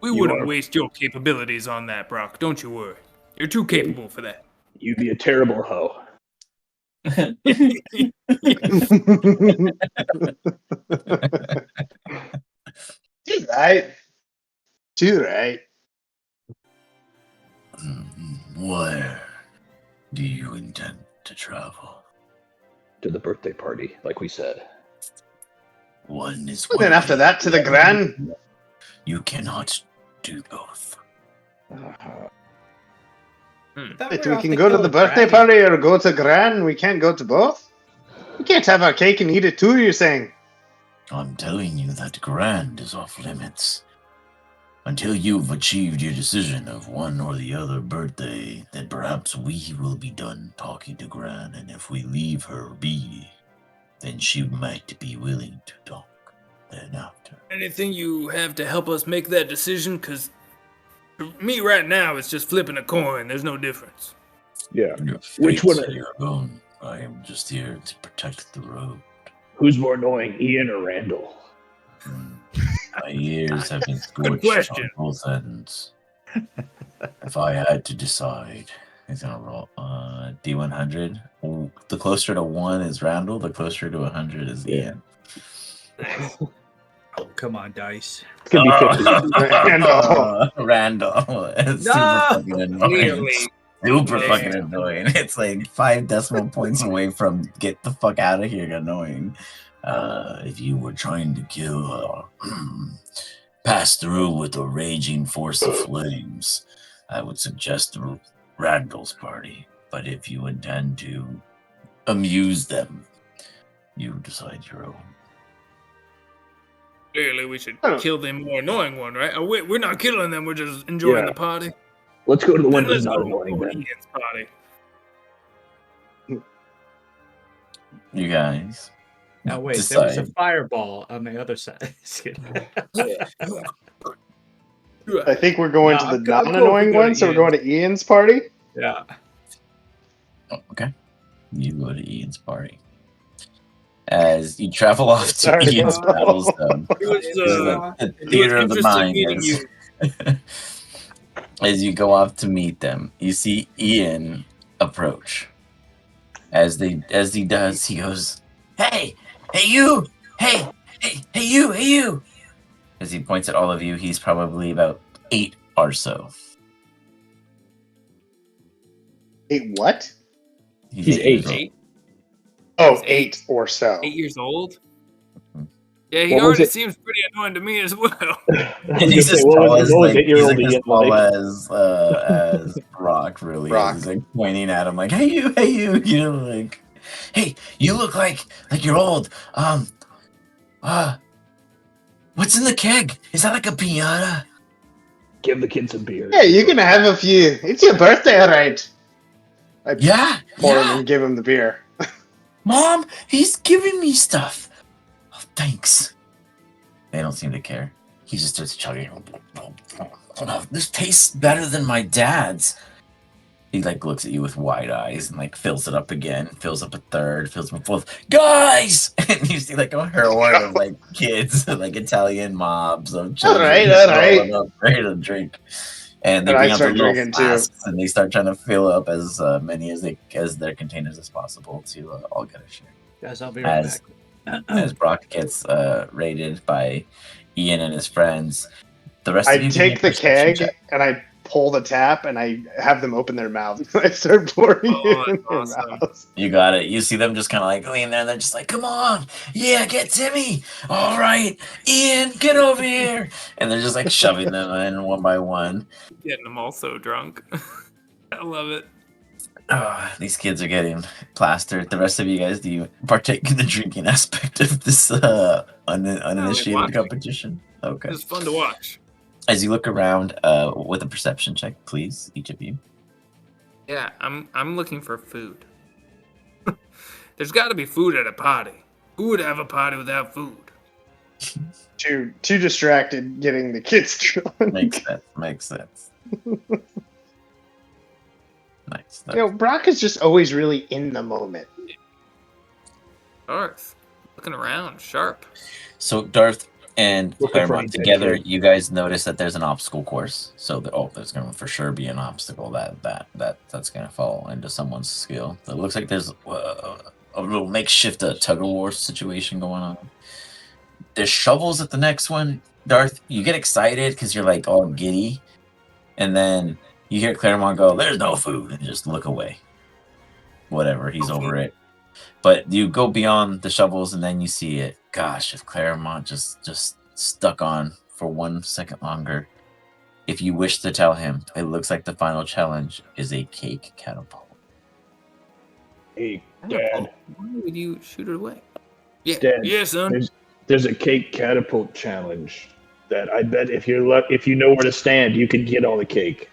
We wouldn't waste your capabilities on that, Brock. Don't you worry. You're too capable for that. You'd be a terrible hoe. Too right. Too right. Where do you intend to travel? To the birthday party, like we said. One is Well, one then after thing. that to the Gran. You cannot do both. Wait, we can go to the birthday party or go to Gran. We can't go to both. We can't have our cake and eat it too, you're saying? I'm telling you that grand is off limits. Until you've achieved your decision of one or the other birthday, then perhaps we will be done talking to Gran, and if we leave her be, then she might be willing to talk then after. Anything you have to help us make that decision? Because for me right now, it's just flipping a coin. There's no difference. Yeah. Your Which fate's one- your own. I am just here to protect the road. Who's more annoying, Ian or Randall? My ears have been Good scorched on question. both ends. If I had to decide, he's gonna roll D100. Ooh, the closer to 1 is Randall, the closer to 100 is Ian. Oh, come on, dice. It's gonna be 50. Randall. It's No! super fucking annoying. Clearly. Super Yeah. fucking annoying. It's like 5 decimal points away from get the fuck out of here annoying. If you were trying to kill pass through with a raging force of flames, I would suggest Randall's party. But if you intend to amuse them, you decide your own. Clearly, we should Oh. kill the more annoying one, right? Oh, we're not killing them. We're just enjoying Yeah. the party. Let's go to the one Then that's let's not go annoying to then. Ian's party. You guys. Now wait, there was a decide. fireball on the other side. Just kidding. I think we're going No, to I'm the cool if we non-annoying go to one, so we're Ian's. going to Ian's party. Yeah. Oh, okay. You go to Ian's party. As you travel off to Sorry. Ian's battle zone. It was, This is the it theater was of the interesting mind. meeting you. As you go off to meet them, you see Ian approach. As he does, he goes, "Hey, you! Hey, you!" As he points at all of you, he's probably about 8 or so. Eight what? He's 8 8. years old. 8 Oh, He's 8 or so. years old? Yeah, he What was already it? seems pretty annoying to me as well. And he's as tall as like he's 8-year-old like as Ian tall like? as Brock really Brock. is. He's like pointing at him like, hey you, you know, like, hey, you look like you're old. What's in the keg? Is that like a piñata? Give the kid some beer. Yeah, you can have a few. It's your birthday, right? I Yeah, pour him yeah. and give him the beer. Mom, he's giving me stuff. Oh, thanks. They don't seem to care. He just starts chugging. This tastes better than my dad's. He like looks at you with wide eyes and like fills it up again, fills up a third, fills up a fourth. Guys! And you see like a horde of like kids, like Italian mobs of children Alright. rolling up ready to drink. And they And I bring out their start little drinking, too. flasks and they start trying to fill up as many as their containers as possible to all get a share. Guys, I'll be right As- back. As Brock gets raided by Ian and his friends, the rest of I you can take make the perception keg check. and I pull the tap and I have them open their mouths. I start pouring Oh, it in that's their awesome. mouths. You got it. You see them just kind of like lean there. And they're just like, "Come on, yeah, get Timmy. All right, Ian, get over here." And they're just like shoving them in one by one. Getting them all so drunk. I love it. These kids are getting plastered. The rest of you guys, do you partake in the drinking aspect of this uninitiated watching. competition? Okay. It's fun to watch. As you look around, with a perception check, please, each of you. Yeah, I'm looking for food. There's got to be food at a party. Who would have a party without food? Too distracted getting the kids drunk. Makes sense. Nice. You know, Brock is just always really in the moment. Darth, looking around, sharp. So Darth and Looking for Claremont anything, together, too. you guys notice that there's an obstacle course. So there's going to for sure be an obstacle that's going to fall into someone's skill. It looks like there's a little makeshift tug of war situation going on. There's shovels at the next one. Darth, you get excited because you're like all giddy, and then you hear Claremont go, "There's no food," and just look away. Whatever, he's over it. But you go beyond the shovels, and then you see it. Gosh, if Claremont just stuck on for 1 second longer, if you wish to tell him, it looks like the final challenge is a cake catapult. Hey, Dad. Why would you shoot it away? Yeah, Dad, yeah, son. There's a cake catapult challenge that I bet if you know where to stand, you could get all the cake.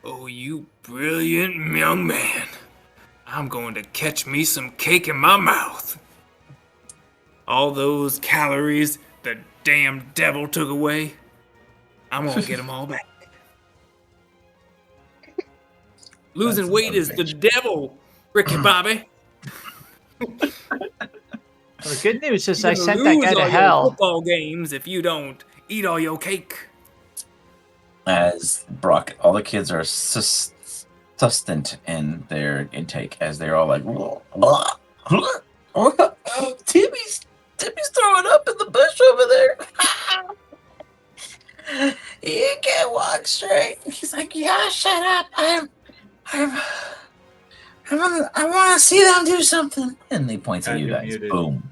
Oh, you brilliant young man. I'm going to catch me some cake in my mouth. All those calories the damn devil took away, I'm going to get them all back. Losing weight is the devil, Ricky Bobby. The good news is You're I gonna sent that lose guy all to your hell. football games if you don't eat all your cake. As Brock, all the kids are sustained in their intake as they're all like, Timmy's throwing up in the bush over there. You can't walk straight. He's like, yeah, shut up. I want to see them do something. And he points at you You're guys. muted. Boom.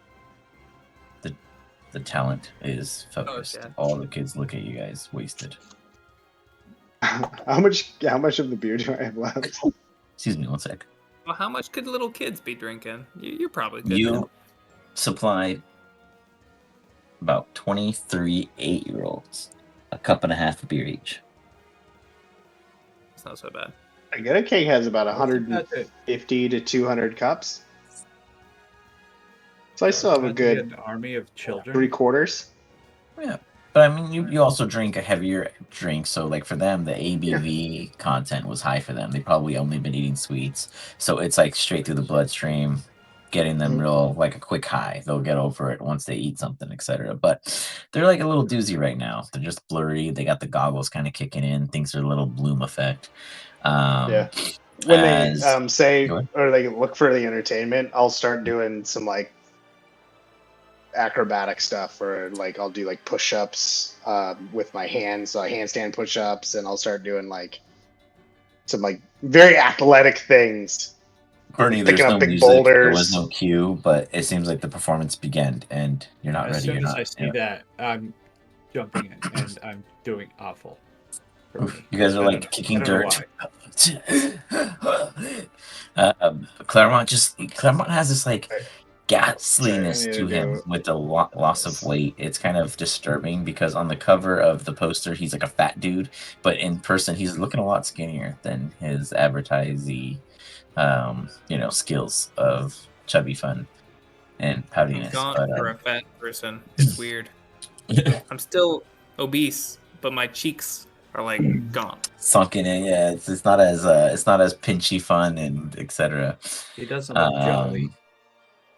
The talent is focused. yeah. All the kids look at you guys, wasted. How much of the beer do I have left? Excuse me, 1 sec. Well, how much could little kids be drinking? You're probably good. You supply about 23 8-year-olds a cup and a half of beer each. It's not so bad. I get a cake has about That's it. 150 to 200 cups. So I still have a About to get good an army of children. 3/4. Yeah. But I mean, you also drink a heavier drink, so like for them, the ABV content was high for them. They probably only been eating sweets, so it's like straight through the bloodstream, getting them real like a quick high. They'll get over it once they eat something, etc. But they're like a little doozy right now. They're just blurry. They got the goggles kind of kicking in. Things are a little bloom effect. Yeah. When as- they say Go ahead. or they look for the entertainment, I'll start doing some like acrobatic stuff, or like I'll do like push-ups with my hands, so handstand push-ups, and I'll start doing like some like very athletic things. Bernie, there's Picking no up big music. There was boulders. no cue, but it seems like the performance began, and you're not As ready. soon You're as not. I see that, I'm jumping in and I'm doing awful. for me. You guys are I like don't- kicking I don't know dirt. Claremont has this like ghastliness Sorry, I to need to him go- with the loss of weight. It's kind of disturbing because on the cover of the poster he's like a fat dude, but in person he's looking a lot skinnier than his advertisee skills of chubby fun and I'm poutiness. gone But for a fat person. It's weird. I'm still obese, but my cheeks are like gone. sunken in, yeah, it's not as pinchy fun and etc. He doesn't look jolly.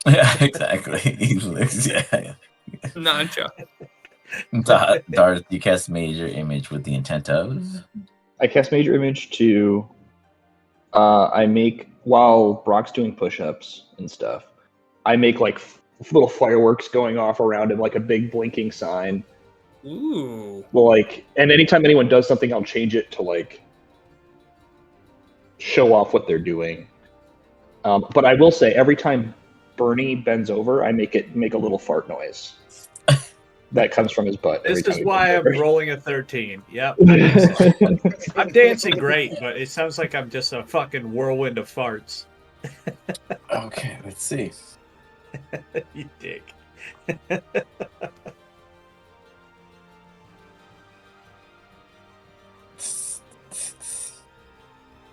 Yeah, exactly. He looks, yeah. Not joking. Darth, you cast major image with the intent of. I cast major image to. I make while Brock's doing push-ups and stuff. I make like little fireworks going off around him, like a big blinking sign. Ooh. Well, like, and anytime anyone does something, I'll change it to like show off what they're doing. But I will say, every time Bernie bends over, I make a little fart noise. that comes from his butt. This every time is he why goes I'm rolling a 13. Yep, that makes sense. there. I'm dancing great, but it sounds like I'm just a fucking whirlwind of farts. Okay, let's see. You dick.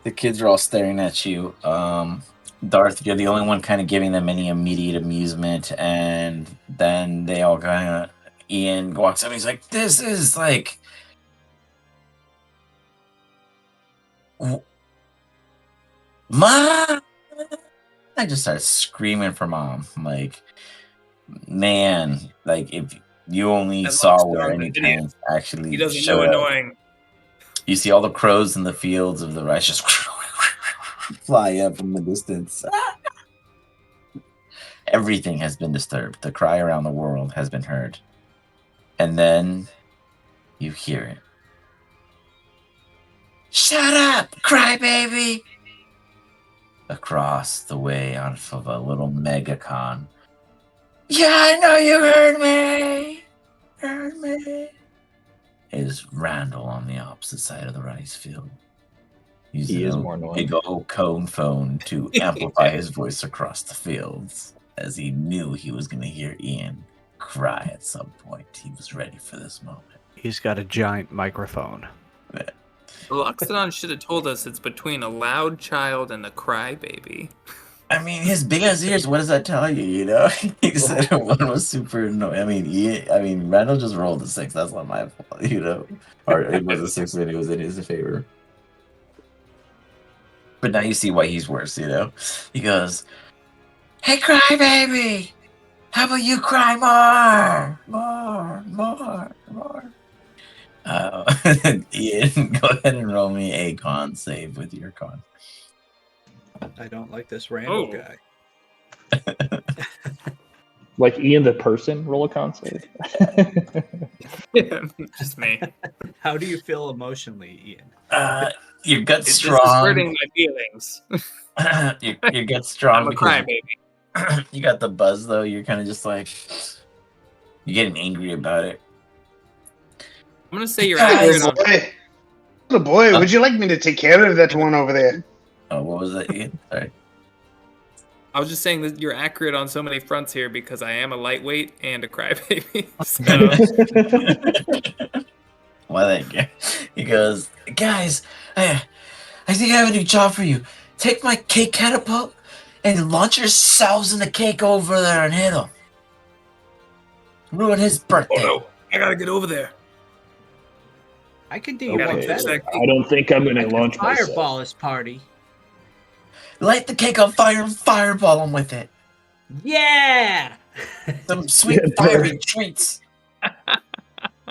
The kids are all staring at you. Darth, you're the only one kind of giving them any immediate amusement, and then they all kind of. Ian walks up and he's like, "This is like. Mom!" I just started screaming for mom. Like, man, like if you only That saw looks where dumb, any an idiot. parents He actually doesn't know showed up. annoying. You see all the crows in the fields of the rice just fly up in the distance. Everything has been disturbed. The cry around the world has been heard. And then you hear it. Shut up, crybaby! Across the way off of a little megacon. Yeah, I know you heard me! Heard me! Is Randall on the opposite side of the rice field. Using He is a more annoying. big old cone phone to amplify his voice across the fields, as he knew he was going to hear Ian cry at some point. He was ready for this moment. He's got a giant microphone. Loxodon should have told us it's between a loud child and a crybaby. I mean, his big ass ears. What does that tell you? You know, he said one was super annoying. I mean, Randall just rolled a 6. That's not my fault. You know, or it was a 6 when it was in his favor. But now you see why he's worse. You know, he goes, "Hey, crybaby, how about you cry more?" Ian, go ahead and roll me a con save with your con. I don't like this Randall Oh. guy. Like Ian the person, roll a con save. Just me. How do you feel emotionally, Ian? Your gut's This is strong. hurting my feelings. your gut's strong I'm a because crybaby. you got the buzz, though. You're kind of just like, you're getting angry about it. I'm gonna say you're Guys, accurate on. Little boy, would you like me to take care of that one over there? Oh, what was that, Ian? Sorry. I was just saying that you're accurate on so many fronts here because I am a lightweight and a crybaby. So Well, thank you. He goes, guys, I think I have a new job for you. Take my cake catapult and launch yourselves in the cake over there and hit him. Ruin his birthday. oh no, I gotta get over there. I can do you one Okay, better. I don't think I'm I gonna can launch myself. fireball this party. Light the cake on fire and fireball him with it. Yeah! Some sweet Yeah, fiery treats.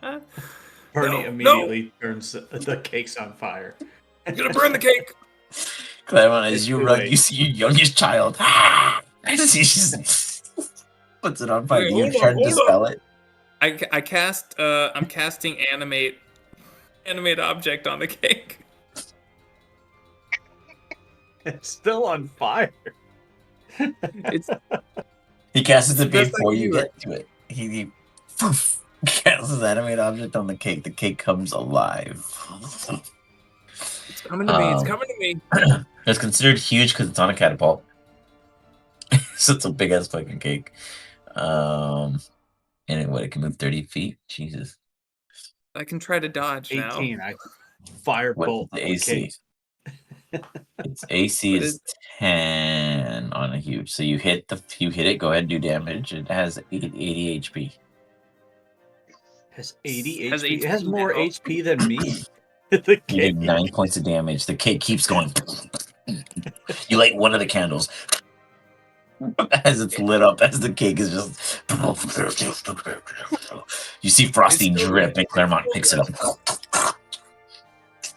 Bernie No, immediately turns the cakes on fire. I'm gonna burn the cake. Clement, as It's you too run, late. you see your youngest child. As he just puts it on fire. Wait, You hold try on, to hold dispel it. I cast. I'm casting animate object on the cake. It's still on fire. It's He casts It's it the best I before can you do, get to it. He casts his animate object on the cake. The cake comes alive. It's coming to me. It's Um, coming to me. It's considered huge because it's on a catapult. So it's a big ass fucking cake. And it can move 30 feet. Jesus. I can try to dodge 18. now. I What's firebolt the the AC? cake. Its AC What is is 10 on a huge. So you hit it. Go ahead and do damage. It has 80 HP. Has 80 Has HP. It has HP more now. HP than me. The You did cake. 9 points of damage. The cake keeps going. You light one of the candles as it's lit up, as the cake is just. You see frosting It's still drip, good. and Claremont It's picks still it up.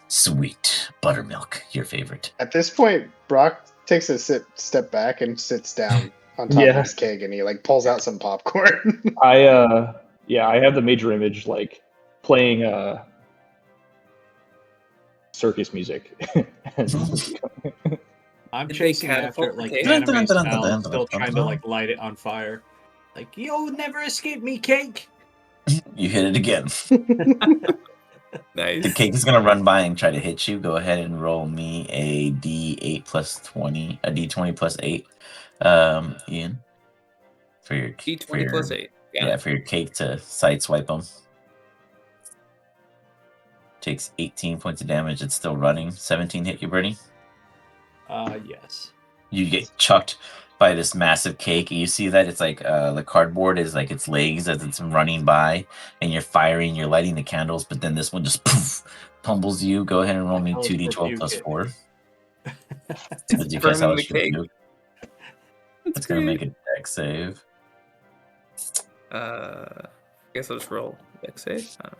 Sweet buttermilk, your favorite. At this point, Brock takes a step back and sits down on top Yeah. of his keg, and he like pulls out some popcorn. I have the major image like playing circus music. I'm Did they chasing after catapult it the like cake? anime style, still trying to like light it on fire. Like, you'll never escape me, cake. You hit it again. Nice. The cake is gonna run by and try to hit you. Go ahead and roll me a D8 plus 20, a D20 plus 8, Ian, for your D20 plus 8. Yeah, for your cake to sideswipe him. Takes 18 points of damage. It's still running. 17 hit you, Bernie. Yes. You get chucked by this massive cake. You see that it's like the cardboard is like its legs as it's running by, and you're firing, you're lighting the candles, but then this one just poof, tumbles you. Go ahead and roll me Hell's 2d12 plus rebuke 4. It's Did you cast burning the Hellish cake. Rebuke? That's It's gonna great. make a deck save. I guess I'll just roll deck save. I don't know.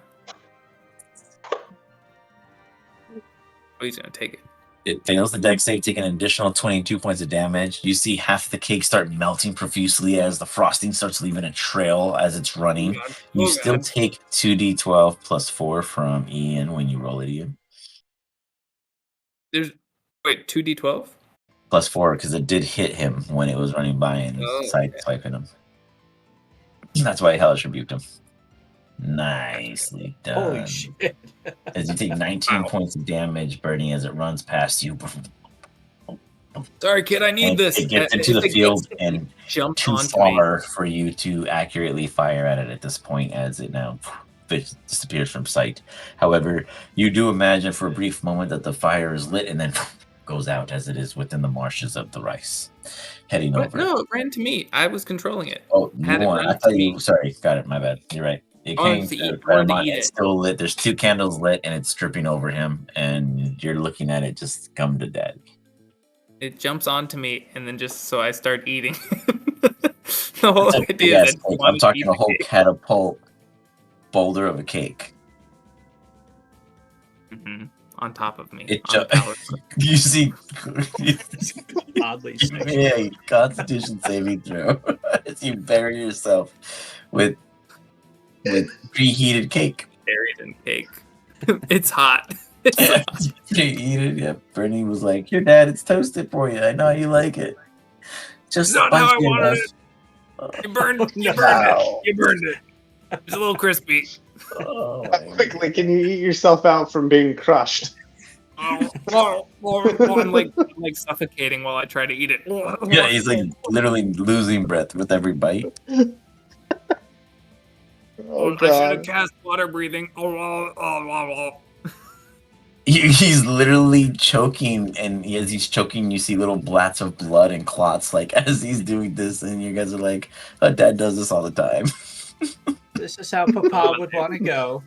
Oh, he's gonna take it. It fails the deck save, taking an additional 22 points of damage. You see half the cake start melting profusely as the frosting starts leaving a trail as it's running. God. You Oh, still God. take 2d12 plus 4 from Ian when you roll it, Ian. There's 2d12. Plus 4 because it did hit him when it was running by and sideswiping him. That's why Hellish rebuked him. Nicely done. Holy shit. As you take 19 points of damage, Bernie, as it runs past you. Sorry, kid. I need And this. it gets into the field and jumped too onto me. far for you to accurately fire at it at this point, as it now disappears from sight. However, you do imagine for a brief moment that the fire is lit and then goes out as it is within the marshes of the rice. Heading What? over. No, it ran to me. I was controlling it. Oh, you Had it want? run I thought to you. me. Sorry, got it. My bad. You're right. It I wanted came to to eat- wanted to Claremont. eat It's it. still lit. There's 2 candles lit, and it's dripping over him, and you're looking at it just come to dead. It jumps onto me, and then just so I start eating. The whole It's a big idea ass is cake. I'm talking a whole catapult boulder of a cake. on top of me. It on the pallet. You see, Oddly sexy. yeah, Constitution saving throw as you bury yourself with preheated cake. Buried in cake. It's hot. It's hot. Preheated. Yeah, Bernie was like, "Your dad, it's toasted for you. I know how you like it. Just Not how I spicy wanted enough." You burned it. You burned it. It's a little crispy. Oh, How my quickly can you eat yourself out from being crushed? I'm like suffocating while I try to eat it. Yeah, he's like literally losing breath with every bite. Oh I should have god. cast water breathing. He's literally choking, and as he's choking, you see little blats of blood and clots, like as he's doing this, and you guys are like, "Oh, Dad does this all the time." This is how Papa would want to go.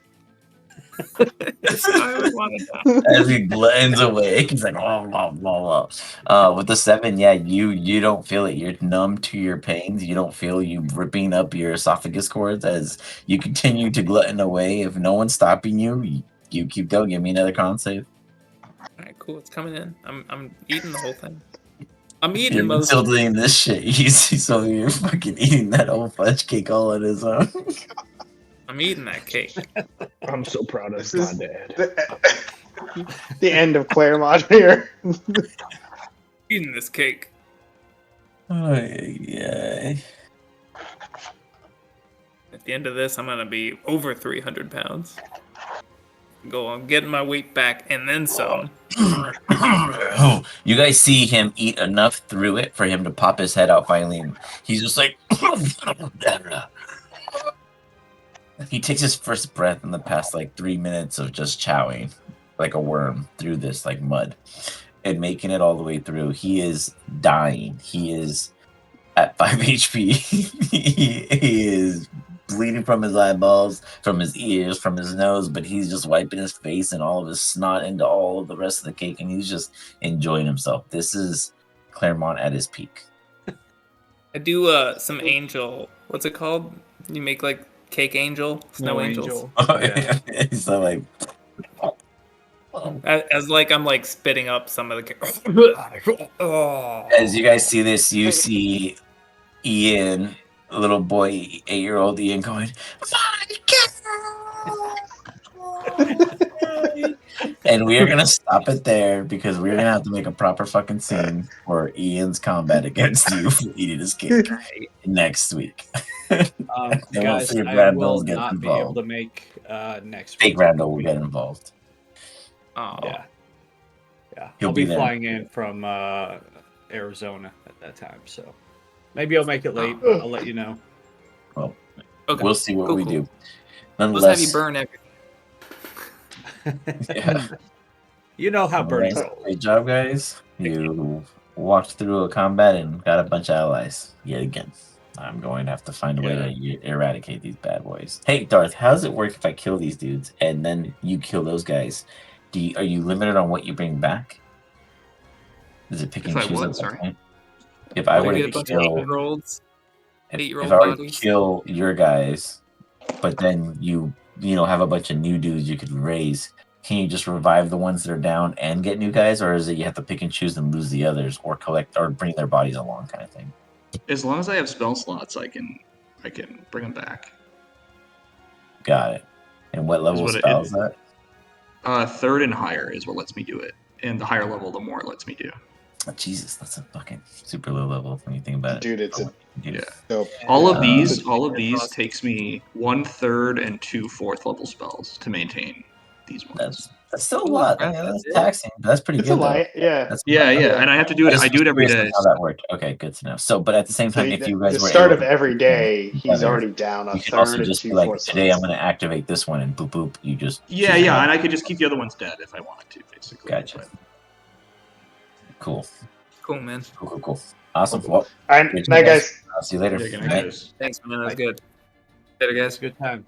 I would want to die. As he blends away, he's like, "Oh, blah, blah, blah." With the 7, yeah, you don't feel it. You're numb to your pains. You don't feel you ripping up your esophagus cords as you continue to glutton away. If no one's stopping you, you keep going. Give me another con save. Alright, cool. It's coming in. I'm eating the whole thing. I'm eating You're most still of it. doing this shit. So you're fucking eating that whole fudge cake all on his own. I'm eating that cake. I'm so proud of This is my dad. the end of Claremont here. Eating this cake. Oh, yeah. At the end of this, I'm gonna be over 300 pounds. Go on, getting my weight back and then some. You guys see him eat enough through it for him to pop his head out finally. And he's just like. He takes his first breath in the past like 3 minutes of just chowing like a worm through this like mud and making it all the way through. He is dying. He is at 5 HP. he is bleeding from his eyeballs, from his ears, from his nose, but he's just wiping his face and all of his snot into all of the rest of the cake, and he's just enjoying himself. This is Claremont at his peak. I do some angel. What's it called? You make like cake angel, snow angels. Yeah. So like, As like I'm like spitting up some of the cake. Oh. as you guys see this, you see Ian, little boy, 8-year-old Ian, going, and we're gonna stop it there because we're gonna have to make a proper fucking scene for Ian's combat against you for eating his cake next week. we'll Guys, see if I Randall will gets not be able involved. to make next Fake week. Randall will get involved. Oh, Yeah. He'll I'll be be there. flying in from Arizona at that time, so maybe I'll make it late, but I'll let you know. Well, okay. we'll see what Cool, we cool. do. Let's Nonetheless, have you burn everything. yeah. You know how Bernie Nonetheless, rolls. great job, guys. You walked through a combat and got a bunch of allies yet again. I'm going to have to find a way to eradicate these bad boys. Hey, Darth, how does it work if I kill these dudes and then you kill those guys? Are you limited on what you bring back? Is it pick If and I choose what, at that sorry? point? If I You were get to a bunch kill, of 8-year-olds. if 8-year-old I were to bodies. kill your guys, but then you have a bunch of new dudes you could raise, can you just revive the ones that are down and get new guys, or is it you have to pick and choose and lose the others, or collect or bring their bodies along, kind of thing? As long as I have spell slots, I can bring them back. Got it. And what level what it- spell is that? Third and higher is what lets me do it, and the higher level, the more it lets me do. Oh, Jesus, that's a fucking super low level when you think about it. Dude, it's a Yeah. dope. All of Yeah. these takes me 1/3 and 2 4th level spells to maintain these ones. That's still a Ooh, lot. that's That's it. taxing. But that's pretty It's a good though. light, yeah. That's Yeah, okay. and I have to do it. I do it every day. How that worked. Okay, good to know. So, but at the same So time, if you guys the were start able of to every day, he's together, already down a you can also third and just be like, 2/4 today I'm slots. going to activate this one, and boop boop. You just Yeah, choose and one. I could just keep the other ones dead if I wanted to, basically. Gotcha. But- Cool. Cool, man. Cool. Awesome. Cool. Well, And great night, job, guys. I'll see you later. Yeah, good Good night, night. guys. Thanks, man. That was good. Later, guys. Good time.